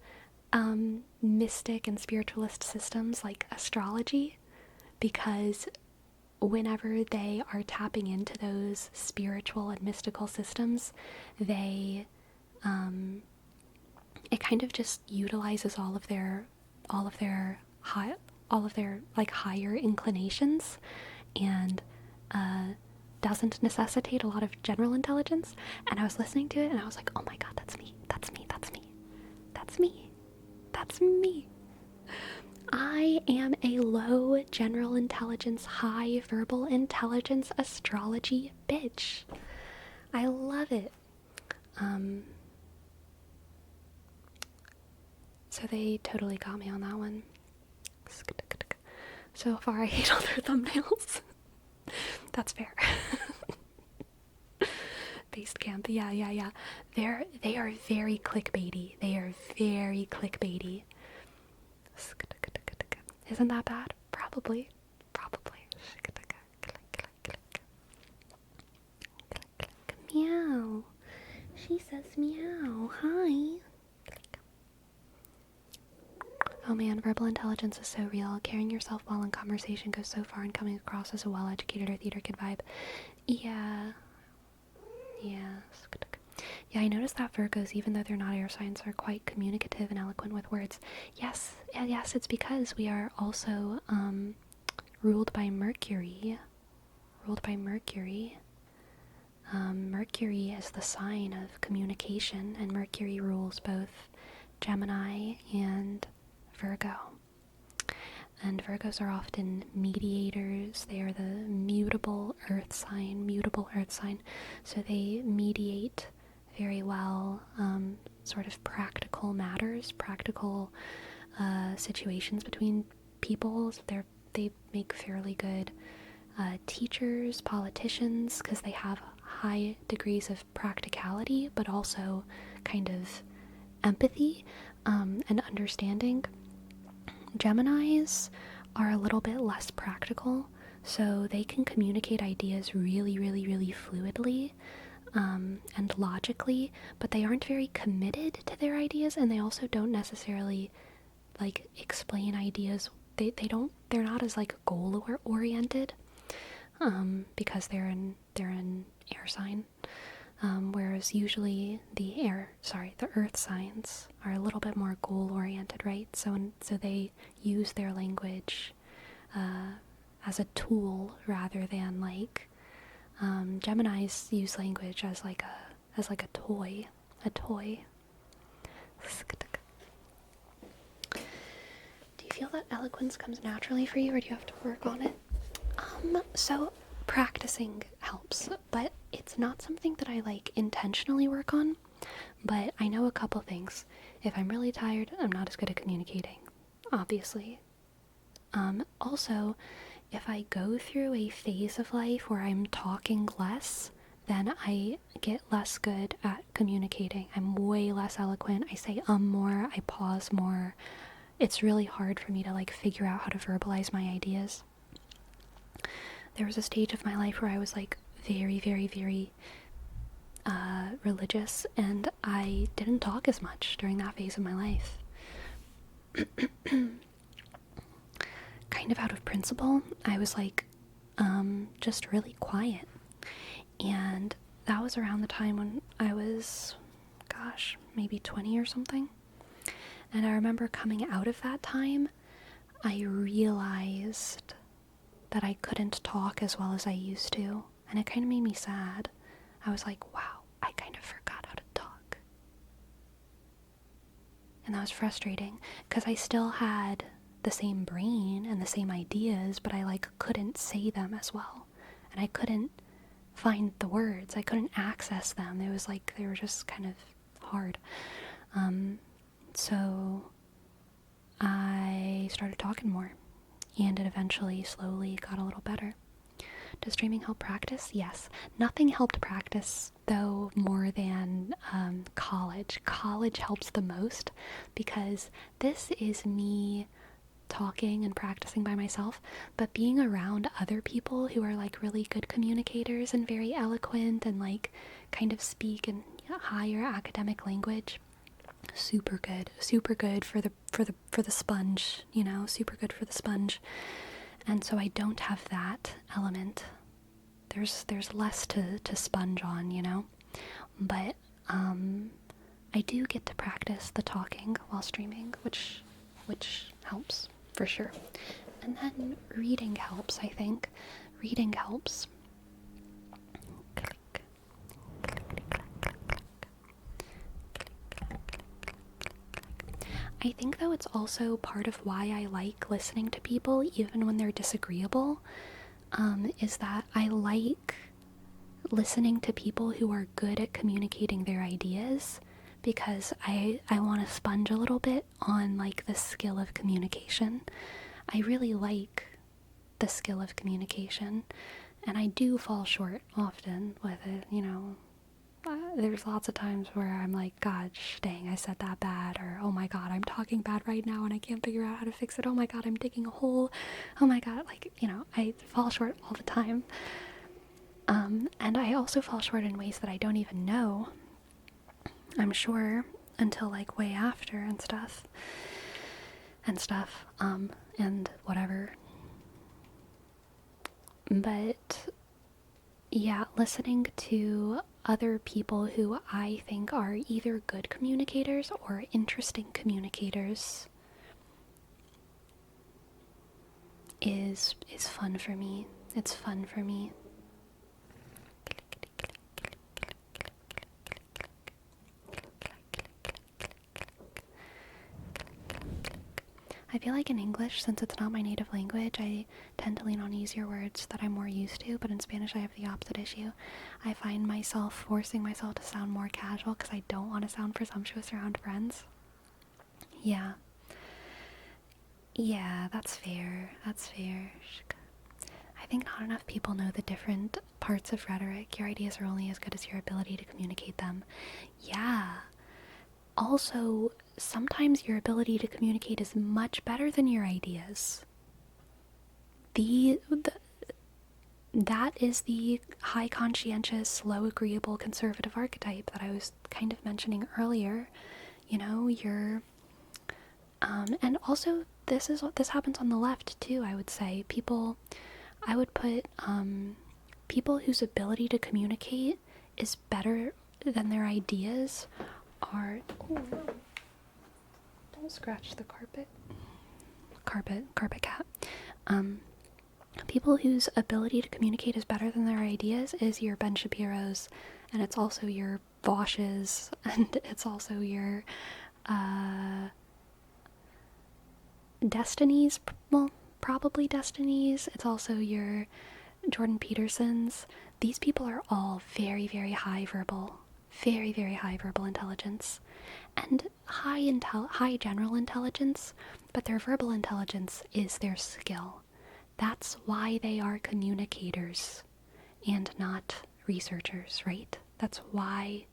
mystic and spiritualist systems like astrology, because whenever they are tapping into those spiritual and mystical systems, they it kind of just utilizes all of their like higher inclinations, and doesn't necessitate a lot of general intelligence. And I was listening to it and I was like, oh my god, that's me. I am a low general intelligence, high verbal intelligence astrology bitch. I love it. So they totally got me on that one. So far I hate all their thumbnails. That's fair. Based camp, yeah. They are very clickbaity. Isn't that bad? Probably. Meow. She says meow. Hi. Oh man, verbal intelligence is so real. Carrying yourself well in conversation goes so far in coming across as a well-educated or theater kid vibe. Yeah, I noticed that Virgos, even though they're not air signs, are quite communicative and eloquent with words. Yes, it's because we are also ruled by Mercury. Mercury is the sign of communication, and Mercury rules both Gemini and Virgo. And Virgos are often mediators. They are the mutable earth sign. So they mediate very well. sort of practical matters, practical situations between people. They make fairly good teachers, politicians, because they have high degrees of practicality, but also kind of empathy and understanding. Geminis are a little bit less practical, so they can communicate ideas really, really, really fluidly and logically, but they aren't very committed to their ideas, and they also don't necessarily like explain ideas. They're not as like goal oriented because they're in air sign. Whereas usually the earth signs are a little bit more goal oriented, right? So they use their language as a tool rather than like Geminis use language as like a toy. Do you feel that eloquence comes naturally for you, or do you have to work on it? So practicing helps, but it's not something that I like intentionally work on. But I know a couple things. If I'm really tired, I'm not as good at communicating, obviously. Also, if I go through a phase of life where I'm talking less, then I get less good at communicating. I'm way less eloquent. I say more, I pause more. It's really hard for me to like figure out how to verbalize my ideas. There was a stage of my life where I was like very, very, very religious, and I didn't talk as much during that phase of my life. Kind of out of principle, I was like just really quiet. And that was around the time when I was, maybe 20 or something. And I remember coming out of that time, I realized that I couldn't talk as well as I used to. And it kind of made me sad. I was like, wow, I kind of forgot how to talk. And that was frustrating because I still had the same brain and the same ideas, but I like couldn't say them as well. And I couldn't find the words. I couldn't access them. It was like they were just kind of hard. So I started talking more, and it eventually slowly got a little better. Does streaming help practice? Yes. Nothing helped practice, though, more than college. College helps the most because this is me talking and practicing by myself, but being around other people who are like really good communicators and very eloquent and like kind of speak in higher academic language, super good for the sponge, super good for the sponge. And so I don't have that element. There's less to sponge on, but I do get to practice the talking while streaming, which helps for sure. And then reading helps, I think. Reading helps. I think, though, it's also part of why I like listening to people, even when they're disagreeable, is that I like listening to people who are good at communicating their ideas, because I want to sponge a little bit on, like, the skill of communication. I really like the skill of communication, and I do fall short often with it, there's lots of times where I'm like, gosh dang, I said that bad, or oh my god, I'm talking bad right now and I can't figure out how to fix it, oh my god, I'm digging a hole, oh my god, I fall short all the time. And I also fall short in ways that I don't even know, I'm sure, until like way after and stuff, and whatever. But yeah, listening to other people who I think are either good communicators or interesting communicators is fun for me. It's fun for me. I feel like in English, since it's not my native language, I tend to lean on easier words that I'm more used to, but in Spanish I have the opposite issue. I find myself forcing myself to sound more casual because I don't want to sound presumptuous around friends. Yeah. Yeah, that's fair. That's fair. I think not enough people know the different parts of rhetoric. Your ideas are only as good as your ability to communicate them. Yeah. Also, sometimes your ability to communicate is much better than your ideas. That is the high conscientious, low agreeable conservative archetype that I was kind of mentioning earlier. You know, and also this happens on the left too, I would say. I would put, people whose ability to communicate is better than their ideas are, oh no, don't scratch the carpet cat. People whose ability to communicate is better than their ideas is your Ben Shapiro's, and it's also your Bosch's, and it's also your Destiny's, well, probably Destiny's. It's also your Jordan Peterson's. These people are all very, very high verbal, very, very high verbal intelligence, and high general intelligence, but their verbal intelligence is their skill. That's why they are communicators and not researchers, right? That's why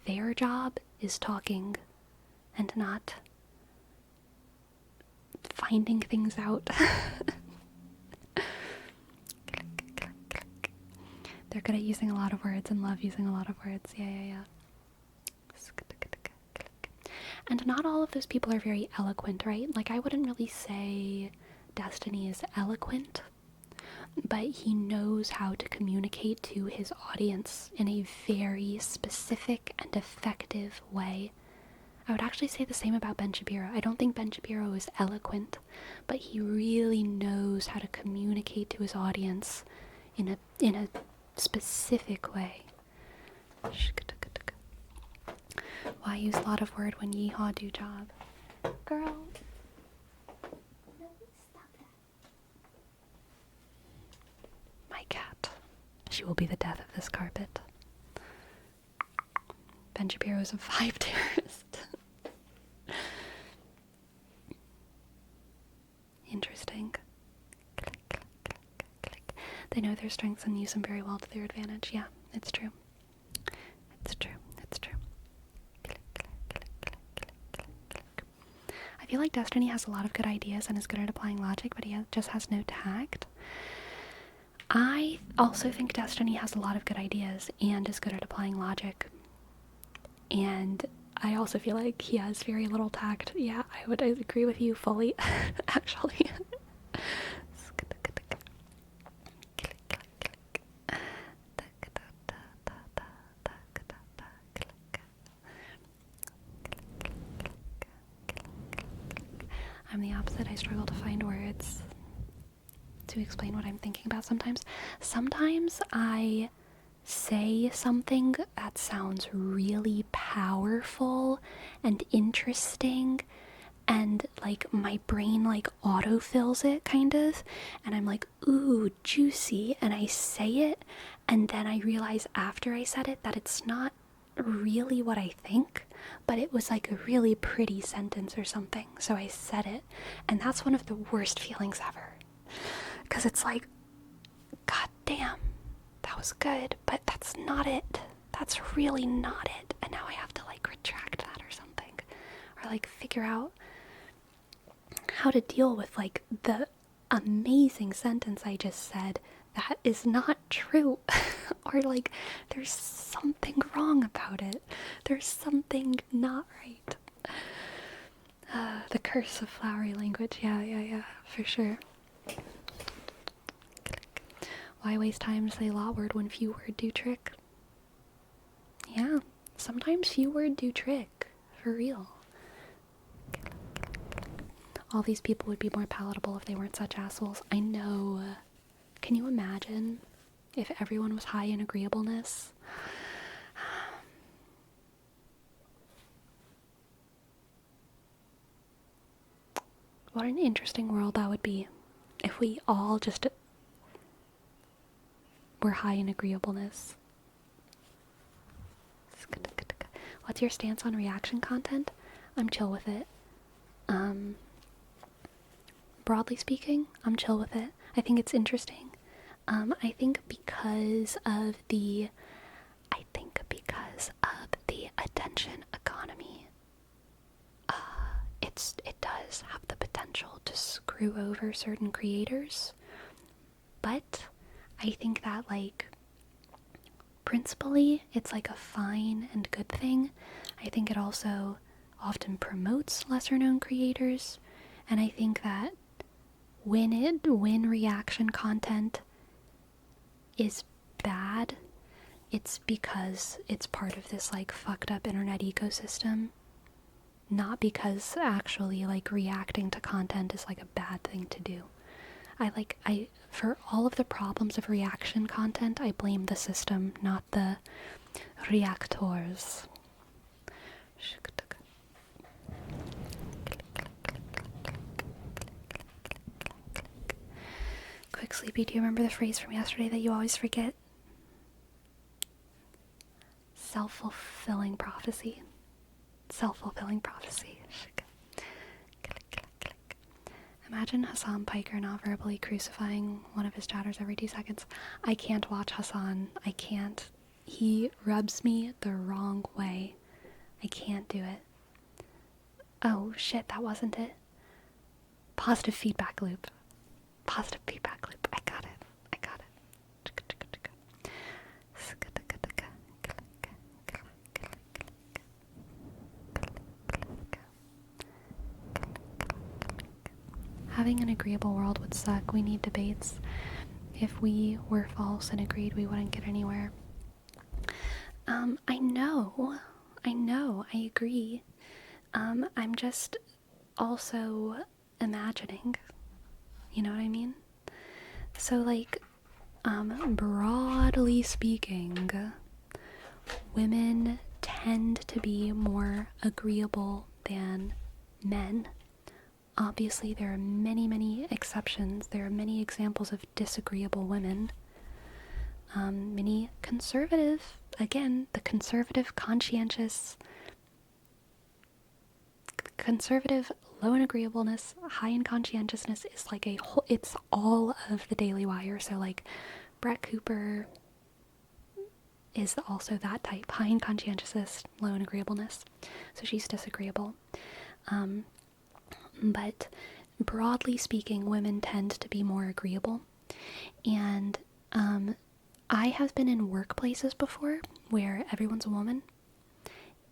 their job is talking and not finding things out. They're good at using a lot of words and love using a lot of words. Yeah. And not all of those people are very eloquent, right? Like, I wouldn't really say Destiny is eloquent, but he knows how to communicate to his audience in a very specific and effective way. I would actually say the same about Ben Shapiro. I don't think Ben Shapiro is eloquent, but he really knows how to communicate to his audience in a specific way. Why use a lot of word when yeehaw do job? Girl. No, stop that. My cat. She will be the death of this carpet. Ben Shapiro is a vibe terrorist. Interesting. Click, click, click, click. They know their strengths and use them very well to their advantage. Yeah, it's true. It's true. It's true. Click, click, click, click, click, click. I feel like Destiny has a lot of good ideas and is good at applying logic, but he just has no tact. I also think Destiny has a lot of good ideas and is good at applying logic. And I also feel like he has very little tact. Yeah, I would agree with you fully, actually. I'm the opposite. I struggle to find words to explain what I'm thinking about sometimes. Sometimes I say something that sounds really powerful and interesting, and like my brain like autofills it kind of, and I'm like, ooh, juicy, and I say it, and then I realize after I said it that it's not really what I think, but it was like a really pretty sentence or something, so I said it, and that's one of the worst feelings ever, because it's like, god damn, that was good, but that's not it. That's really not it. And now I have to like retract that or something. Or like figure out how to deal with like the amazing sentence I just said that is not true. Or like there's something wrong about it. There's something not right. The curse of flowery language. Yeah, for sure. Why waste time to say law word when few word do trick? Yeah, sometimes few word do trick. For real. All these people would be more palatable if they weren't such assholes. I know. Can you imagine if everyone was high in agreeableness? What an interesting world that would be if we all just were high in agreeableness. What's your stance on reaction content? I'm chill with it. Broadly speaking, I'm chill with it. I think it's interesting. I think because of the attention economy, it does have the potential to screw over certain creators. But I think that, like, principally, it's like a fine and good thing. I think it also often promotes lesser known creators, and I think that when reaction content is bad, it's because it's part of this like fucked up internet ecosystem, not because actually like reacting to content is like a bad thing to do. For all of the problems of reaction content, I blame the system, not the reactors. Quick Sleepy, do you remember the phrase from yesterday that you always forget? Self-fulfilling prophecy. Self-fulfilling prophecy. Imagine Hassan Piker not verbally crucifying one of his chatters every 2 seconds. I can't watch Hassan. I can't. He rubs me the wrong way. I can't do it. Oh shit, that wasn't it. Positive feedback loop. Positive feedback loop. I got it. Having an agreeable world would suck. We need debates. If we were false and agreed, we wouldn't get anywhere. I know, I agree. I'm just also imagining. You know what I mean? So, like, broadly speaking, women tend to be more agreeable than men. Obviously, there are many, many exceptions. There are many examples of disagreeable women. Many conservative, again, the conservative, conscientious, conservative, low in agreeableness, high in conscientiousness is like a whole, it's all of the Daily Wire. So, like, Brett Cooper is also that type, high in conscientiousness, low in agreeableness. So she's disagreeable. But broadly speaking, women tend to be more agreeable. And I have been in workplaces before where everyone's a woman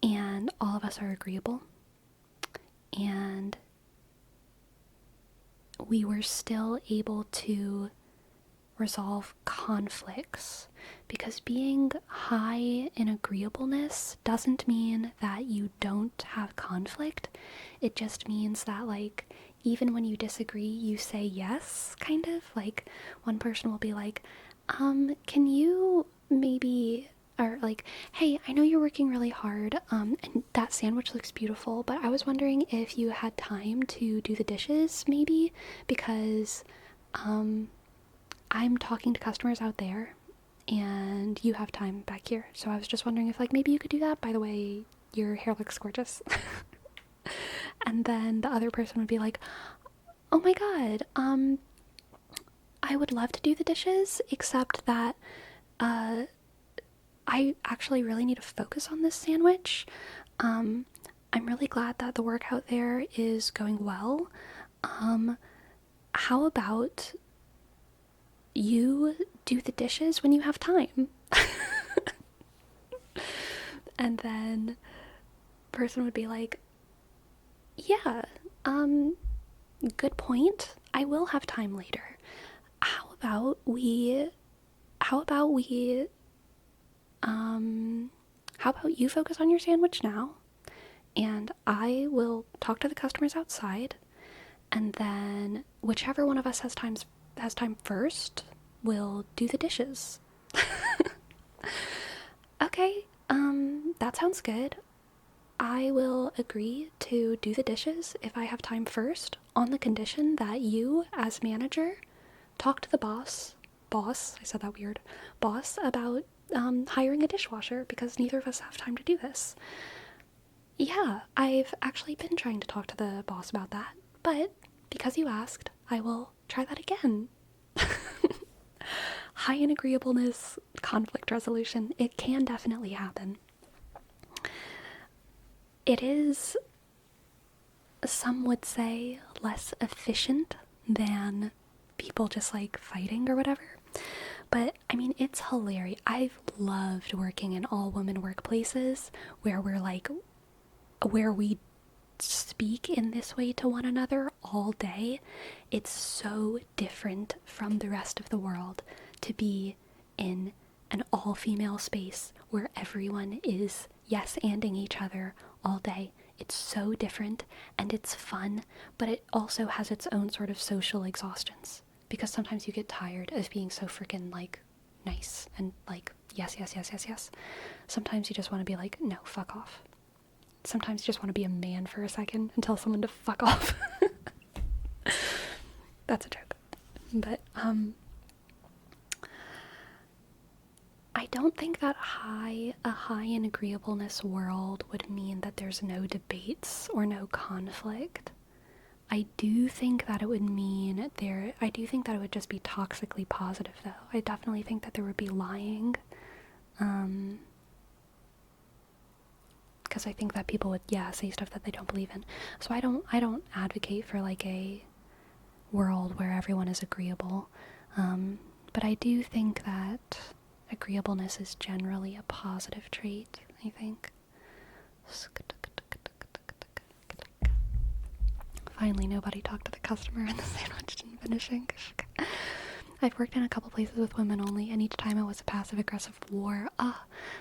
and all of us are agreeable. And we were still able to resolve conflicts, because being high in agreeableness doesn't mean that you don't have conflict. It just means that, like, even when you disagree, you say yes, kind of. Like, one person will be like, can you maybe, or like, hey, I know you're working really hard, and that sandwich looks beautiful, but I was wondering if you had time to do the dishes, maybe, because, I'm talking to customers out there and you have time back here. So I was just wondering if, like, maybe you could do that. By the way, your hair looks gorgeous. And then the other person would be like, oh my god, I would love to do the dishes, except that I actually really need to focus on this sandwich. I'm really glad that the work out there is going well. How about you do the dishes when you have time? And then person would be like, yeah, good point. I will have time later. How about you focus on your sandwich now, and I will talk to the customers outside, and then whichever one of us has time first will do the dishes. Okay, that sounds good. I will agree to do the dishes if I have time first, on the condition that you, as manager, talk to the boss, I said that weird, boss, about hiring a dishwasher, because neither of us have time to do this. Yeah, I've actually been trying to talk to the boss about that, but because you asked, I will try that again. High in agreeableness, conflict resolution, it can definitely happen. It is, some would say, less efficient than people just like fighting or whatever. But I mean, it's hilarious. I've loved working in all women workplaces where where we speak in this way to one another all day. It's so different from the rest of the world to be in an all-female space where everyone is yes-anding each other all day. It's so different, and it's fun, but it also has its own sort of social exhaustions, because sometimes you get tired of being so freaking like nice and like yes, yes, yes, yes, yes. Sometimes you just want to be like, no, fuck off. Sometimes you just want to be a man for a second and tell someone to fuck off. That's a joke. But I don't think that a high in agreeableness world would mean that there's no debates or no conflict. I do think that it would mean I do think that it would just be toxically positive, though. I definitely think that there would be lying. Because I think that people would, say stuff that they don't believe in. So I don't advocate for like a world where everyone is agreeable. But I do think that agreeableness is generally a positive trait, I think. Finally, nobody talked to the customer and the sandwich didn't finishing. I've worked in a couple places with women only, and each time it was a passive-aggressive war.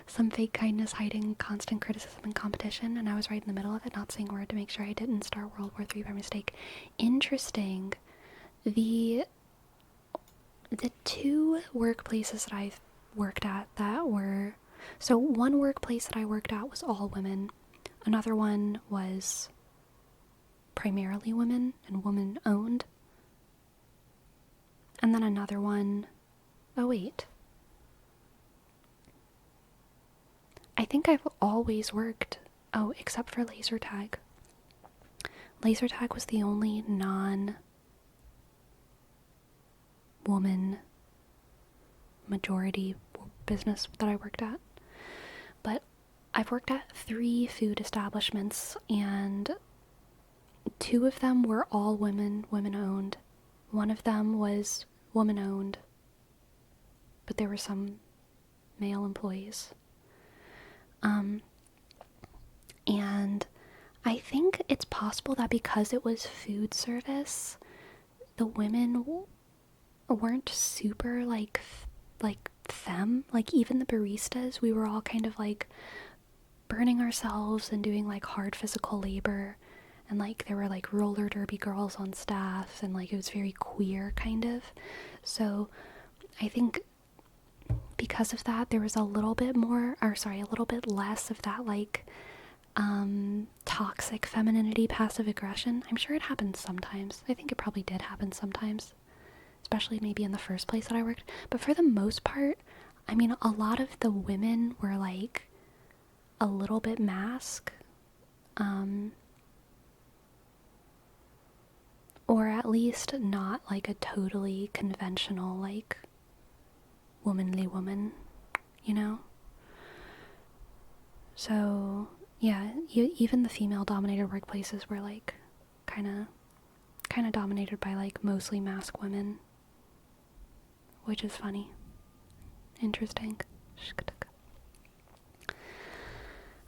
Some fake kindness hiding constant criticism and competition, and I was right in the middle of it, not saying a word to make sure I didn't start World War III by mistake. Interesting. The two workplaces that I've worked at that were... So one workplace that I worked at was all women. Another one was primarily women and woman-owned. And then another one... Oh, wait. I think I've always worked... Oh, except for laser tag. Laser tag was the only non-woman majority business that I worked at. But I've worked at 3 food establishments, and 2 of them were all women-owned. One of them was woman-owned, but there were some male employees. And I think it's possible that because it was food service, the women weren't super like femme. Like, even the baristas, we were all kind of like burning ourselves and doing like hard physical labor, and like there were like roller derby girls on staff, and like it was very queer kind of. So I think because of that, there was a little bit less of that like toxic femininity, passive aggression. I'm sure it happens sometimes. I think it probably did happen sometimes, especially maybe in the first place that I worked. But for the most part, I mean, a lot of the women were like a little bit mask, or at least not like a totally conventional like womanly woman, you know? So yeah, even the female-dominated workplaces were like kind of dominated by like mostly masked women, which is funny. Interesting.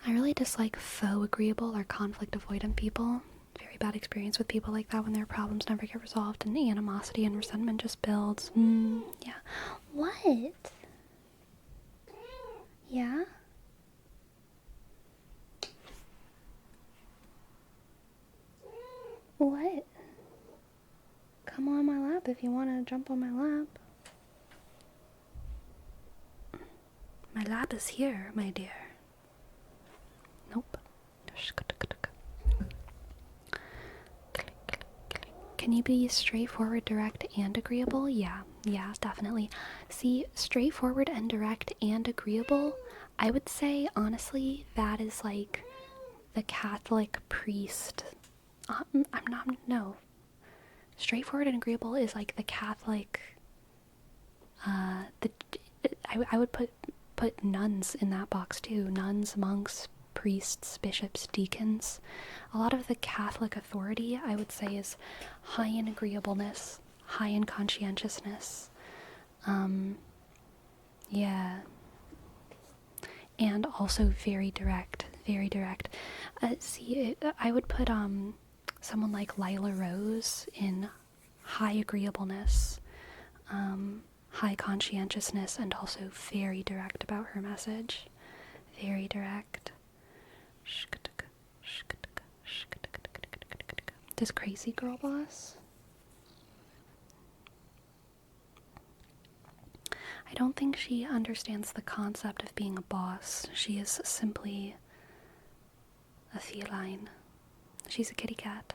I really dislike faux agreeable or conflict avoidant people. Very bad experience with people like that when their problems never get resolved and animosity and resentment just builds. Yeah. What? Yeah? What? Come on my lap if you want to jump on my lap. My lap is here, my dear. Nope. Can you be straightforward, direct, and agreeable? Yeah, definitely. See, straightforward and direct and agreeable, I would say, honestly, that is like the Catholic priest. I'm not, no. Straightforward and agreeable is like the Catholic, I would put nuns in that box too. Nuns, monks, priests, bishops, deacons. A lot of the Catholic authority, I would say, is high in agreeableness, high in conscientiousness. Yeah. And also very direct, very direct. I would put someone like Lila Rose in high agreeableness, high conscientiousness, and also very direct about her message. Very direct. This crazy girl boss? I don't think she understands the concept of being a boss. She is simply a feline. She's a kitty cat.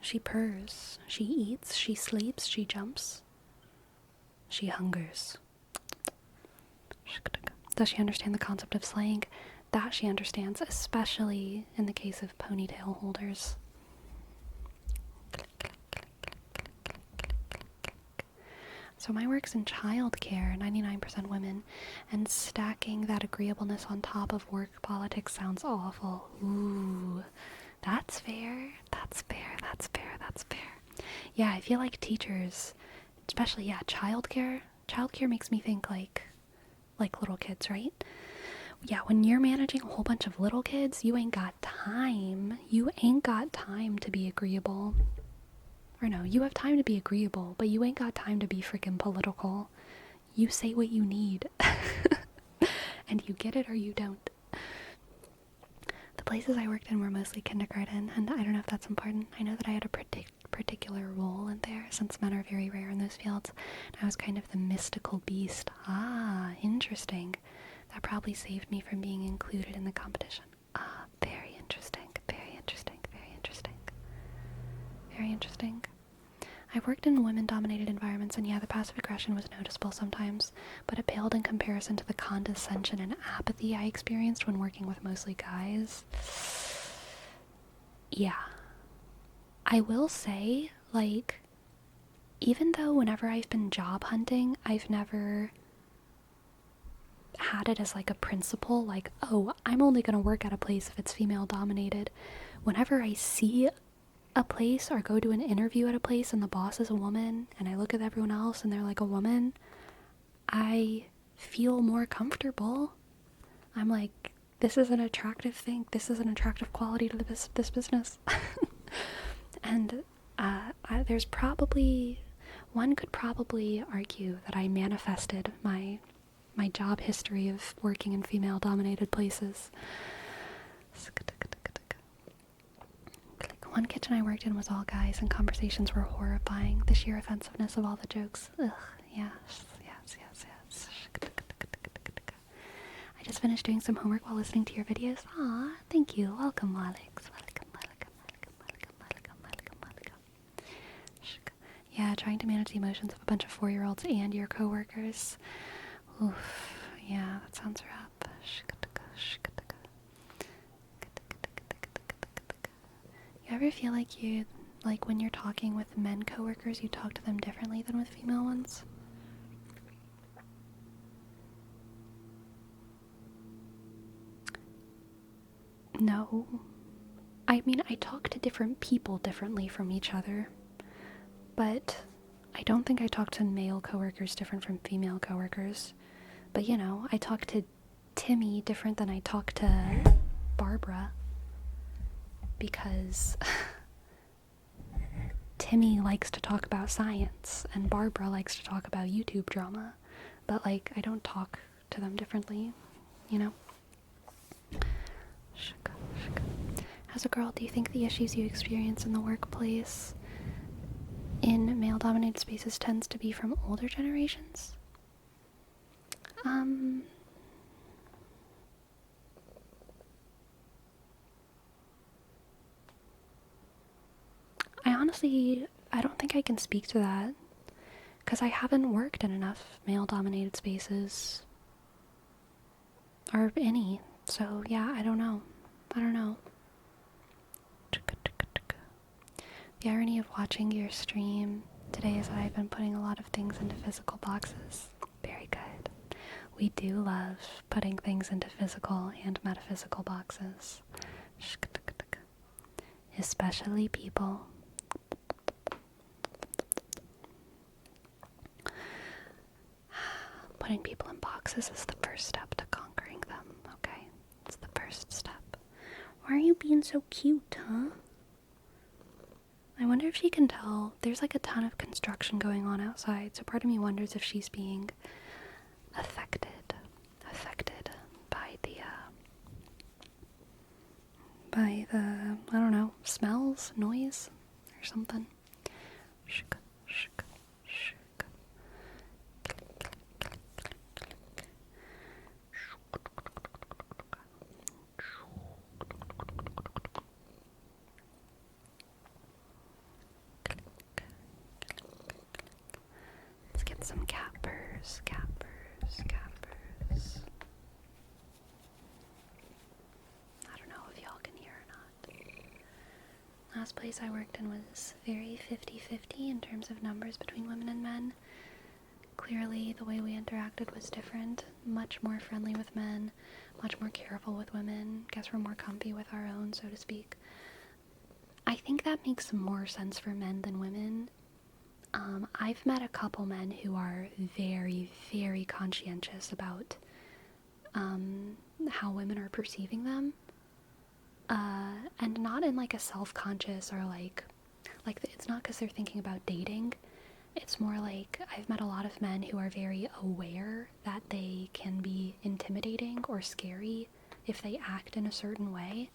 She purrs, she eats, she sleeps, she jumps. She hungers. Does she understand the concept of slaying? That she understands, especially in the case of ponytail holders. So my work's in childcare, 99% women, and stacking that agreeableness on top of work politics sounds awful. Ooh, that's fair, that's fair, that's fair, that's fair. Yeah, I feel like teachers, especially, childcare makes me think like little kids, right? Yeah, when you're managing a whole bunch of little kids, you ain't got time. You ain't got time to be agreeable. Or no, you have time to be agreeable, but you ain't got time to be freaking political. You say what you need. And you get it or you don't. The places I worked in were mostly kindergarten, and I don't know if that's important. I know that I had a particular role in there, since men are very rare in those fields. I was kind of the mystical beast. Ah, interesting. That probably saved me from being included in the competition. Ah, very interesting, very interesting, very interesting. Very interesting. I've worked in women-dominated environments, and yeah, the passive aggression was noticeable sometimes, but it paled in comparison to the condescension and apathy I experienced when working with mostly guys. Yeah. I will say, like, even though whenever I've been job hunting, I've never had it as like a principle, like, oh, I'm only going to work at a place if it's female-dominated. Whenever I see a place or go to an interview at a place and the boss is a woman and I look at everyone else and they're like a woman, I feel more comfortable. I'm like, this is an attractive thing. This is an attractive quality to this business. And there's probably, one could probably argue that I manifested my job history of working in female-dominated places. One kitchen I worked in was all guys, and conversations were horrifying. The sheer offensiveness of all the jokes. Ugh, yes. I just finished doing some homework while listening to your videos. Aw, thank you. Welcome, Alex. Welcome. Yeah, trying to manage the emotions of a bunch of 4-year-olds and your coworkers. Oof, yeah, that sounds rough. You ever feel like when you're talking with men coworkers, you talk to them differently than with female ones? No. I mean, I talk to different people differently from each other, but I don't think I talk to male coworkers different from female coworkers. But you know, I talk to Timmy different than I talk to Barbara, because Timmy likes to talk about science and Barbara likes to talk about YouTube drama, but like, I don't talk to them differently, you know? As a girl, do you think the issues you experience in the workplace in male-dominated spaces tends to be from older generations? honestly, I don't think I can speak to that because I haven't worked in enough male-dominated spaces or any. So yeah, I don't know. I don't know. The irony of watching your stream today is that I've been putting a lot of things into physical boxes. Very good. We do love putting things into physical and metaphysical boxes. Especially people. Putting people in boxes is the first step to conquering them, okay? It's the first step. Why are you being so cute, huh? I wonder if she can tell. There's like a ton of construction going on outside, so part of me wonders if she's being affected by the, I don't know, smells, noise, or something. Let's get some cappers. I don't know if y'all can hear or not. Last place I worked in was very 50-50 in terms of numbers between women and men. Clearly, the way we interacted was different. Much more friendly with men, much more careful with women. Guess we're more comfy with our own, so to speak. I think that makes more sense for men than women. I've met a couple men who are very, very conscientious about how women are perceiving them. And not in like a self-conscious or like it's not because they're thinking about dating. It's more like I've met a lot of men who are very aware that they can be intimidating or scary if they act in a certain way,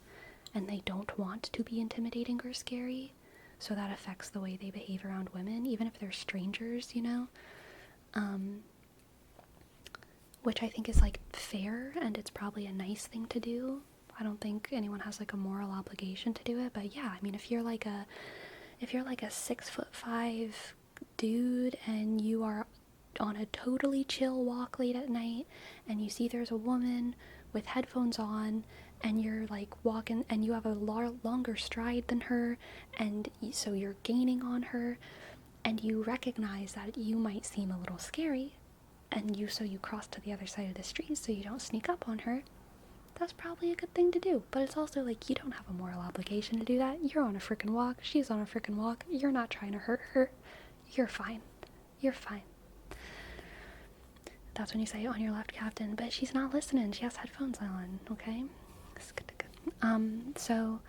and they don't want to be intimidating or scary, so that affects the way they behave around women, even if they're strangers, you know? Which I think is like fair, and it's probably a nice thing to do. I don't think anyone has like a moral obligation to do it, but yeah, I mean, if you're like a 6'5" dude and you are on a totally chill walk late at night and you see there's a woman with headphones on and you're like walking and you have a longer stride than her, and so you're gaining on her, and you recognize that you might seem a little scary, and you cross to the other side of the street so you don't sneak up on her, that's probably a good thing to do. But it's also like, you don't have a moral obligation to do that. You're on a freaking walk. She's on a freaking walk. You're not trying to hurt her. You're fine. You're fine. That's when you say, on your left, Captain. But she's not listening. She has headphones on, okay? So,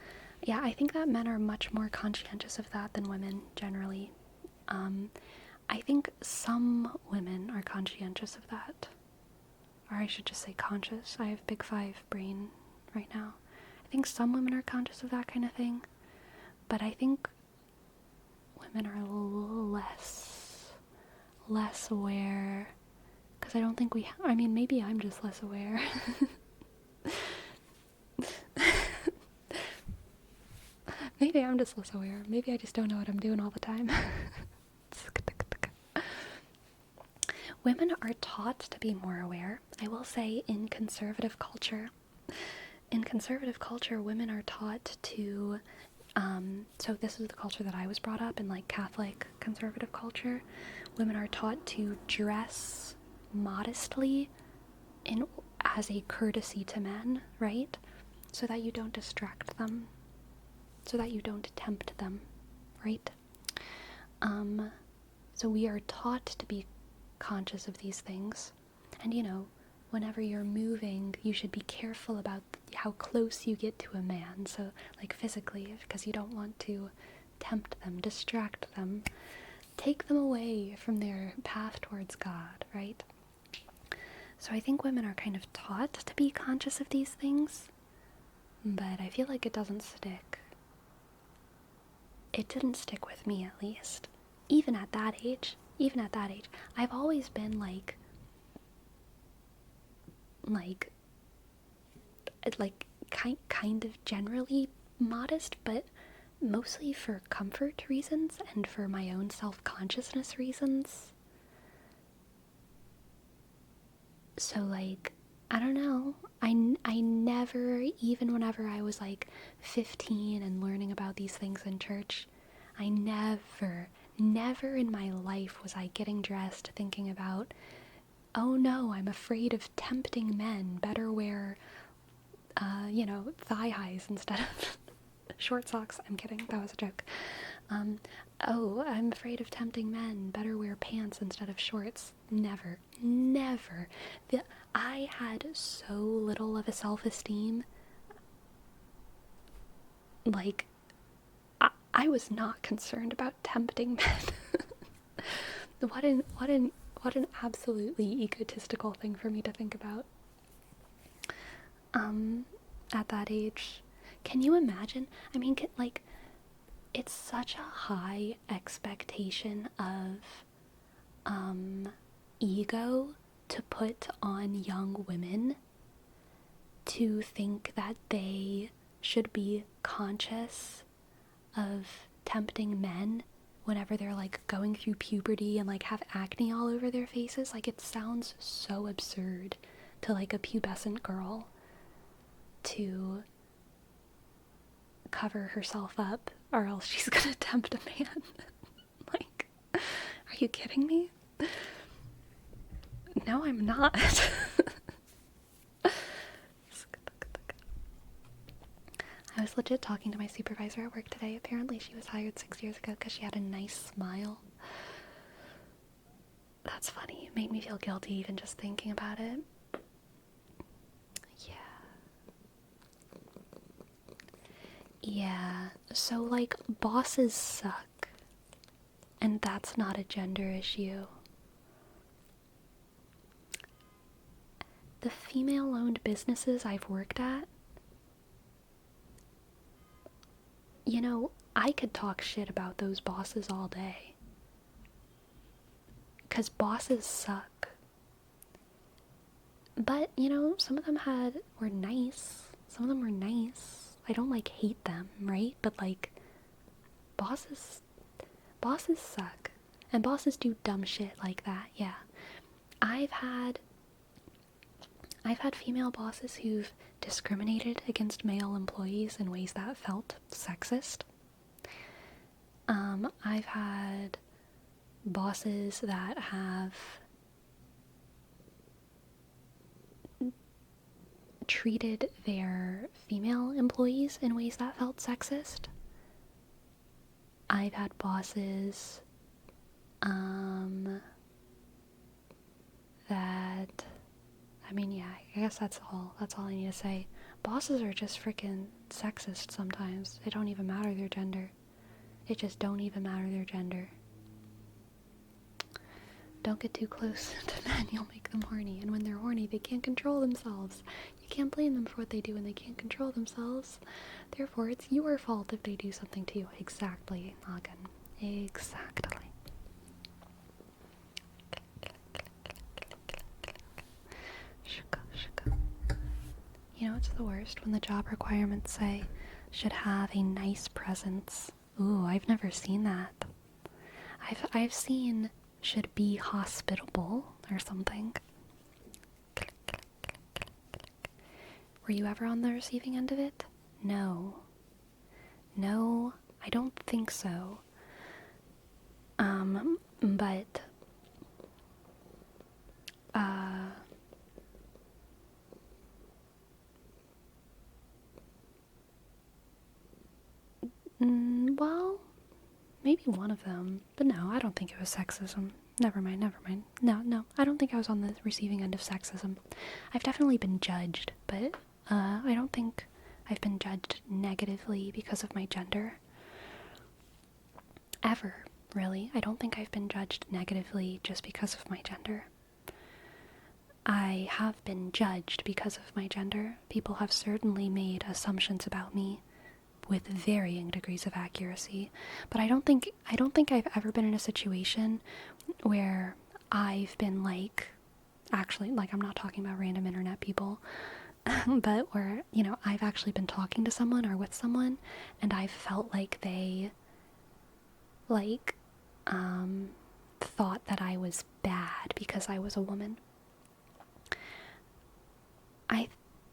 yeah, I think that men are much more conscientious of that than women, generally. I think some women are conscientious of that. Or I should just say conscious. I have big 5 brain right now. I think some women are conscious of that kind of thing, but I think women are a little less aware, because I don't think I mean, maybe I'm just less aware. Maybe I'm just less aware. Maybe I just don't know what I'm doing all the time. Women are taught to be more aware. I will say, in conservative culture, women are taught to, so this is the culture that I was brought up in, like Catholic conservative culture. Women are taught to dress modestly as a courtesy to men, right? So that you don't distract them, so that you don't tempt them, right? So we are taught to be conscious of these things, and whenever you're moving, you should be careful about how close you get to a man, so like physically, because you don't want to tempt them, distract them, take them away from their path towards God, right? So I think women are kind of taught to be conscious of these things, but I feel like it doesn't stick. It didn't stick with me, at least. Even at that age, I've always been like kind of generally modest, but mostly for comfort reasons and for my own self-consciousness reasons. So, like, I don't know. I never, even whenever I was like 15 and learning about these things in church, I never in my life was I getting dressed thinking about, oh no, I'm afraid of tempting men. Better wear, thigh highs instead of short socks. I'm kidding. That was a joke. Um, oh, I'm afraid of tempting men. Better wear pants instead of shorts. Never. Never. I had so little of a self-esteem. Like, I was not concerned about tempting men. What an absolutely egotistical thing for me to think about. At that age. Can you imagine? I mean, like, it's such a high expectation of ego to put on young women, to think that they should be conscious of tempting men whenever they're like going through puberty and like have acne all over their faces. Like, it sounds so absurd to like a pubescent girl to cover herself up or else she's gonna tempt a man. Like, are you kidding me? No, I'm not. I was legit talking to my supervisor at work today. Apparently she was hired 6 years ago because she had a nice smile. That's funny. It made me feel guilty even just thinking about it. Yeah, so like, bosses suck. And that's not a gender issue. The female-owned businesses I've worked at, I could talk shit about those bosses all day. 'Cause bosses suck. But, some of them were nice. Some of them were nice. I don't like hate them, right? But like, bosses suck. And bosses do dumb shit like that, yeah. I've had female bosses who've discriminated against male employees in ways that felt sexist. I've had bosses that have treated their female employees in ways that felt sexist. I've had bosses that, I mean, yeah, I guess that's all I need to say. Bosses are just freaking sexist sometimes. It don't even matter their gender. It just don't even matter their gender. Don't get too close to men, you'll make them horny. And when they're horny, they can't control themselves. You can't blame them for what they do when they can't control themselves. Therefore, it's your fault if they do something to you. Exactly, Hagen. Exactly. It's the worst when the job requirements say, should have a nice presence. Ooh, I've never seen that. I've seen should be hospitable or something. Were you ever on the receiving end of it? No. No, I don't think so. But well, maybe one of them. But no, I don't think it was sexism. Never mind. No, I don't think I was on the receiving end of sexism. I've definitely been judged, but I don't think I've been judged negatively because of my gender. Ever, really. I don't think I've been judged negatively just because of my gender. I have been judged because of my gender. People have certainly made assumptions about me with varying degrees of accuracy, but I don't think I've ever been in a situation where I've been like, actually, like, I'm not talking about random internet people, but where, you know, I've actually been talking to someone or with someone and I've felt like they, like, thought that I was bad because I was a woman. I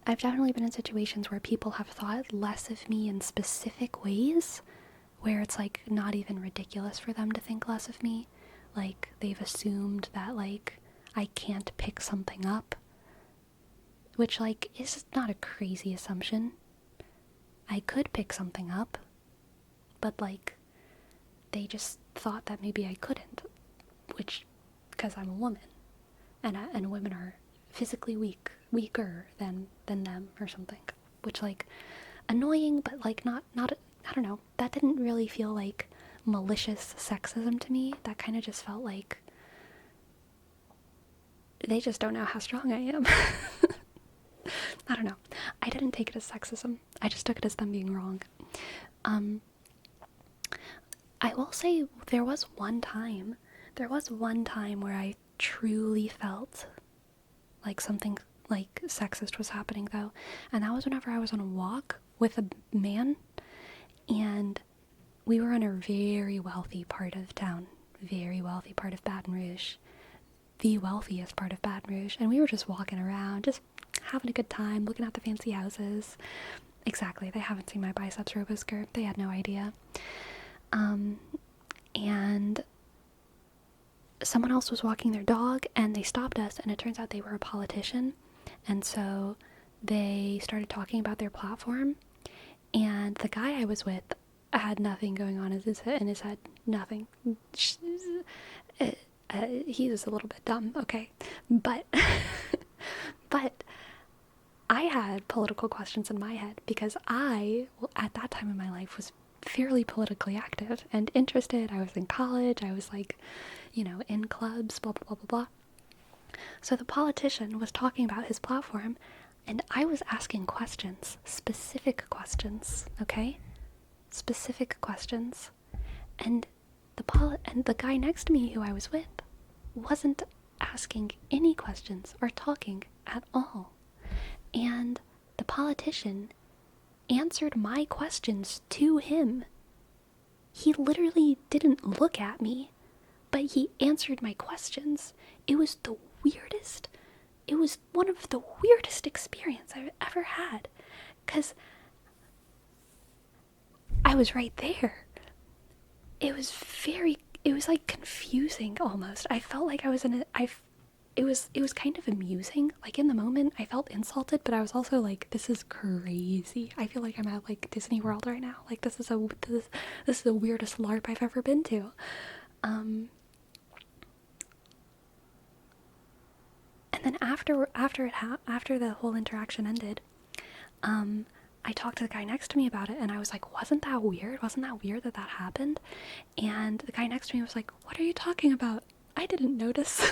I've definitely been in situations where people have thought less of me in specific ways where it's like not even ridiculous for them to think less of me. Like they've assumed that like I can't pick something up, which like is not a crazy assumption. I could pick something up, but like they just thought that maybe I couldn't, which because I'm a woman and women are physically weaker than them or something, which like annoying, but like not I don't know. That didn't really feel like malicious sexism to me. That kind of just felt like they just don't know how strong I am. I don't know. I didn't take it as sexism. I just took it as them being wrong. I will say there was one time where I truly felt like something like sexist was happening though, and that was whenever I was on a walk with a man, and we were in a very wealthy part of town, very wealthy part of Baton Rouge, the wealthiest part of Baton Rouge, and we were just walking around, just having a good time, looking at the fancy houses. Exactly, they haven't seen my biceps robo skirt, they had no idea. And someone else was walking their dog and they stopped us, and it turns out they were a politician, and so they started talking about their platform, and the guy I was with had nothing going on in his head, nothing. He was a little bit dumb, okay, but but I had political questions in my head because I, well, at that time in my life, was fairly politically active and interested. I was in college, I was like, you know, in clubs, blah, blah, blah, blah, blah. So the politician was talking about his platform, and I was asking questions, specific questions, okay? Specific questions. And the guy next to me who I was with wasn't asking any questions or talking at all. And the politician answered my questions to him. He literally didn't look at me, but he answered my questions. It was the weirdest. It was one of the weirdest experiences I've ever had, because I was right there. It was like confusing almost. I felt like I was it was kind of amusing. Like in the moment, I felt insulted, but I was also like, "This is crazy." I feel like I'm at like Disney World right now. Like this is the weirdest LARP I've ever been to. And then after the whole interaction ended, I talked to the guy next to me about it, and I was like, "Wasn't that weird? Wasn't that weird that that happened?" And the guy next to me was like, "What are you talking about? I didn't notice."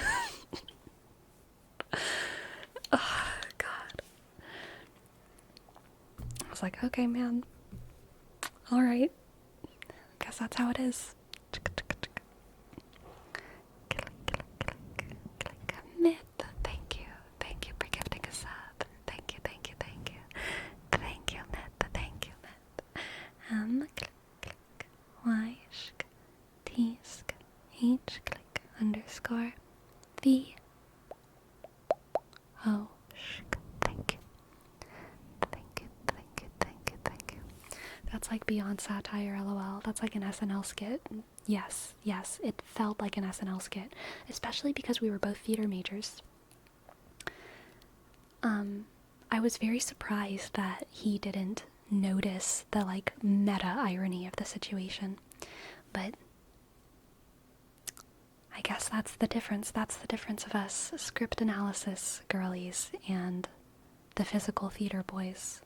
Oh, God. I was like, okay, man. Alright. Guess that's how it is. Myth. Thank you. Thank you for gifting a sub. Thank you, thank you, thank you. Thank you, Myth. Thank you, Myth. Click, click. Y, sk, T, sk, H, click, underscore, V, O, sk. Thank you. Thank you, thank you, thank you, thank you. That's like beyond satire, lol. That's like an SNL skit. Yes, yes, it felt like an SNL skit, especially because we were both theater majors. I was very surprised that he didn't notice the like meta irony of the situation, but I guess that's the difference. That's the difference of us script analysis girlies and the physical theater boys.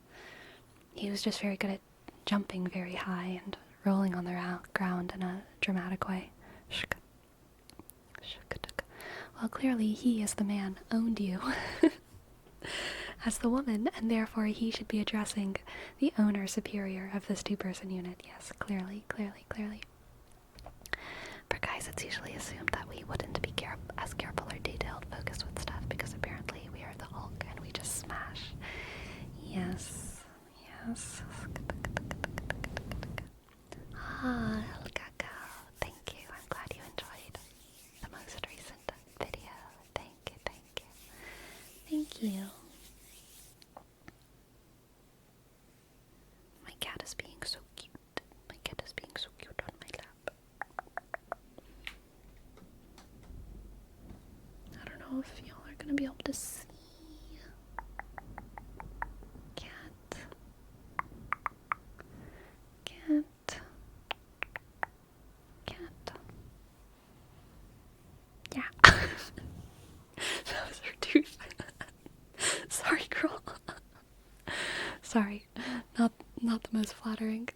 He was just very good at jumping very high and rolling on the ground in a dramatic way. Well, clearly he, as the man, owned you as the woman, and therefore he should be addressing the owner superior of this two-person unit. Yes, clearly, clearly, clearly. For guys, it's usually assumed that we wouldn't be as careful or detailed focused with stuff because apparently we are the Hulk and we just smash. Yes. Ah, Cacao. Thank you. I'm glad you enjoyed the most recent video. Thank you, thank you. Thank you. My cat is being so cute. My cat is being so cute on my lap. I don't know if y'all are gonna be able to see. Cat. Cat. Cat. Yeah. That was her tooth. Sorry, girl. Sorry. Not the most flattering.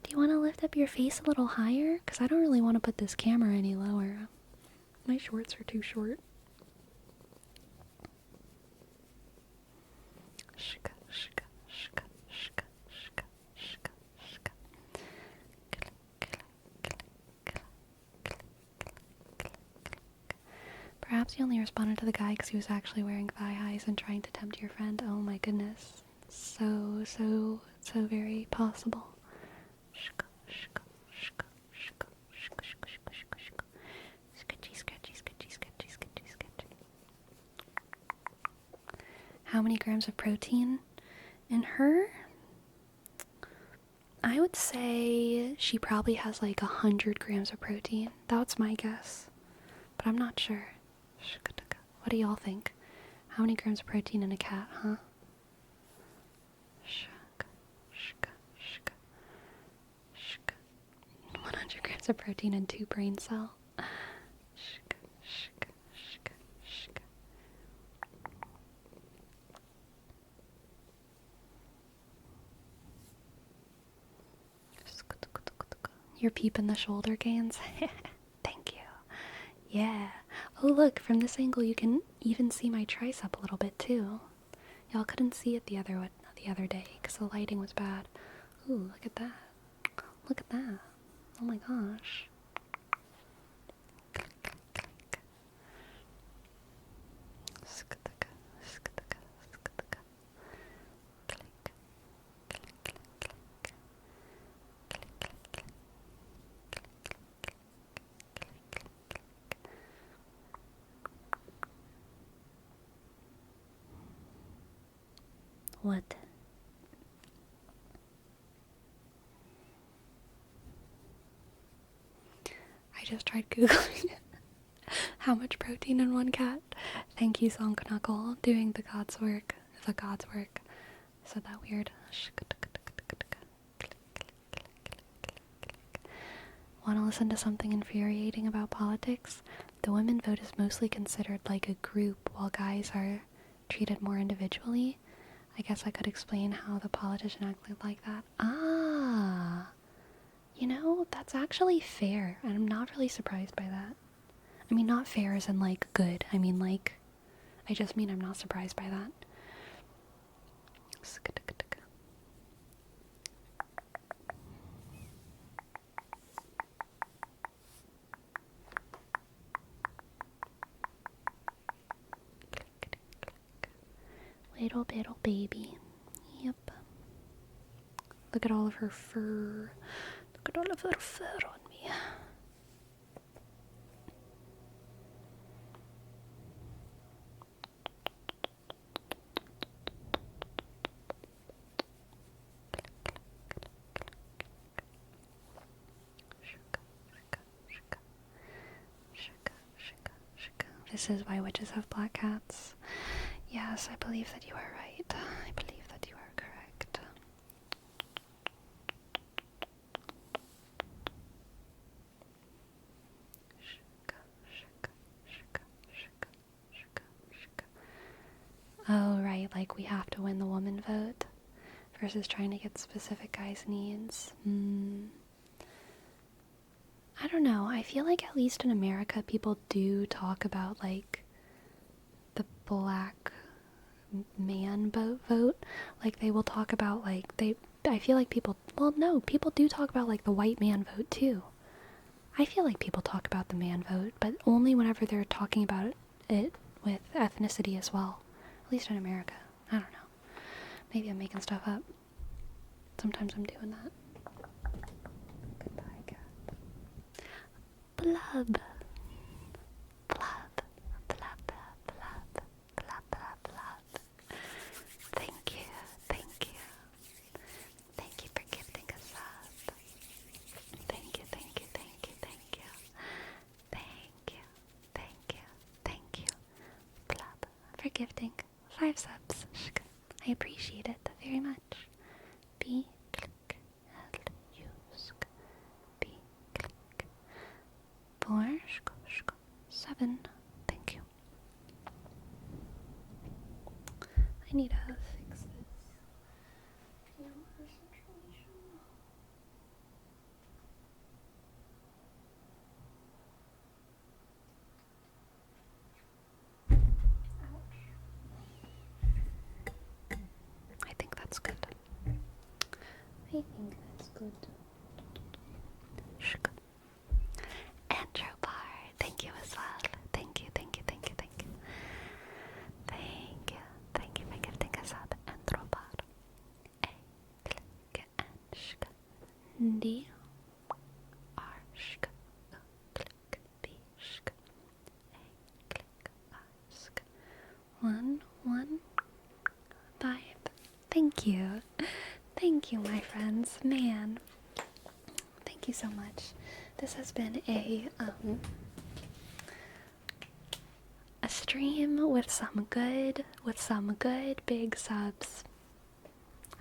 Do you want to lift up your face a little higher? Because I don't really want to put this camera any lower. My shorts are too short. Shka, shka, shka, shka, shka, shka, shka. Perhaps you only responded to the guy because he was actually wearing thigh highs and trying to tempt your friend. Oh my goodness. So very possible. Shka, shka, shka, shka, shka, shka, shka, shka, shka. Sketchy, sketchy, sketchy, sketchy, sketchy, sketchy. How many grams of protein in her? I would say she probably has like 100 grams of protein. That's my guess. But I'm not sure. What do y'all think? How many grams of protein in a cat, huh? 100 grams of protein in 2 brain cells. You're peeping the shoulder gains? Thank you. Yeah. Oh look, from this angle you can even see my tricep a little bit too. Y'all couldn't see it the other day because the lighting was bad. Ooh, look at that. Look at that. Oh my gosh. What? I just tried Googling how much protein in one cat. Thank you, Song Knuckle, doing the God's work. The God's work. Said that weird. Want to listen to something infuriating about politics? The women vote is mostly considered like a group, while guys are treated more individually. I guess I could explain how the politician acted like that. Ah, you know, that's actually fair, and I'm not really surprised by that. I mean, not fair as in, like, good. I mean, like, I just mean I'm not surprised by that. Little baby. Yep. Look at all of her fur. Look at all of her fur on me. This is why witches have black cats. Yes, I believe that you are right. I believe that you are correct. Oh, right, like we have to win the woman vote versus trying to get specific guys' needs. I don't know. I feel like at least in America, people do talk about, like, the black man vote. Like, they will talk about, like, I feel like people, well, no, people do talk about, like, the white man vote, too. I feel like people talk about the man vote, but only whenever they're talking about it with ethnicity as well. At least in America. I don't know. Maybe I'm making stuff up. Sometimes I'm doing that. Goodbye, cat. Blub. Blub. Blub, blub, blub. Blub, blub, blub. Thank you. Thank you. Thank you for gifting a sub. Thank you, thank you, thank you, thank you. Thank you, thank you, thank you. Blub. For gifting 5 subs. I appreciate it very much. B click L use B click 4 7. Thank you. I need to fix this camera situation. Ouch. I think that's good. I think that's good. Shk. Androbar, thank you as well. Thank you, thank you, thank you, thank you. Thank you. Thank you for gifting us up, Androbar. A click and shk. D R shk. Click B shk. A click R shk. 1 1 5. Thank you. Thank you, my friends. Man, thank you so much. This has been a stream with some good big subs.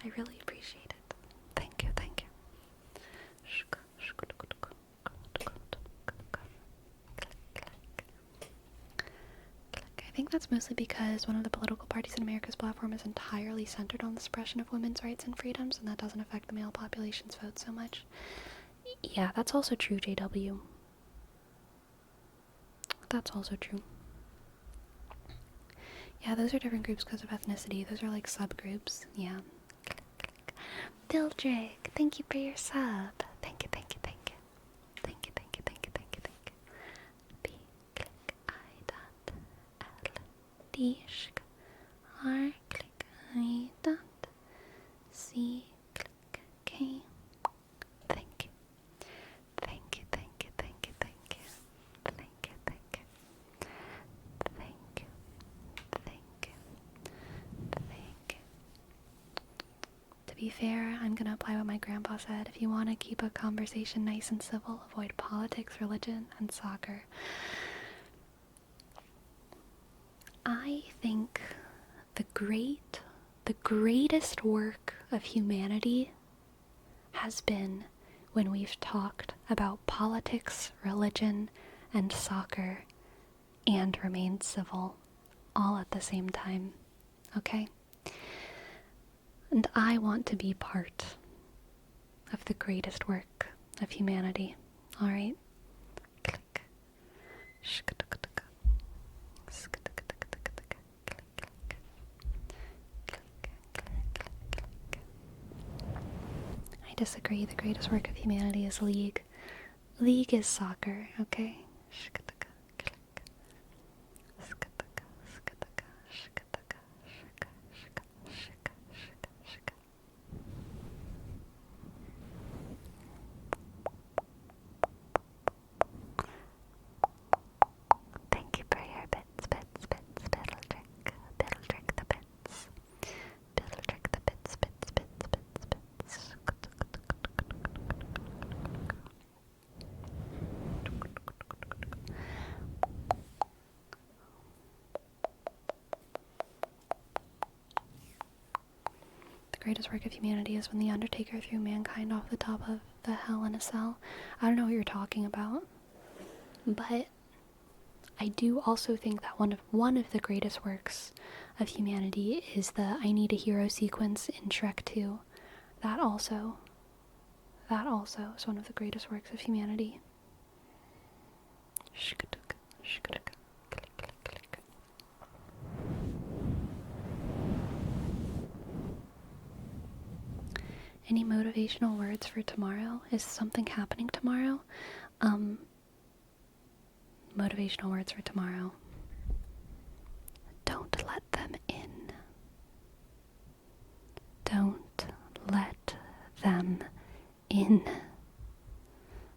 I really appreciate it. Thank you, thank you. I think that's mostly because one of the political parties in America's platform is entirely centered on the suppression of women's rights and freedoms, and that doesn't affect the male population's vote so much. Yeah, that's also true, JW. That's also true. Yeah, those are different groups because of ethnicity. Those are like subgroups. Yeah. Dildrick, thank you for your sub. Thank you, thank you, thank you. Thank you, thank you, thank you, thank you, thank you. B click I dot L D shk R click I dot C click K. Thank you. Thank you, thank you, thank you, thank you. Thank you, thank you. Thank you. Thank you. Thank you. To be fair, I'm gonna apply what my grandpa said. If you want to keep a conversation nice and civil, avoid politics, religion, and soccer. I think the greatest work of humanity has been when we've talked about politics, religion, and soccer, and remained civil, all at the same time. Okay? And I want to be part of the greatest work of humanity. Alright? Click. I disagree. The greatest work of humanity is League. League is soccer, okay? Thank you for your bits, Biddledrick the bits. Biddledrick the bits. The greatest work of humanity is when the Undertaker threw mankind off the top of the Hell in a Cell. I don't know what you're talking about, but I do also think that one of the greatest works of humanity is the I Need a Hero sequence in Shrek 2. That also is one of the greatest works of humanity. Any motivational words for tomorrow? Is something happening tomorrow? Motivational words for tomorrow. Don't let them in. them in.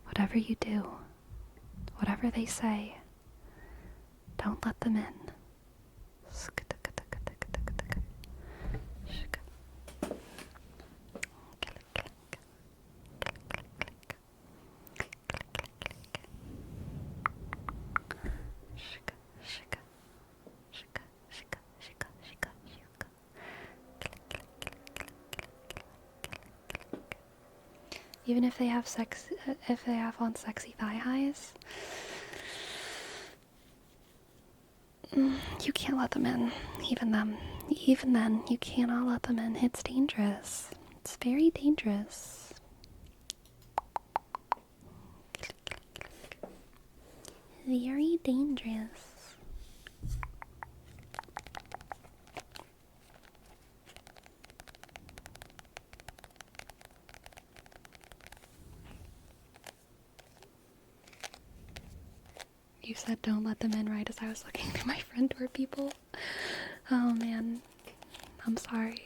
Whatever you do, whatever they say, don't let them in. Even if they have on sexy thigh highs, you can't let them in. Even then, you cannot let them in. It's dangerous. It's very dangerous. Very dangerous. You said don't let them in right as I was looking through my front door, people. Oh man, I'm sorry.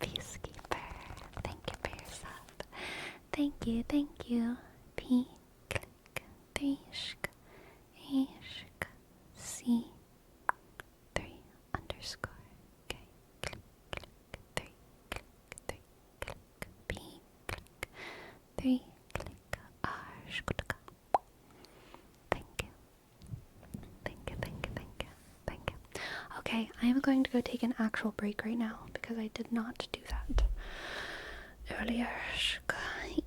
Peacekeeper, thank you for your sub. Thank you. P click 3 shk A shk C 3 underscore K click 3 click 3 click P click 3 click R shk. Thank you. Okay, I am going to go take an actual break right now because I did not do that earlier.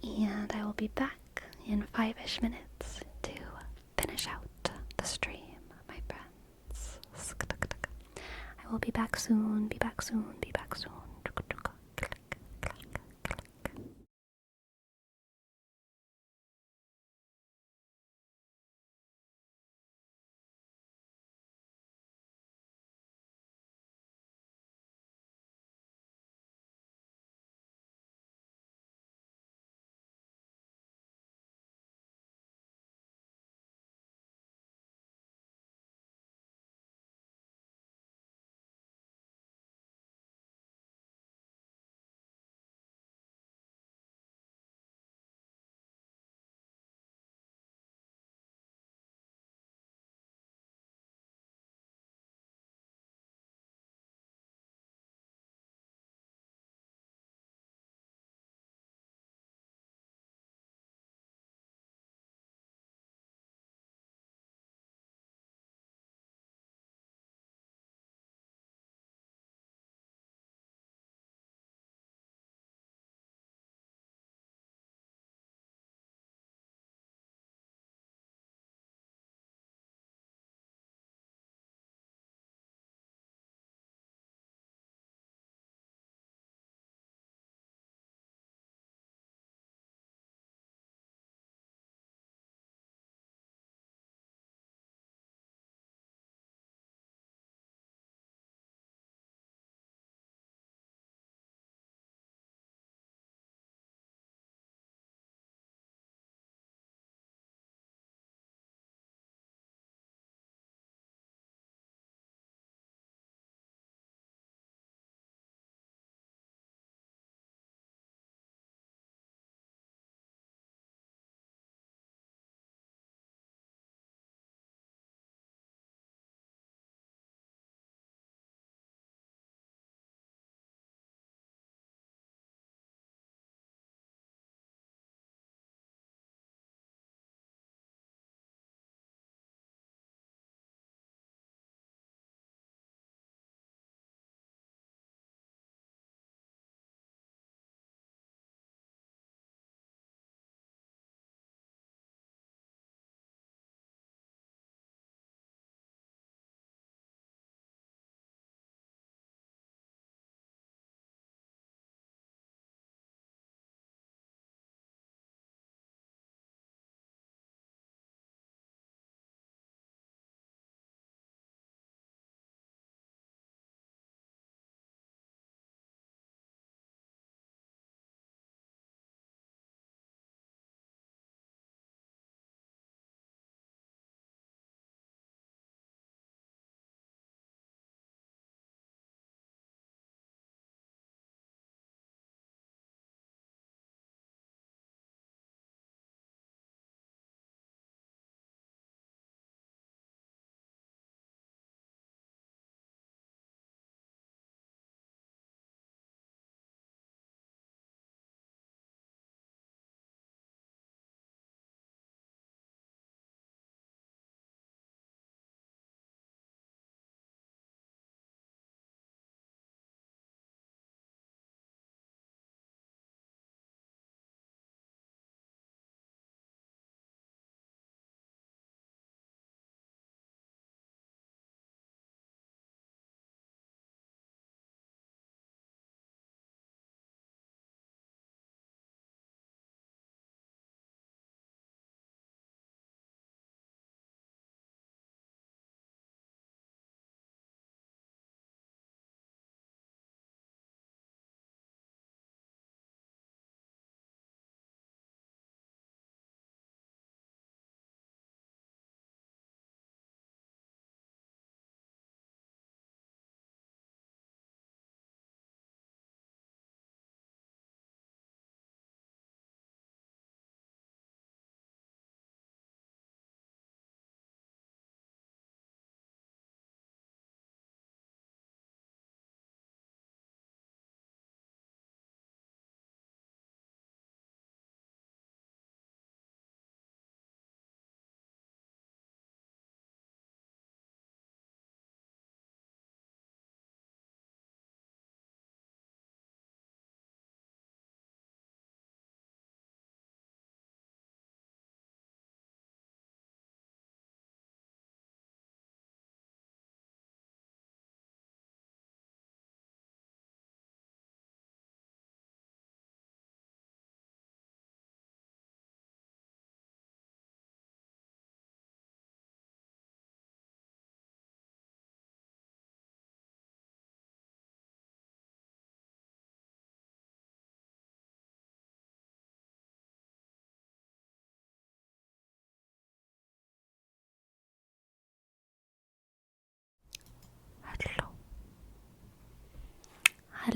And I will be back in 5-ish minutes to finish out the stream, my friends. I will be back soon, be back soon.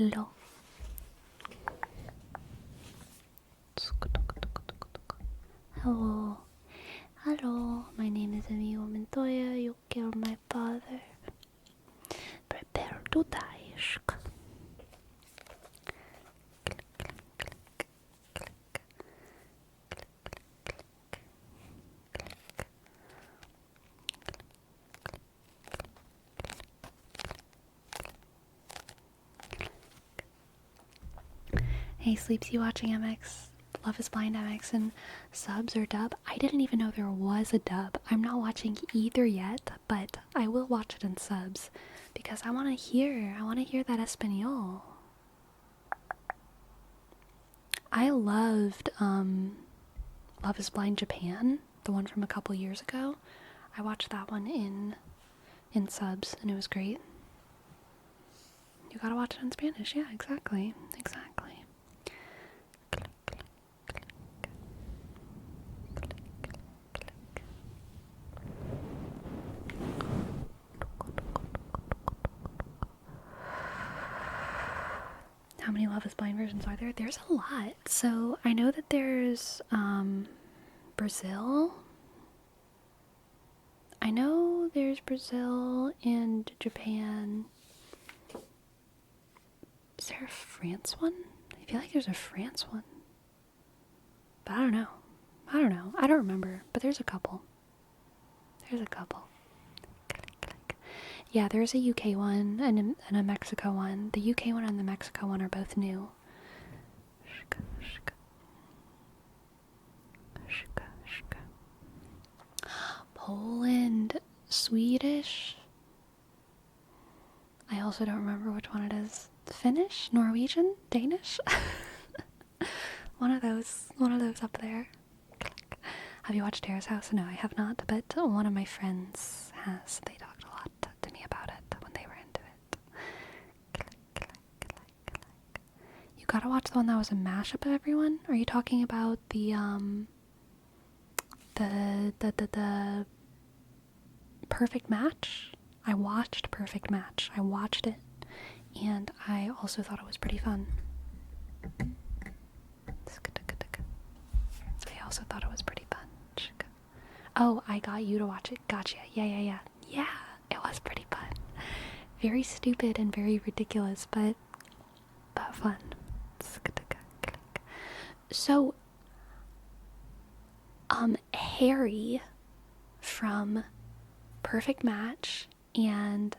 Hello. Hello. Hello. My name is Amigo Montoya. You killed my father. Prepare to die. Hey, Sleeps, you watching MX? Love is Blind MX and subs or dub? I didn't even know there was a dub. I'm not watching either yet, but I will watch it in subs because I want to hear that Espanol. I loved Love is Blind Japan, the one from a couple years ago. I watched that one in subs and it was great. You gotta watch it in Spanish. Yeah, exactly. How many Love is Blind versions are there? There's a lot. So I know that there's Brazil. I know there's Brazil and Japan. Is there a France one? I feel like there's a France one. But I don't know. I don't remember. But there's a couple. Yeah, there's a UK one and a Mexico one. The UK one and the Mexico one are both new. Poland, Swedish. I also don't remember which one it is. Finnish, Norwegian, Danish. one of those up there. Have you watched Terrace House? No, I have not, but one of my friends has. They talked a lot to me about it when they were into it. You gotta watch the one that was a mashup of everyone? Are you talking about the Perfect Match? I watched Perfect Match. I watched it, and I also thought it was pretty fun. Oh, I got you to watch it. Gotcha. Yeah. Yeah, it was pretty fun. Very stupid and very ridiculous, but fun. So, Harry from Perfect Match and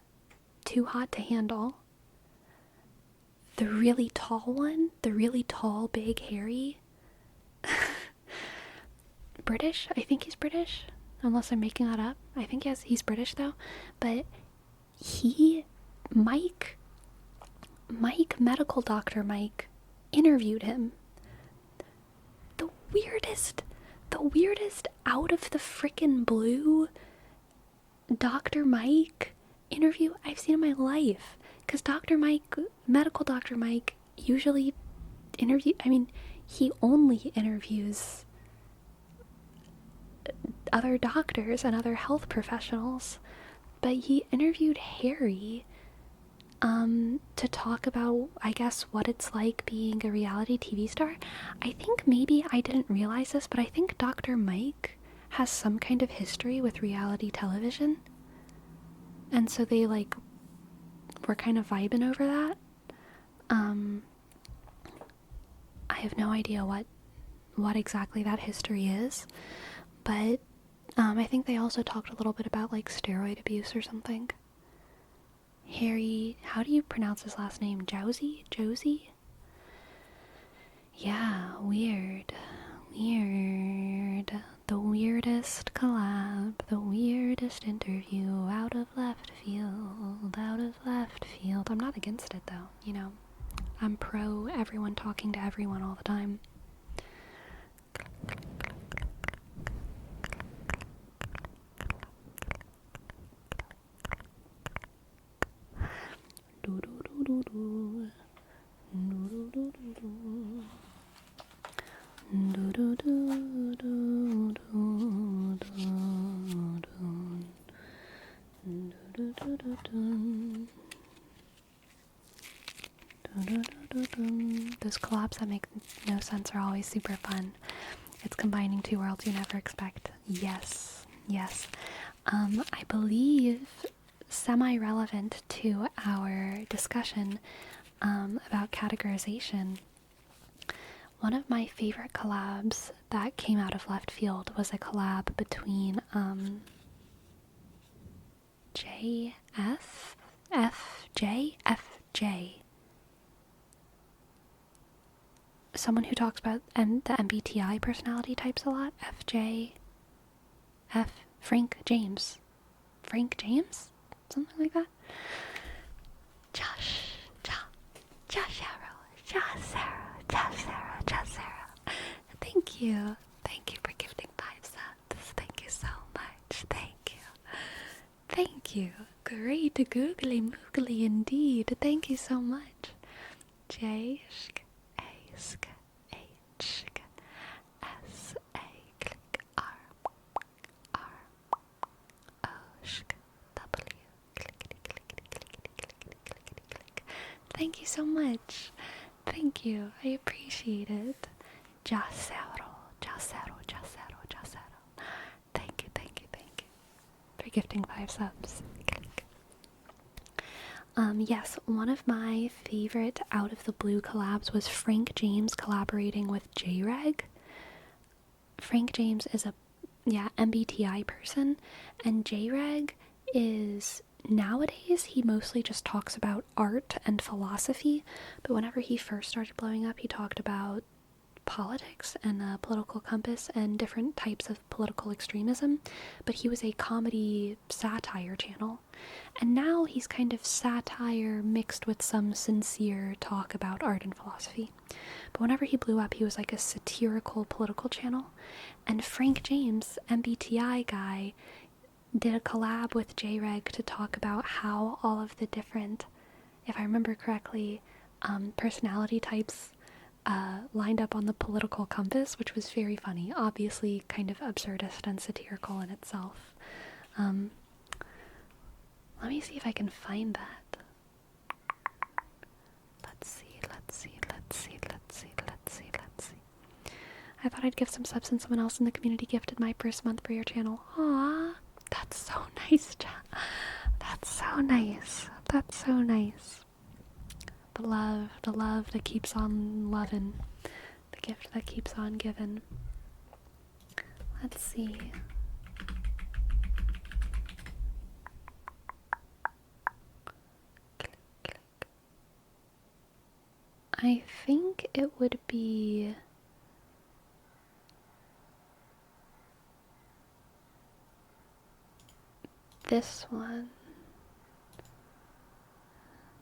Too Hot to Handle, the really tall one, the really tall, big Harry, British? I think he's British, unless I'm making that up. I think he's British though, but Mike, medical doctor Mike, interviewed him. The weirdest out of the frickin' blue Dr. Mike interview I've seen in my life. Because medical Dr. Mike usually he only interviews other doctors and other health professionals, but he interviewed Harry to talk about, I guess, what it's like being a reality TV star. I think maybe I didn't realize this, but I think Dr. Mike has some kind of history with reality television, and so they were kind of vibing over that. I have no idea what exactly that history is, but I think they also talked a little bit about steroid abuse or something. Harry, how do you pronounce his last name? Josie? Yeah, weird. The weirdest collab, the weirdest interview, out of left field. I'm not against it though, I'm pro everyone talking to everyone all the time. that make no sense are always super fun. It's combining two worlds you never expect. Yes, yes. I believe, semi-relevant to our discussion about categorization, one of my favorite collabs that came out of left field was a collab between FJ, someone who talks about the MBTI personality types a lot, Frank James, something like that. Josh Sarah. Thank you for gifting 5 subs. Thank you so much. Thank you. Great googly moogly indeed. Thank you so much. J H S A click R O W click. Thank you so much. Thank you. I appreciate it. Jasero. Thank you for gifting 5 subs. Yes, one of my favorite out of the blue collabs was Frank James collaborating with J-Reg. Frank James is a MBTI person, and J-Reg is, nowadays he mostly just talks about art and philosophy, but whenever he first started blowing up, he talked about politics and the political compass and different types of political extremism, but he was a comedy satire channel, and now he's kind of satire mixed with some sincere talk about art and philosophy. But whenever he blew up, he was like a satirical political channel, and Frank James, MBTI guy, did a collab with J-Reg to talk about how all of the different, if I remember correctly, personality types lined up on the political compass, which was very funny. Obviously kind of absurdist and satirical in itself. Let me see if I can find that. Let's see. I thought I'd give some subs and someone else in the community gifted my first month for your channel. Aww, that's so nice, chat. That's so nice. The love that keeps on loving. The gift that keeps on giving. Let's see. Click. I think it would be this one.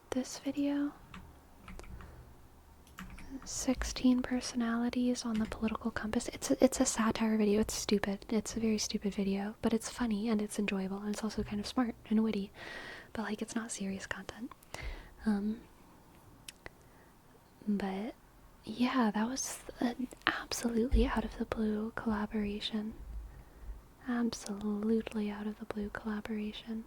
This video. 16 personalities on the political compass. It's a satire video. It's stupid. It's a very stupid video, but it's funny and it's enjoyable, and it's also kind of smart and witty, but like it's not serious content. But yeah, that was an absolutely out of the blue collaboration. Absolutely out of the blue collaboration.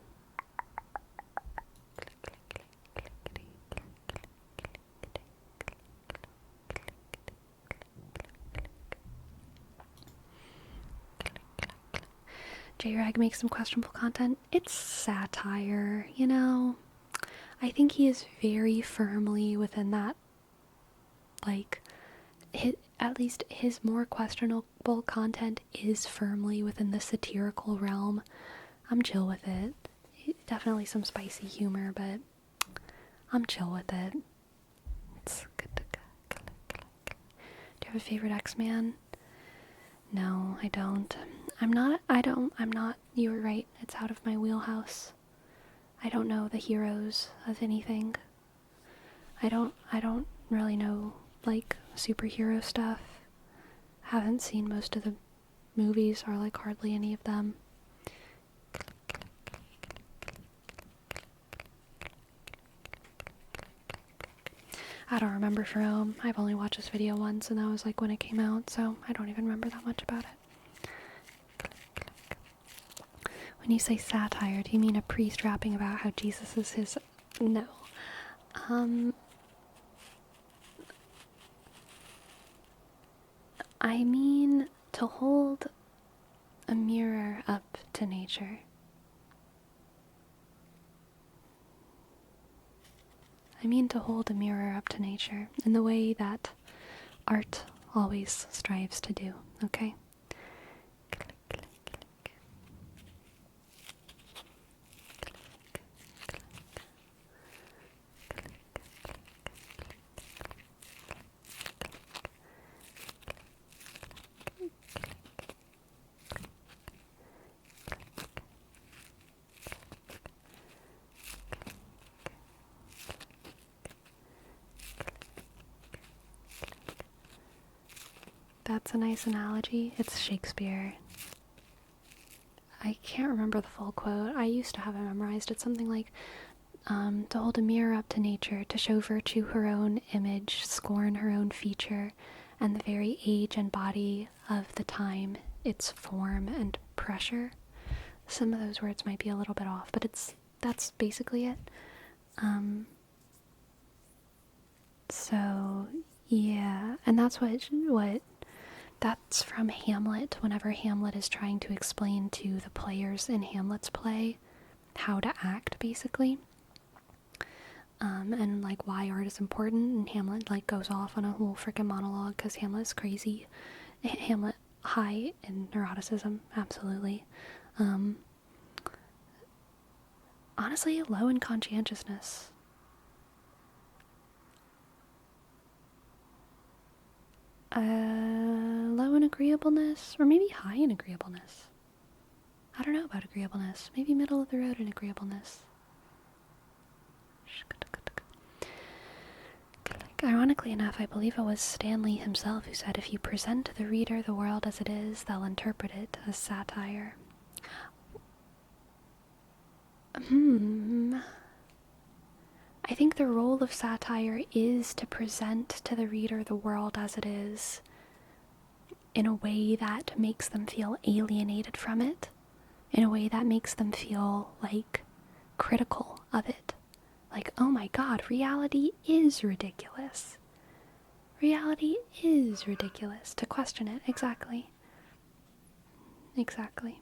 J-Rag makes some questionable content. It's satire, you know? I think he is very firmly within that, like, at least his more questionable content is firmly within the satirical realm. I'm chill with it. Definitely some spicy humor, but I'm chill with it. It's good to go. Do you have a favorite X-Man? No, I don't. I'm not, you were right, it's out of my wheelhouse. I don't know the heroes of anything. I don't really know, like, superhero stuff. Haven't seen most of the movies, or like hardly any of them. I don't remember from. I've only watched this video once, and that was like when it came out, so I don't even remember that much about it. When you say satire, do you mean a priest rapping about how Jesus is his... No. I mean to hold a mirror up to nature. I mean to hold a mirror up to nature in the way that art always strives to do, okay? That's a nice analogy. It's Shakespeare. I can't remember the full quote. I used to have it memorized. It's something like, to hold a mirror up to nature, to show virtue her own image, scorn her own feature, and the very age and body of the time, its form and pressure. Some of those words might be a little bit off, but that's basically it. So yeah, and that's what that's from Hamlet, whenever Hamlet is trying to explain to the players in Hamlet's play how to act, basically. And like why art is important, and Hamlet like goes off on a whole freaking monologue because Hamlet's crazy. Hamlet high in neuroticism, absolutely. Honestly, low in conscientiousness. Low in agreeableness, or maybe high in agreeableness. I don't know about agreeableness. Maybe middle of the road in agreeableness. Ironically enough, I believe it was Stanley himself who said, if you present to the reader the world as it is, they'll interpret it as satire. I think the role of satire is to present to the reader the world as it is in a way that makes them feel alienated from it, in a way that makes them feel like critical of it. Like, oh my god, reality is ridiculous. Reality is ridiculous. To question it, exactly. Exactly.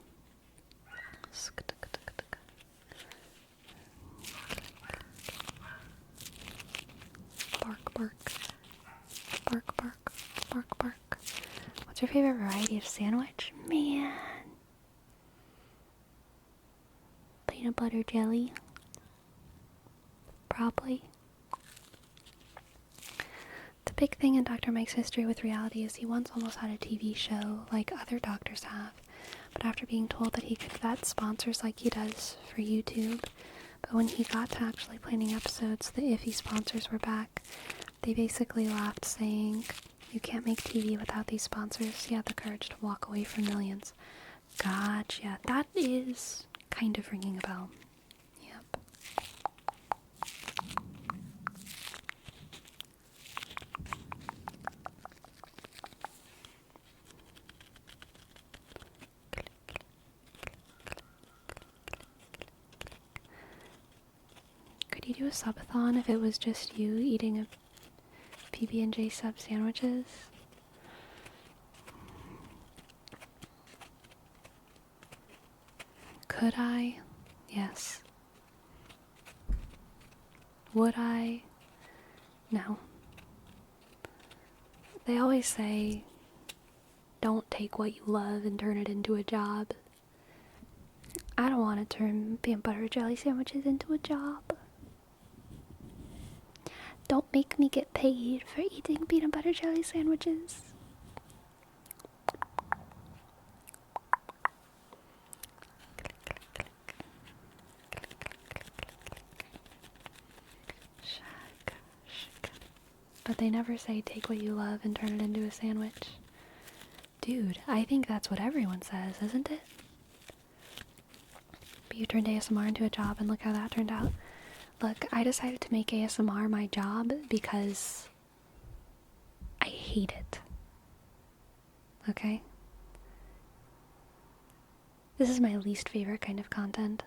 Bark, bark. Bark, bark. Bark, bark. What's your favorite variety of sandwich? Man. Peanut butter jelly. Probably. The big thing in Dr. Mike's history with reality is he once almost had a TV show like other doctors have, but after being told that he could vet sponsors like he does for YouTube, but when he got to actually planning episodes, the iffy sponsors were back. They basically laughed, saying, you can't make TV without these sponsors. He had the courage to walk away from millions. Gotcha. That is kind of ringing a bell. Yep. Could you do a subathon if it was just you eating a PB&J sub sandwiches? Could I? Yes. Would I? No. They always say, don't take what you love and turn it into a job. I don't want to turn peanut butter jelly sandwiches into a job. Don't make me get paid for eating peanut butter jelly sandwiches. But they never say take what you love and turn it into a sandwich. Dude, I think that's what everyone says, isn't it? But you turned ASMR into a job and look how that turned out. Look, I decided to make ASMR my job because I hate it. Okay? This is my least favorite kind of content.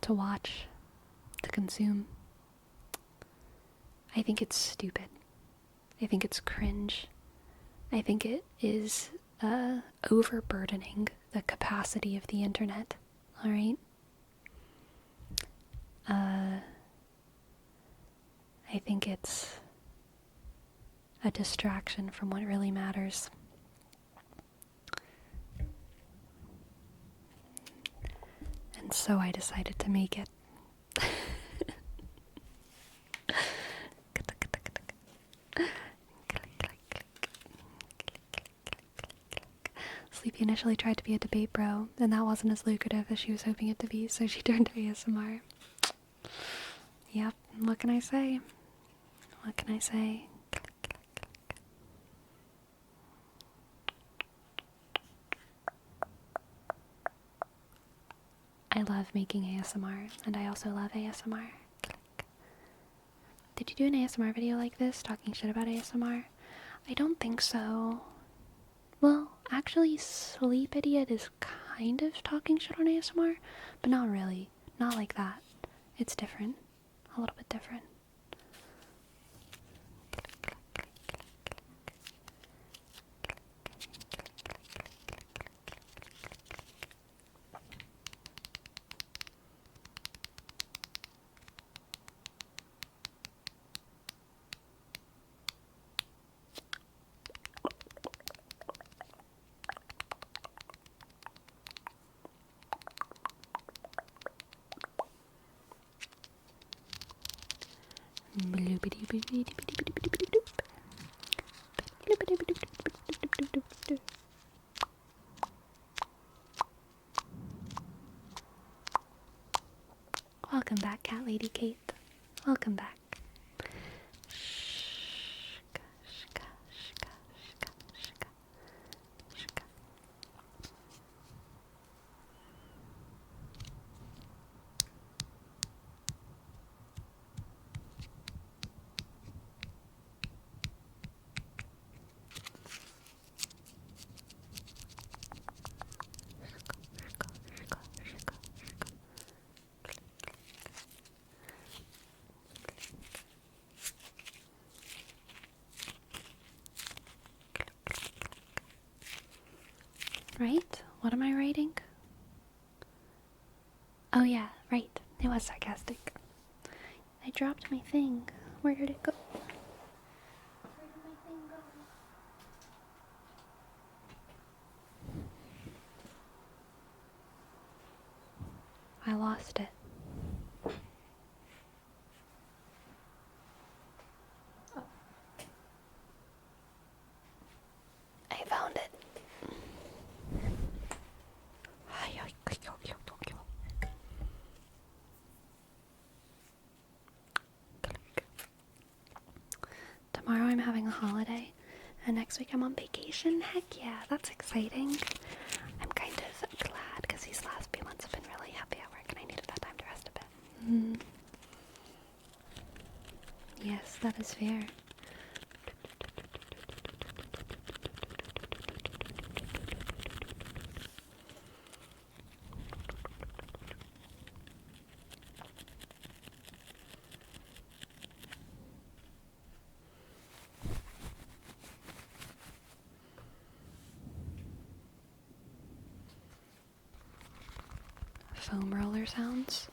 To watch, to consume. I think it's stupid. I think it's cringe. I think it is overburdening the capacity of the internet. Alright? I think it's a distraction from what really matters. And so I decided to make it. Sleepy initially tried to be a debate bro, and that wasn't as lucrative as she was hoping it to be, so she turned to ASMR. Yep, what can I say? What can I say? I love making ASMR, and I also love ASMR. Did you do an ASMR video like this, talking shit about ASMR? I don't think so. Well, actually, Sleep Idiot is kind of talking shit on ASMR, but not really. Not like that. It's different. A little bit different. Welcome back, Cat Lady Kate. Welcome back. Right? What am I writing? Oh yeah, right. It was sarcastic. I dropped my thing. Where did it go? Where did my thing go? I lost it. Oh. I found it. Tomorrow I'm having a holiday, and next week I'm on vacation. Heck yeah, that's exciting. I'm kind of glad because these last few months have been really happy at work and I needed that time to rest a bit. Yes, that is fair. Foam roller sounds?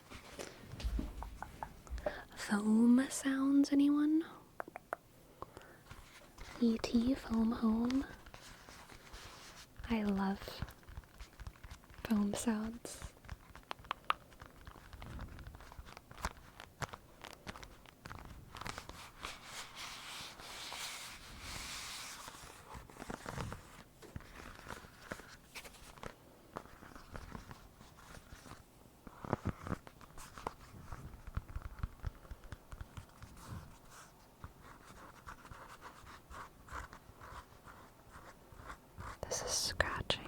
Foam sounds, anyone? E.T. Foam Home? I love foam sounds. This is scratching.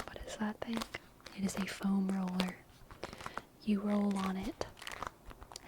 What is that thing? It is a foam roller. You roll on it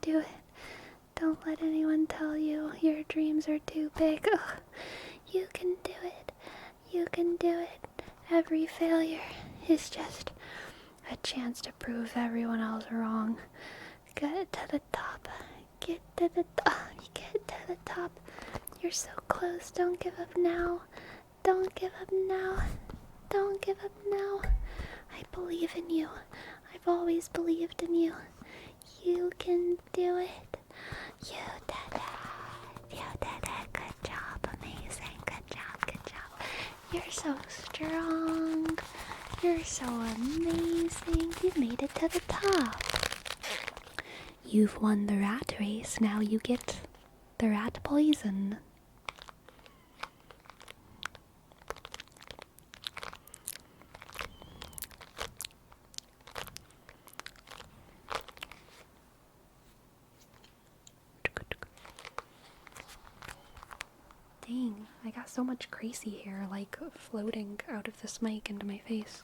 Don't do it. Don't let anyone tell you your dreams are too big. Ugh. You can do it. You can do it. Every failure is just a chance to prove everyone else wrong. Get to the top. Get to the top. Get to the top. You're so close. Don't give up now. Don't give up now. Don't give up now. I believe in you. I've always believed in you. You can do it. You did it. You did it. Good job. Amazing. Good job. Good job. You're so strong. You're so amazing. You made it to the top. You've won the rat race. Now you get the rat poison. Dang, I got so much crazy hair, like, floating out of this mic into my face.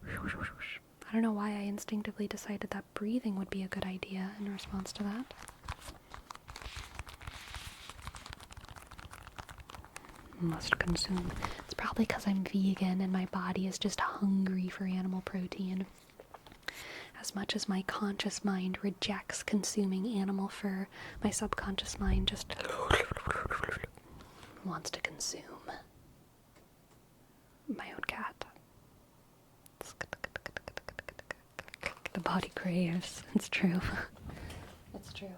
I don't know why I instinctively decided that breathing would be a good idea in response to that. Must consume. It's probably because I'm vegan and my body is just hungry for animal protein. As much as my conscious mind rejects consuming animal fur, my subconscious mind just wants to consume my own cat. The body craves. It's true. It's true.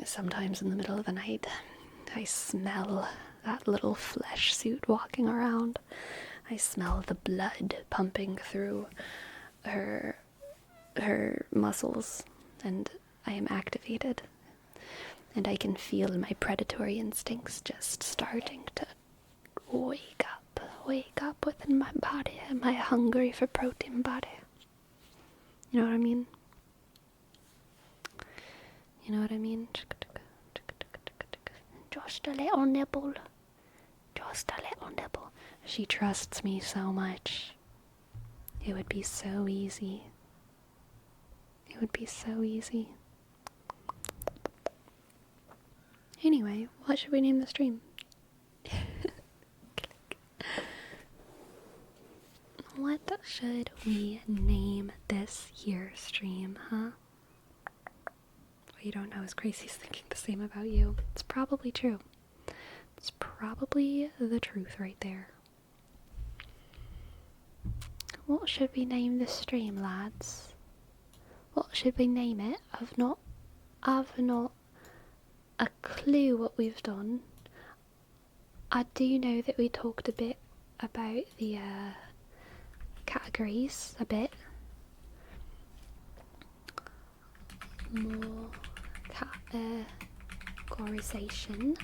Sometimes in the middle of the night, I smell that little flesh suit walking around. I smell the blood pumping through her muscles, and I am activated. And I can feel my predatory instincts just starting to wake up within my body, my hungry for protein body. You know what I mean? You know what I mean? Just a little nibble. Just a little nibble. She trusts me so much. It would be so easy. It would be so easy. Anyway, what should we name the stream? What should we name this here stream, huh? What you don't know is Gracie's thinking the same about you. It's probably true. It's probably the truth right there. What should we name this stream, lads? What should we name it? I've not a clue what we've done. I do know that we talked a bit about the categories, a bit more categorization.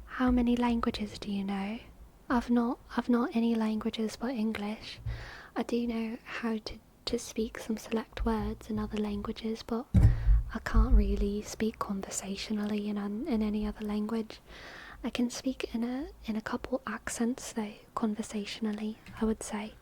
How many languages do you know? I've not any languages but English. I do know how to speak some select words in other languages, but I can't really speak conversationally in any other language. I can speak in a couple accents though, conversationally, I would say.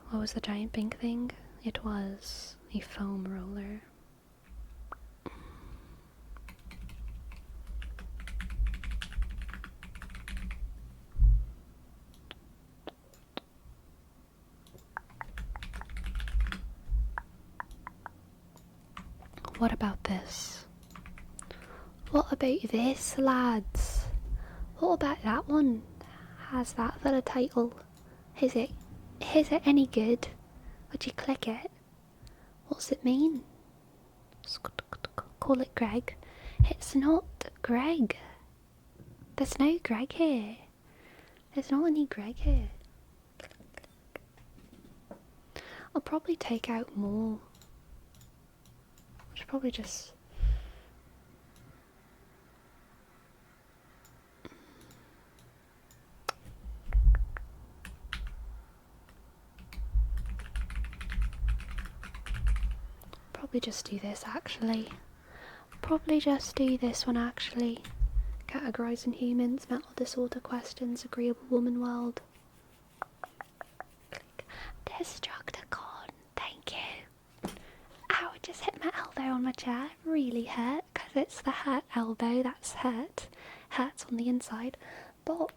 What was the giant pink thing? It was a foam roller. What about this? What about this, lads? What about that one? Has that for a title? Is it any good? Would you click it? What's it mean? Call it Greg. It's not Greg. There's no Greg here. There's not any Greg here. I'll probably take out more. I should probably just... probably just do this actually. Probably just do this one actually. Categorizing humans, mental disorder questions, agreeable woman world. Click. Destructicon, thank you. Ow, I just hit my elbow on my chair. It really hurt, because it's the hurt elbow that's hurt. Hurts on the inside. But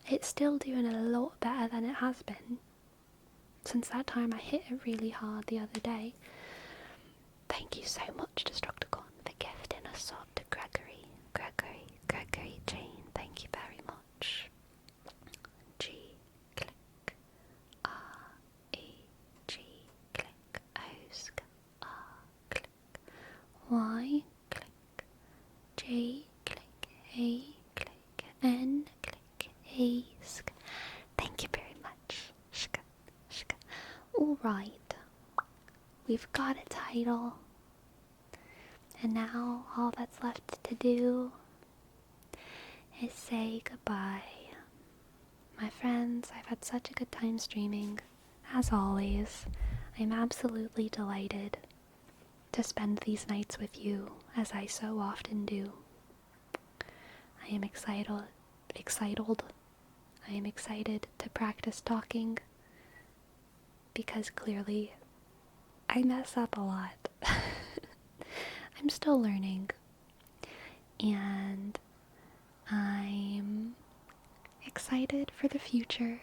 it's still doing a lot better than it has been since that time I hit it really hard the other day. Thank you so much, Destructicon, for gifting a sub to Gregory Jane. Thank you very much. G click R E G click Osk R click Y click J click A click N click Ask. Thank you very much. Shka shka. Alright. We've got a title. And now all that's left to do is say goodbye. My friends, I've had such a good time streaming. As always, I'm absolutely delighted to spend these nights with you, as I so often do. I am excited. I am excited to practice talking, because clearly I mess up a lot. I'm still learning, and I'm excited for the future.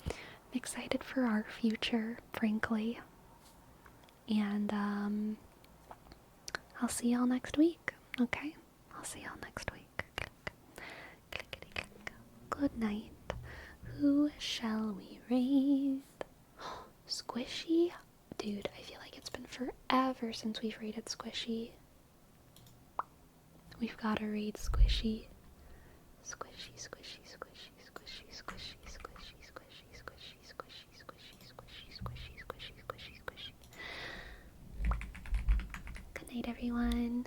I'm excited for our future, frankly. And I'll see y'all next week, okay? I'll see y'all next week. Click, clickety click. Good night. Who shall we raid? Squishy? Dude, I feel like it's been forever since we've raided Squishy. We've got to raid Squishy. Squishy, squishy, squishy, squishy, squishy, squishy, squishy, squishy, squishy, squishy, squishy, squishy, squishy, squishy, squishy. Good night, everyone.